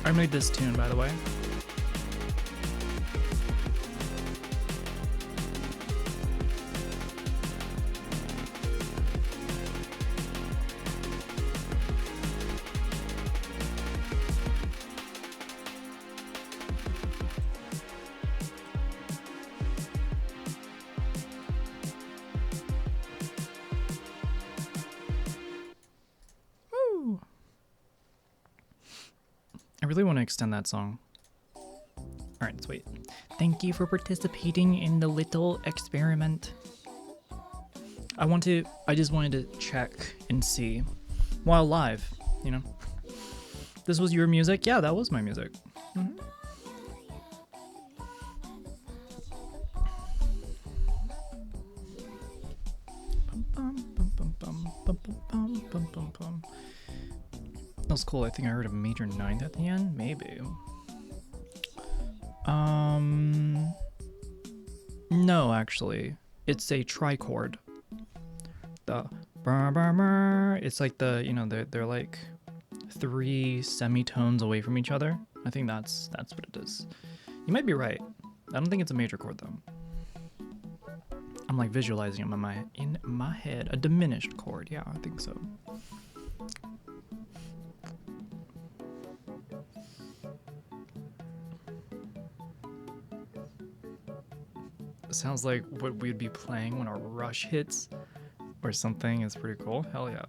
I made this tune, by the way. I really want to extend that song. Alright, let's wait. Thank you for participating in the little experiment. I just wanted to check and see while live, you know. This was your music? Yeah, that was my music. Mm-hmm. That was cool. I think I heard a major ninth at the end. Maybe. No, actually, it's a trichord. The brr, brr, brr. It's like the, you know, they're like 3 semitones away from each other. I think that's what it is. You might be right. I don't think it's a major chord though. I'm like visualizing them in my head. A diminished chord. Yeah, I think so. Sounds like what we'd be playing when a rush hits or something. Is pretty cool. Hell yeah.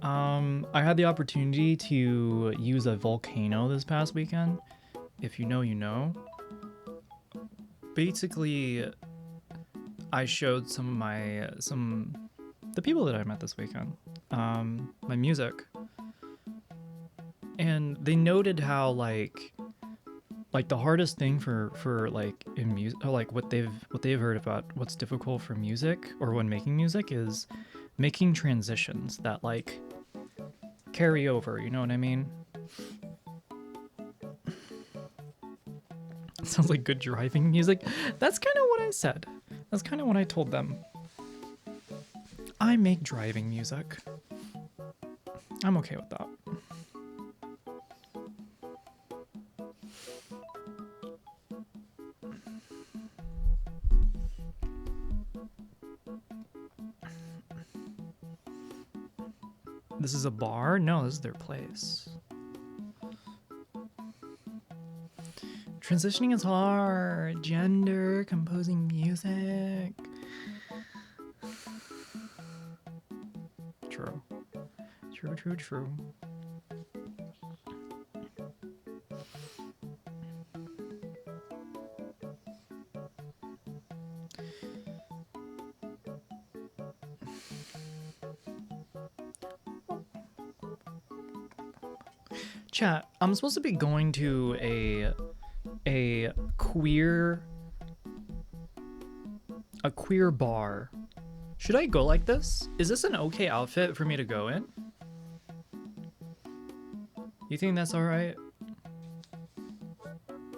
I had the opportunity to use a volcano this past weekend. If you know, you know. Basically, I showed the people that I met this weekend, my music, and they noted how like the hardest thing for like in music, like what they've heard about what's difficult for music or when making music is making transitions that like carry over, you know what I mean? Sounds like good driving music. That's kind of what I said. That's kind of what I told them. I make driving music. I'm okay with that. This is a bar? No, this is their place. Transitioning is hard. Gender, composing music. True. True, true, true. Chat, I'm supposed to be going to a queer bar. Should I go like this? Is this an okay outfit for me to go in? You think that's all right?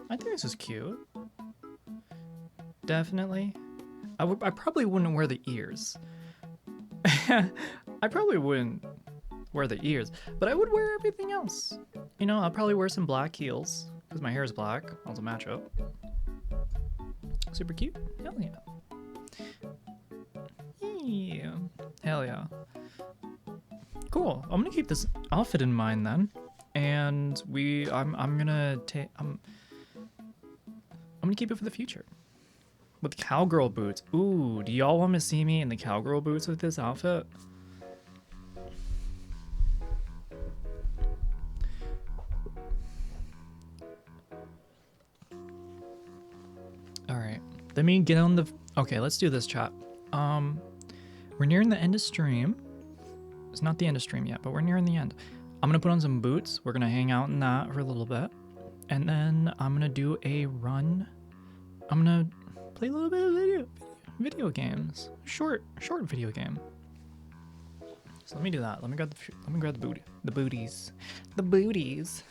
I think this is cute. Definitely. I probably wouldn't wear the ears. I probably wouldn't wear the ears, but I would wear everything else. You know, I'll probably wear some black heels because my hair is black. Also match up. Super cute. Hell yeah. Yeah. Hell yeah. Cool. I'm gonna keep this outfit in mind then, and I'm gonna keep it for the future. With cowgirl boots. Ooh, do y'all want to see me in the cowgirl boots with this outfit? Alright. Let me get on the... Okay, let's do this, chat. We're nearing the end of stream. It's not the end of stream yet, but we're nearing the end. I'm gonna put on some boots. We're gonna hang out in that for a little bit. And then I'm gonna do a run. I'm gonna play a little bit of video games. Short video game. So let me do that. Let me grab the booties. The booties.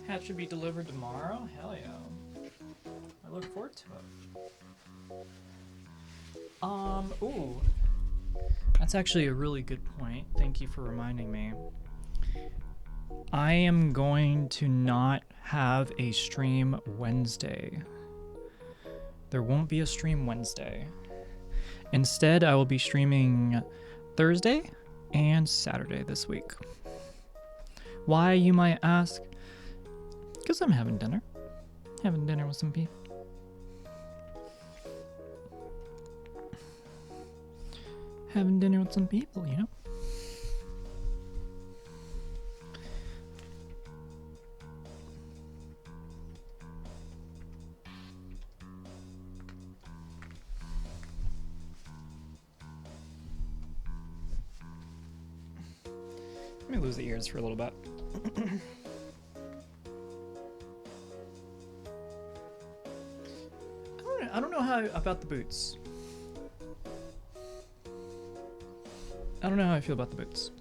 Hat should be delivered tomorrow? Hell yeah. I look forward to it. Ooh. That's actually a really good point. Thank you for reminding me. I am going to not have a stream Wednesday. There won't be a stream Wednesday. Instead, I will be streaming Thursday and Saturday this week. Why, you might ask? Because I'm having dinner. Having dinner with some people. Having dinner with some people, you know? Let me lose the ears for a little bit. I don't know how about the boots. I don't know how I feel about the boots.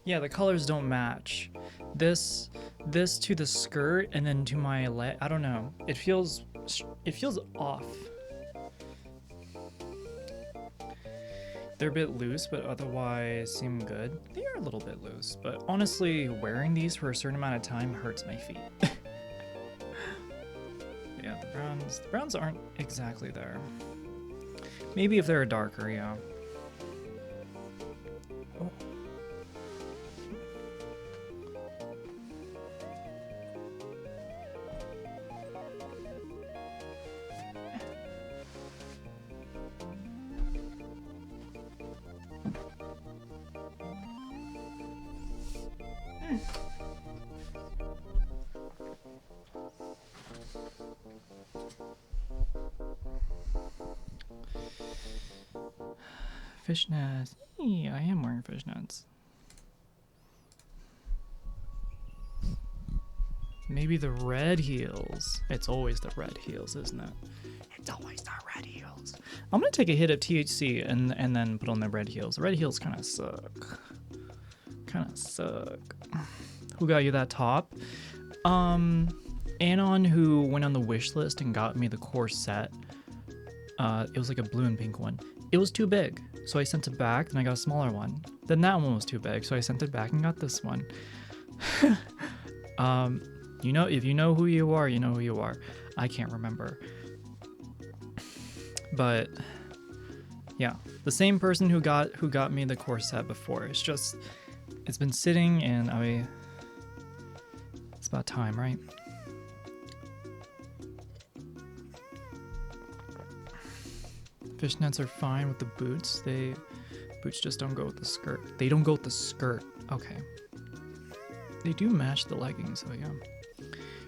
Yeah, the colors don't match. This to the skirt and then to my leg. I don't know. It feels off. They're a bit loose, but otherwise seem good. They are a little bit loose, but honestly, wearing these for a certain amount of time hurts my feet. Yeah, the browns aren't exactly there. Maybe if they're darker, yeah. Oh. Fishnets. Yeah, I am wearing fishnets. Maybe the red heels. It's always the red heels, isn't it? It's always the red heels. I'm gonna take a hit of THC and then put on the red heels. The red heels kind of suck. Kind of suck. Who got you that top? Anon, who went on the wish list and got me the core set. It was like a blue and pink one. It was too big, so I sent it back, then I got a smaller one. Then that one was too big, so I sent it back and got this one. You know, if you know who you are, you know who you are. I can't remember. But yeah, the same person who got me the core set before. It's just, it's been sitting and it's about time, right? Fishnets are fine with the boots. Boots just don't go with the skirt. They don't go with the skirt. Okay. They do match the leggings, so yeah.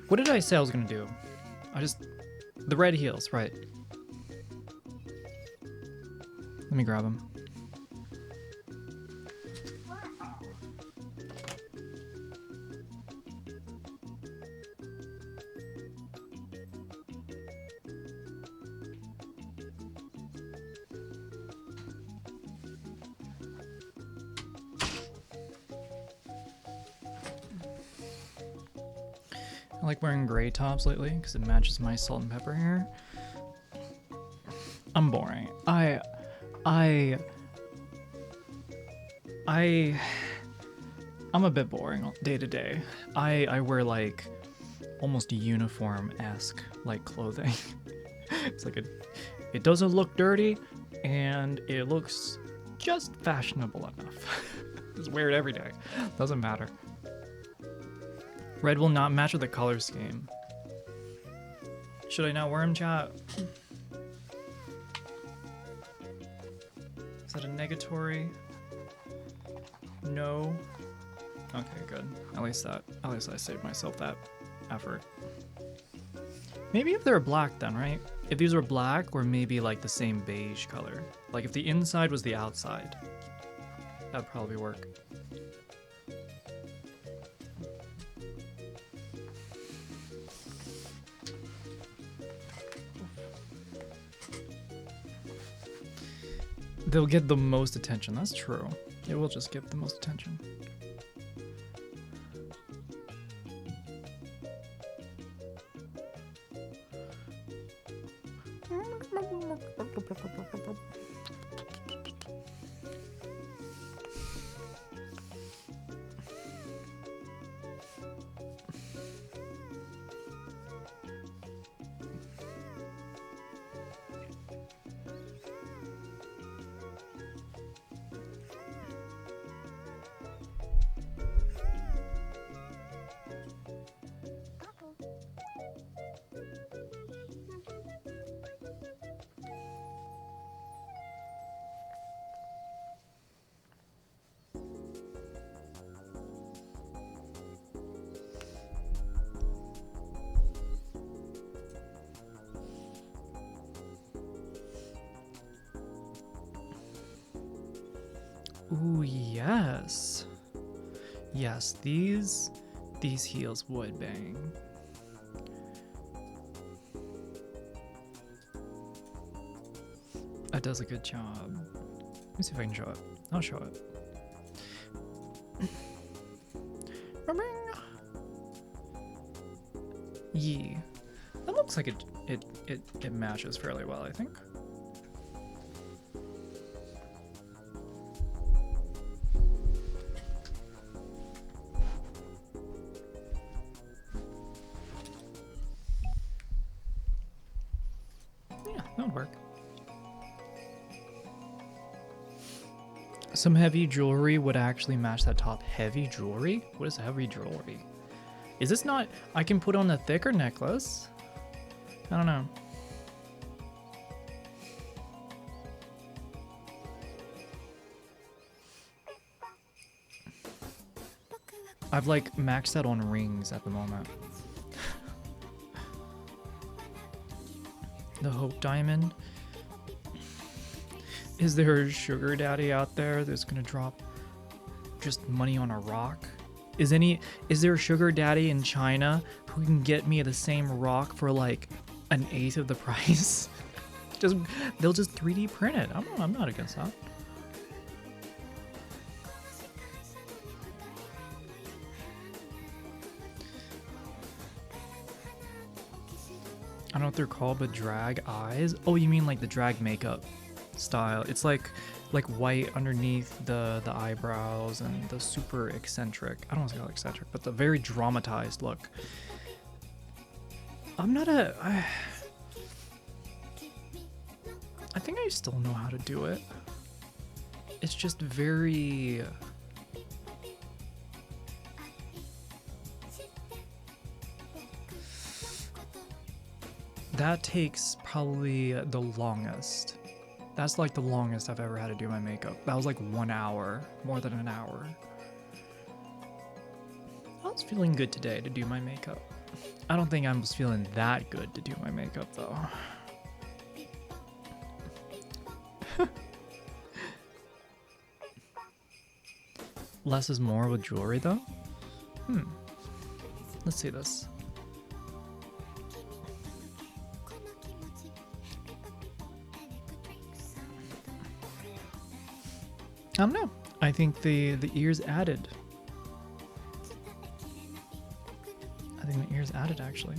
What did I say I was gonna do? The red heels, right. Let me grab them. I like wearing gray tops lately because it matches my salt and pepper hair. I'm boring. I'm a bit boring day to day. I wear like almost uniform-esque like clothing. It's like it doesn't look dirty and it looks just fashionable enough. Just wear it every day. Doesn't matter. Red will not match with the color scheme. Should I not wear them, chat? Is that a negatory? No. Okay, good. At least I saved myself that effort. Maybe if they're black then, right? If these were black or maybe like the same beige color. Like if the inside was the outside. That'd probably work. They'll get the most attention. That's true. It will just get the most attention. Ooh, yes. Yes, these heels would bang. That does a good job. Let me see if I can show it. I'll show it. Yee. That looks like it matches fairly well, I think. Some heavy jewelry would actually match that top. Heavy jewelry? What is heavy jewelry? Is this not... I can put on a thicker necklace? I don't know. I've like maxed out on rings at the moment. The Hope Diamond. Is there a sugar daddy out there that's gonna drop just money on a rock? Is there a sugar daddy in China who can get me the same rock for like an eighth of the price? They'll just 3D print it. I'm not against that. I don't know what they're called, but drag eyes. Oh, you mean like the drag makeup style? It's like white underneath the eyebrows and the super eccentric. I don't want to say eccentric, but the very dramatized look. I'm not a. I think I still know how to do it. It's just very. That takes probably the longest. That's like the longest I've ever had to do my makeup. That was like 1 hour, more than an hour. I was feeling good today to do my makeup. I don't think I was feeling that good to do my makeup though. Less is more with jewelry though? Let's see this. I don't know. I think the ears added. I think the ears added actually.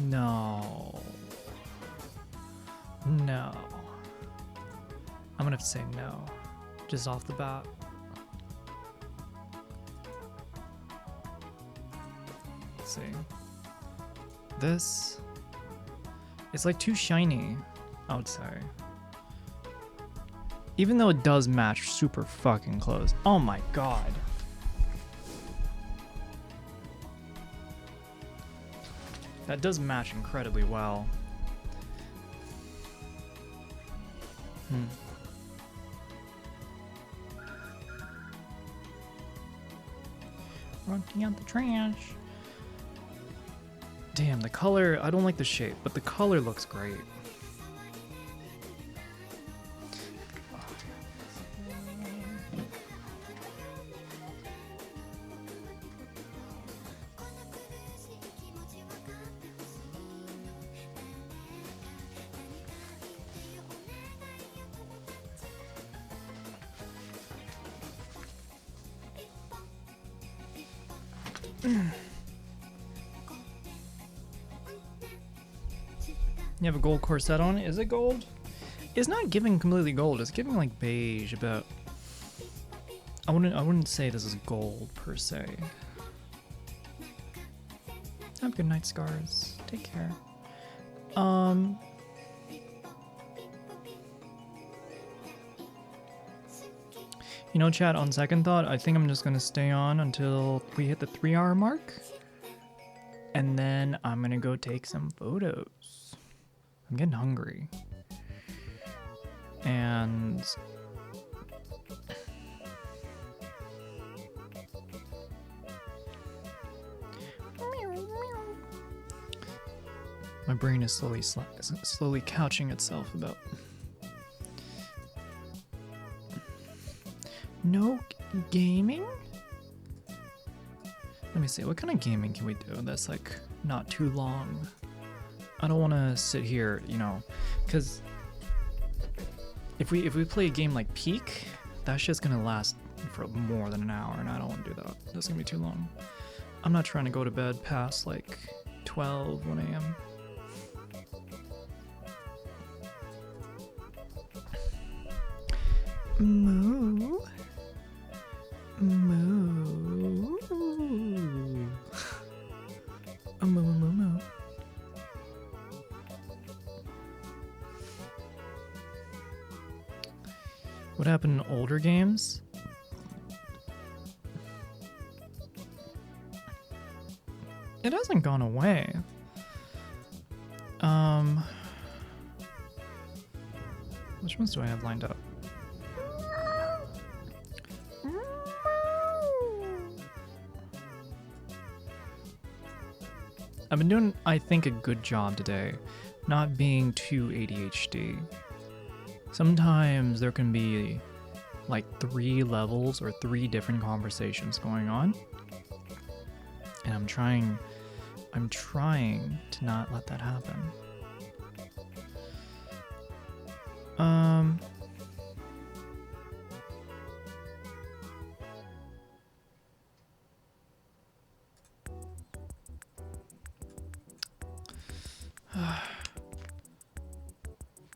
No. No. I'm gonna have to say no. Just off the bat. Let's see. This. It's like too shiny, I would say. Even though it does match super fucking close. Oh my god. That does match incredibly well. Running out the trash. Damn, the color, I don't like the shape, but the color looks great. You have a gold corset on. Is it gold? It's not giving completely gold. It's giving like beige, but I wouldn't say this is gold per se. Have good night, scars. Take care. You know, chat, on second thought, I think I'm just gonna stay on until we hit the 3-hour mark. And then I'm gonna go take some photos. I'm getting hungry. And my brain is slowly couching itself about no gaming? Let me see, what kind of gaming can we do that's like not too long? I don't want to sit here, you know, because if we play a game like Peak, that shit's gonna last for more than an hour, and I don't want to do that. That's gonna be too long. I'm not trying to go to bed past like 12, 1 a.m. Moo. Moo. Moo, moo, moo, moo. What happened in older games? It hasn't gone away. Which ones do I have lined up? I've been doing, I think, a good job today, not being too ADHD. Sometimes there can be like 3 levels or 3 different conversations going on. And I'm trying to not let that happen.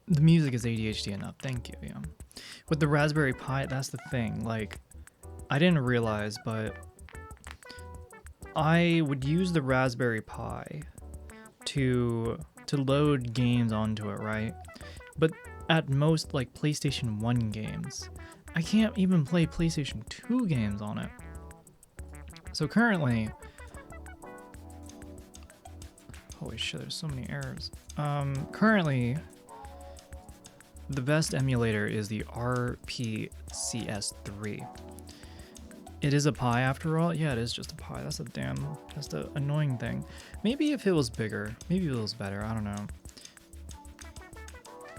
The music is ADHD enough, thank you, yeah. With the Raspberry Pi, that's the thing, like, I didn't realize, but I would use the Raspberry Pi to load games onto it, right? But at most, like, PlayStation 1 games, I can't even play PlayStation 2 games on it. So currently, holy shit, there's so many errors. Currently, the best emulator is the RPCS3. It is a Pi after all? Yeah, it is just a Pi. That's the annoying thing. Maybe if it was bigger, maybe it was better, I don't know.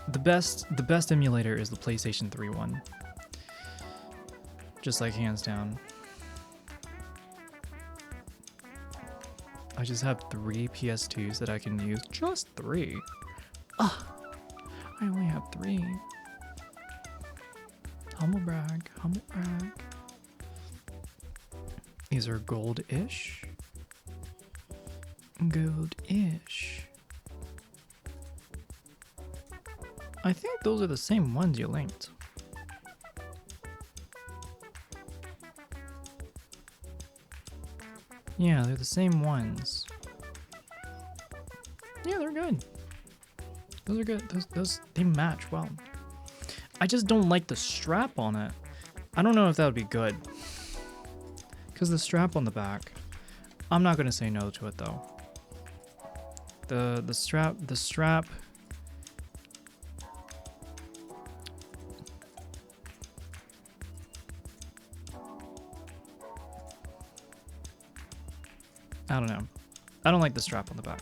The best emulator is the PlayStation 3 one. Just like hands down. I just have 3 PS2s that I can use. Just 3. Ugh. I only have 3. Humble brag, humble brag. These are gold-ish. Gold-ish. I think those are the same ones you linked. Yeah, they're the same ones. Yeah, they're good. Those are good. Those they match well. I just don't like the strap on it. I don't know if that would be good. Cause the strap on the back. I'm not gonna say no to it though. The strap. I don't know. I don't like the strap on the back.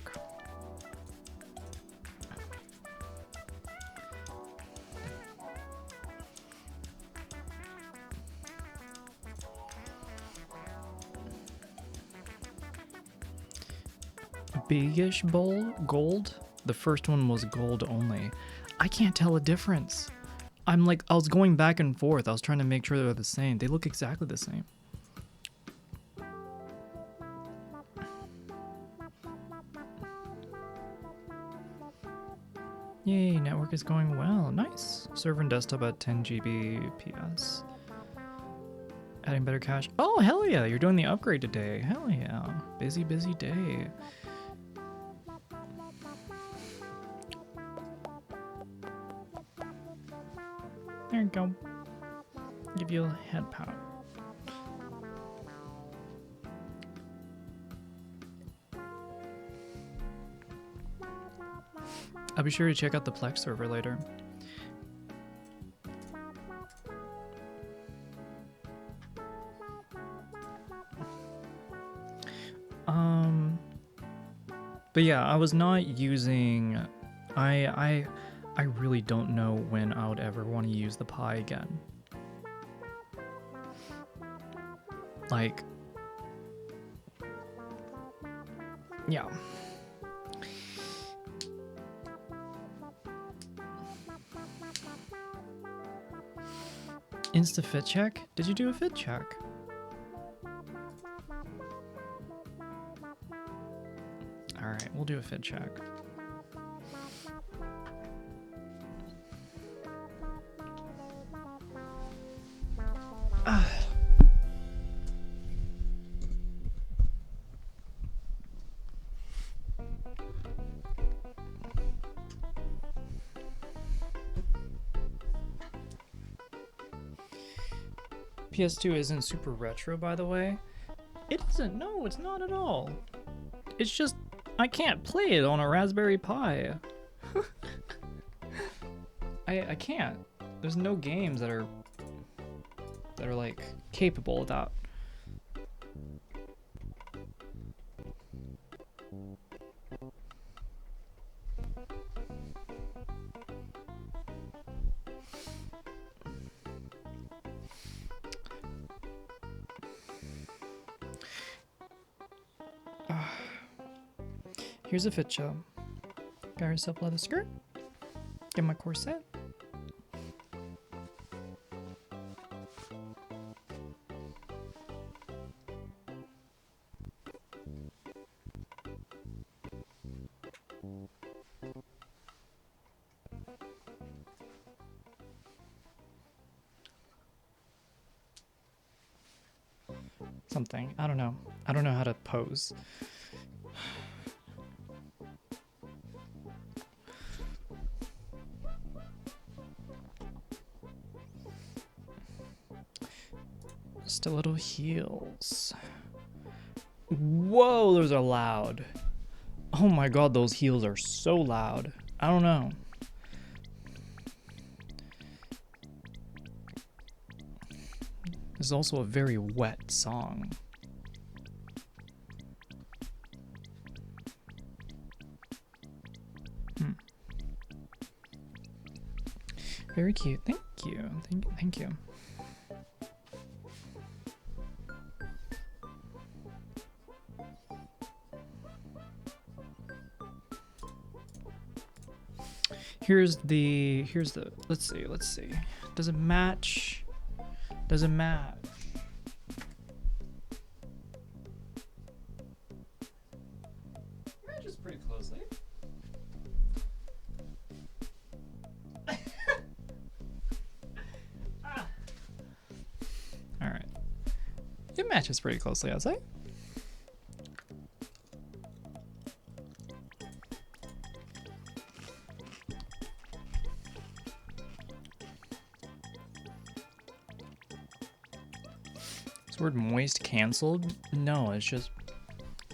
Bigish bowl gold. The first one was gold only. I can't tell a difference. I was going back and forth. I was trying to make sure they're the same. They look exactly the same. Yay, network is going well. Nice. Server and desktop at 10 Gbps. Adding better cache. Oh, hell yeah. You're doing the upgrade today. Hell yeah. Busy, busy day. There you go. Give you a head pat. I'll be sure to check out the Plex server later. But yeah, I was not using. I really don't know when I would ever want to use the Pi again. Like, yeah. Insta fit check? Did you do a fit check? Alright, we'll do a fit check. PS2 isn't super retro, by the way. It isn't. No, it's not at all. It's just I can't play it on a Raspberry Pi. I can't. There's no games that are like capable of that. Here's a fit job. Got yourself a leather skirt. Get my corset. Something. I don't know. I don't know how to pose. Stiletto heels. Whoa, those are loud. Oh my god, those heels are so loud. I don't know. This is also a very wet song. Very cute. Thank you. Thank you. Here's the let's see. Does it match? Does it match? Matches pretty closely. All right. It matches pretty closely, I'd say. Is the word moist canceled? No, it's just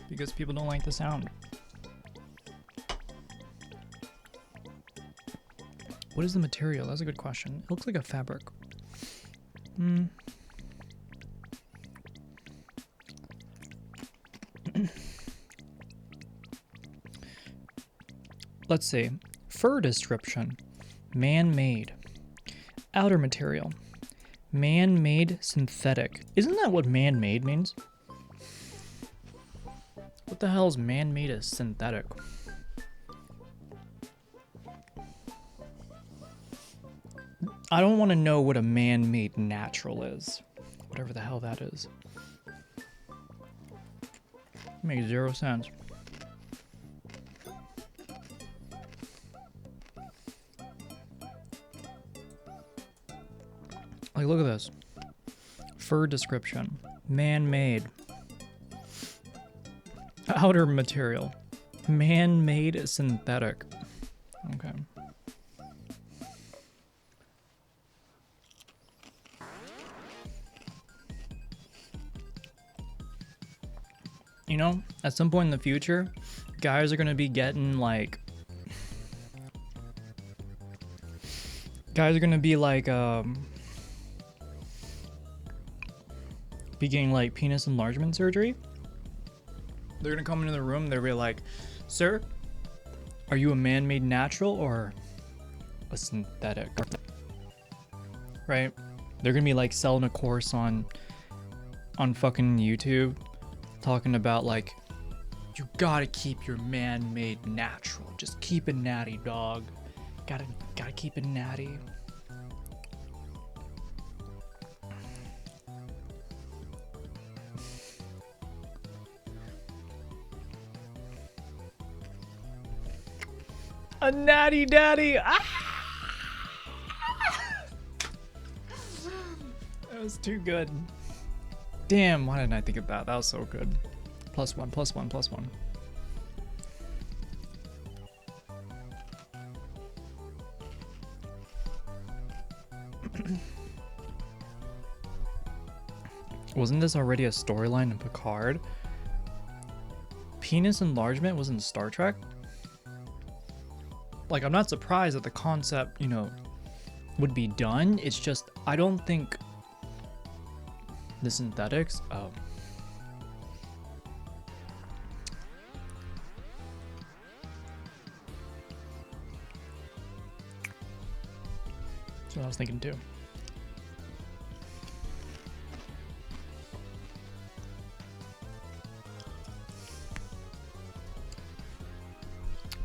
because people don't like the sound. What is the material? That's a good question. It looks like a fabric. Let's see. Fur description. Man-made. Outer material. Man-made synthetic. Isn't that what man-made means? What the hell is man-made as synthetic? I don't want to know what a man-made natural is. Whatever the hell that is. Makes zero sense. Like, look at this. Fur description. Man-made. Outer material. Man-made synthetic. Okay. You know, at some point in the future, guys are gonna be getting like... Guys are gonna be like, be getting like penis enlargement surgery. They're gonna come into the room, they'll be like, sir, are you a man-made natural or a synthetic? Right? They're gonna be like selling a course on fucking YouTube, talking about like, you gotta keep your man-made natural. Just keep it natty, dog. Gotta keep it natty. A natty daddy. Ah! That was too good. Damn, why didn't I think of that? That was so good. +1, +1, +1. Wasn't this already a storyline in Picard? Penis enlargement was in Star Trek? Like, I'm not surprised that the concept, you know, would be done. It's just, I don't think the synthetics, oh. That's what I was thinking too.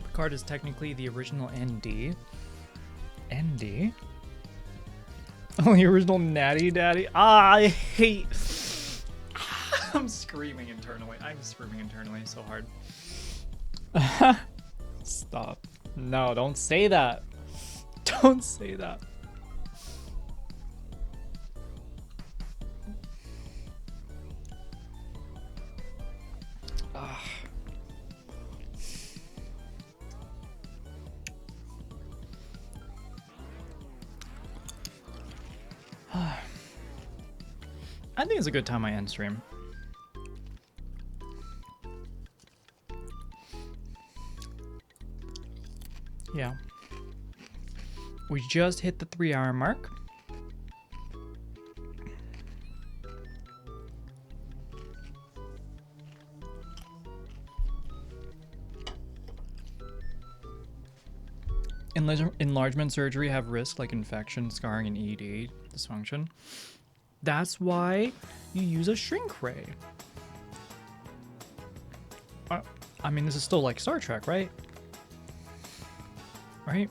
Picard is technically the original ND. ND? Oh, the original Natty Daddy. Ah, I hate. I'm screaming internally. I'm screaming internally so hard. Stop. No, don't say that. Don't say that. I think it's a good time I end stream. Yeah. We just hit the 3-hour mark. Enlargement surgery have risk like infection, scarring, and ED dysfunction. That's why you use a shrink ray. I mean, this is still like Star Trek, right? Right?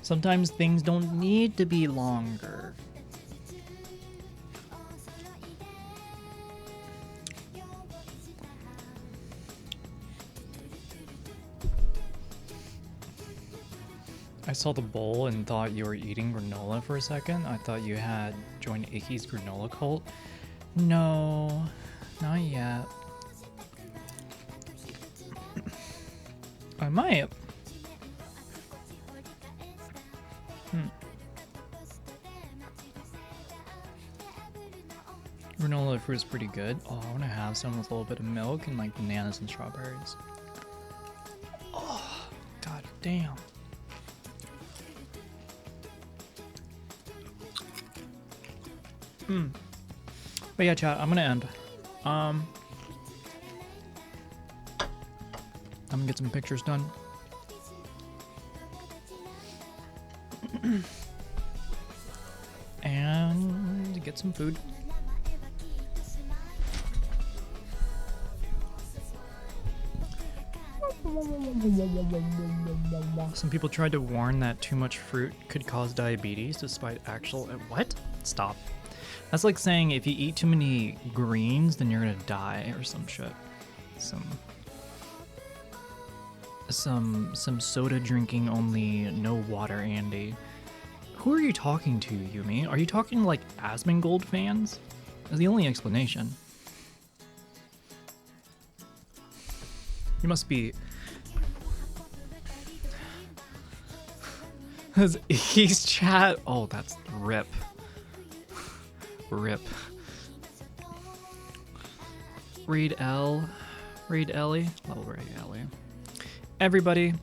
Sometimes things don't need to be longer. I saw the bowl and thought you were eating granola for a second. I thought you had joined Icky's granola cult. No, not yet. I might. Granola fruit is pretty good. Oh, I want to have some with a little bit of milk and like bananas and strawberries. Oh, god damn. But yeah, chat, I'm gonna end. I'm gonna get some pictures done. And get some food. Some people tried to warn that too much fruit could cause diabetes despite actual... What? Stop. That's like saying if you eat too many greens, then you're gonna die or some shit. Some soda drinking only, no water Andy. Who are you talking to, Yumi? Are you talking like Asmongold fans? That's the only explanation. You must be... He's chat. Oh, that's rip. Rip. Read L. Read Ellie. Level read Ellie. Everybody.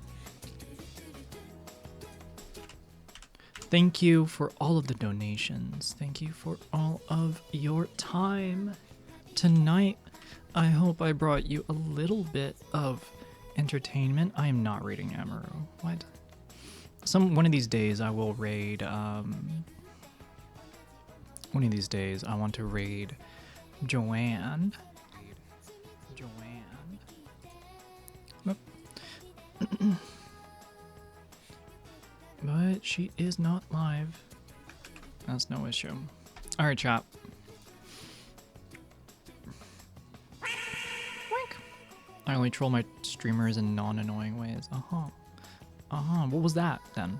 Thank you for all of the donations. Thank you for all of your time tonight. I hope I brought you a little bit of entertainment. I am not raiding Amaru. What? One of these days I will raid, one of these days I want to raid Joanne. But she is not live. That's no issue. Alright, chat. I only troll my streamers in non-annoying ways. What was that then?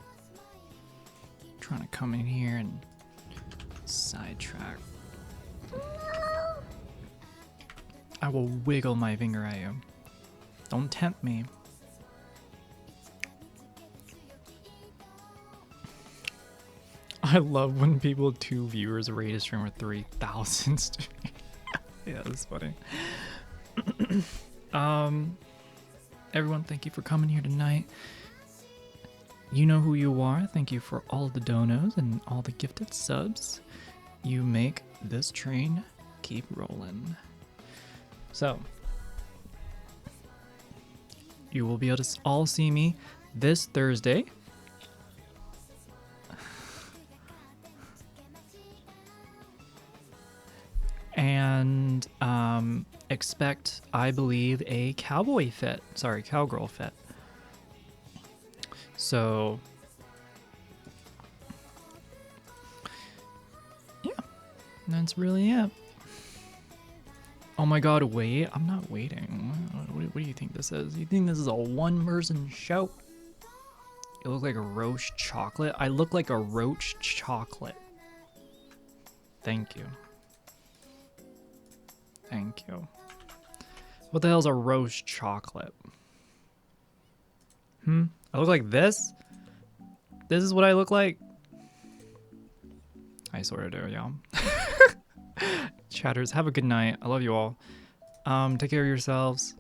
Trying to come in here and sidetrack. I will wiggle my finger at you. Don't tempt me. I love when people 2 viewers rate a stream with 3,000. Yeah, that's funny. Everyone, thank you for coming here tonight. You know who you are. Thank you for all the donos and all the gifted subs. You make this train keep rolling. So, you will be able to all see me this Thursday. And expect, I believe, a cowboy fit. Sorry, cowgirl fit. So, yeah, that's really it. Oh my god, wait, I'm not waiting. What do you think this is? You think this is a one-person show? You look like a roach chocolate? I look like a roach chocolate. Thank you. Thank you. What the hell is a roast chocolate? I look like this? This is what I look like? I sort of do, y'all. Chatters, have a good night. I love you all. Take care of yourselves.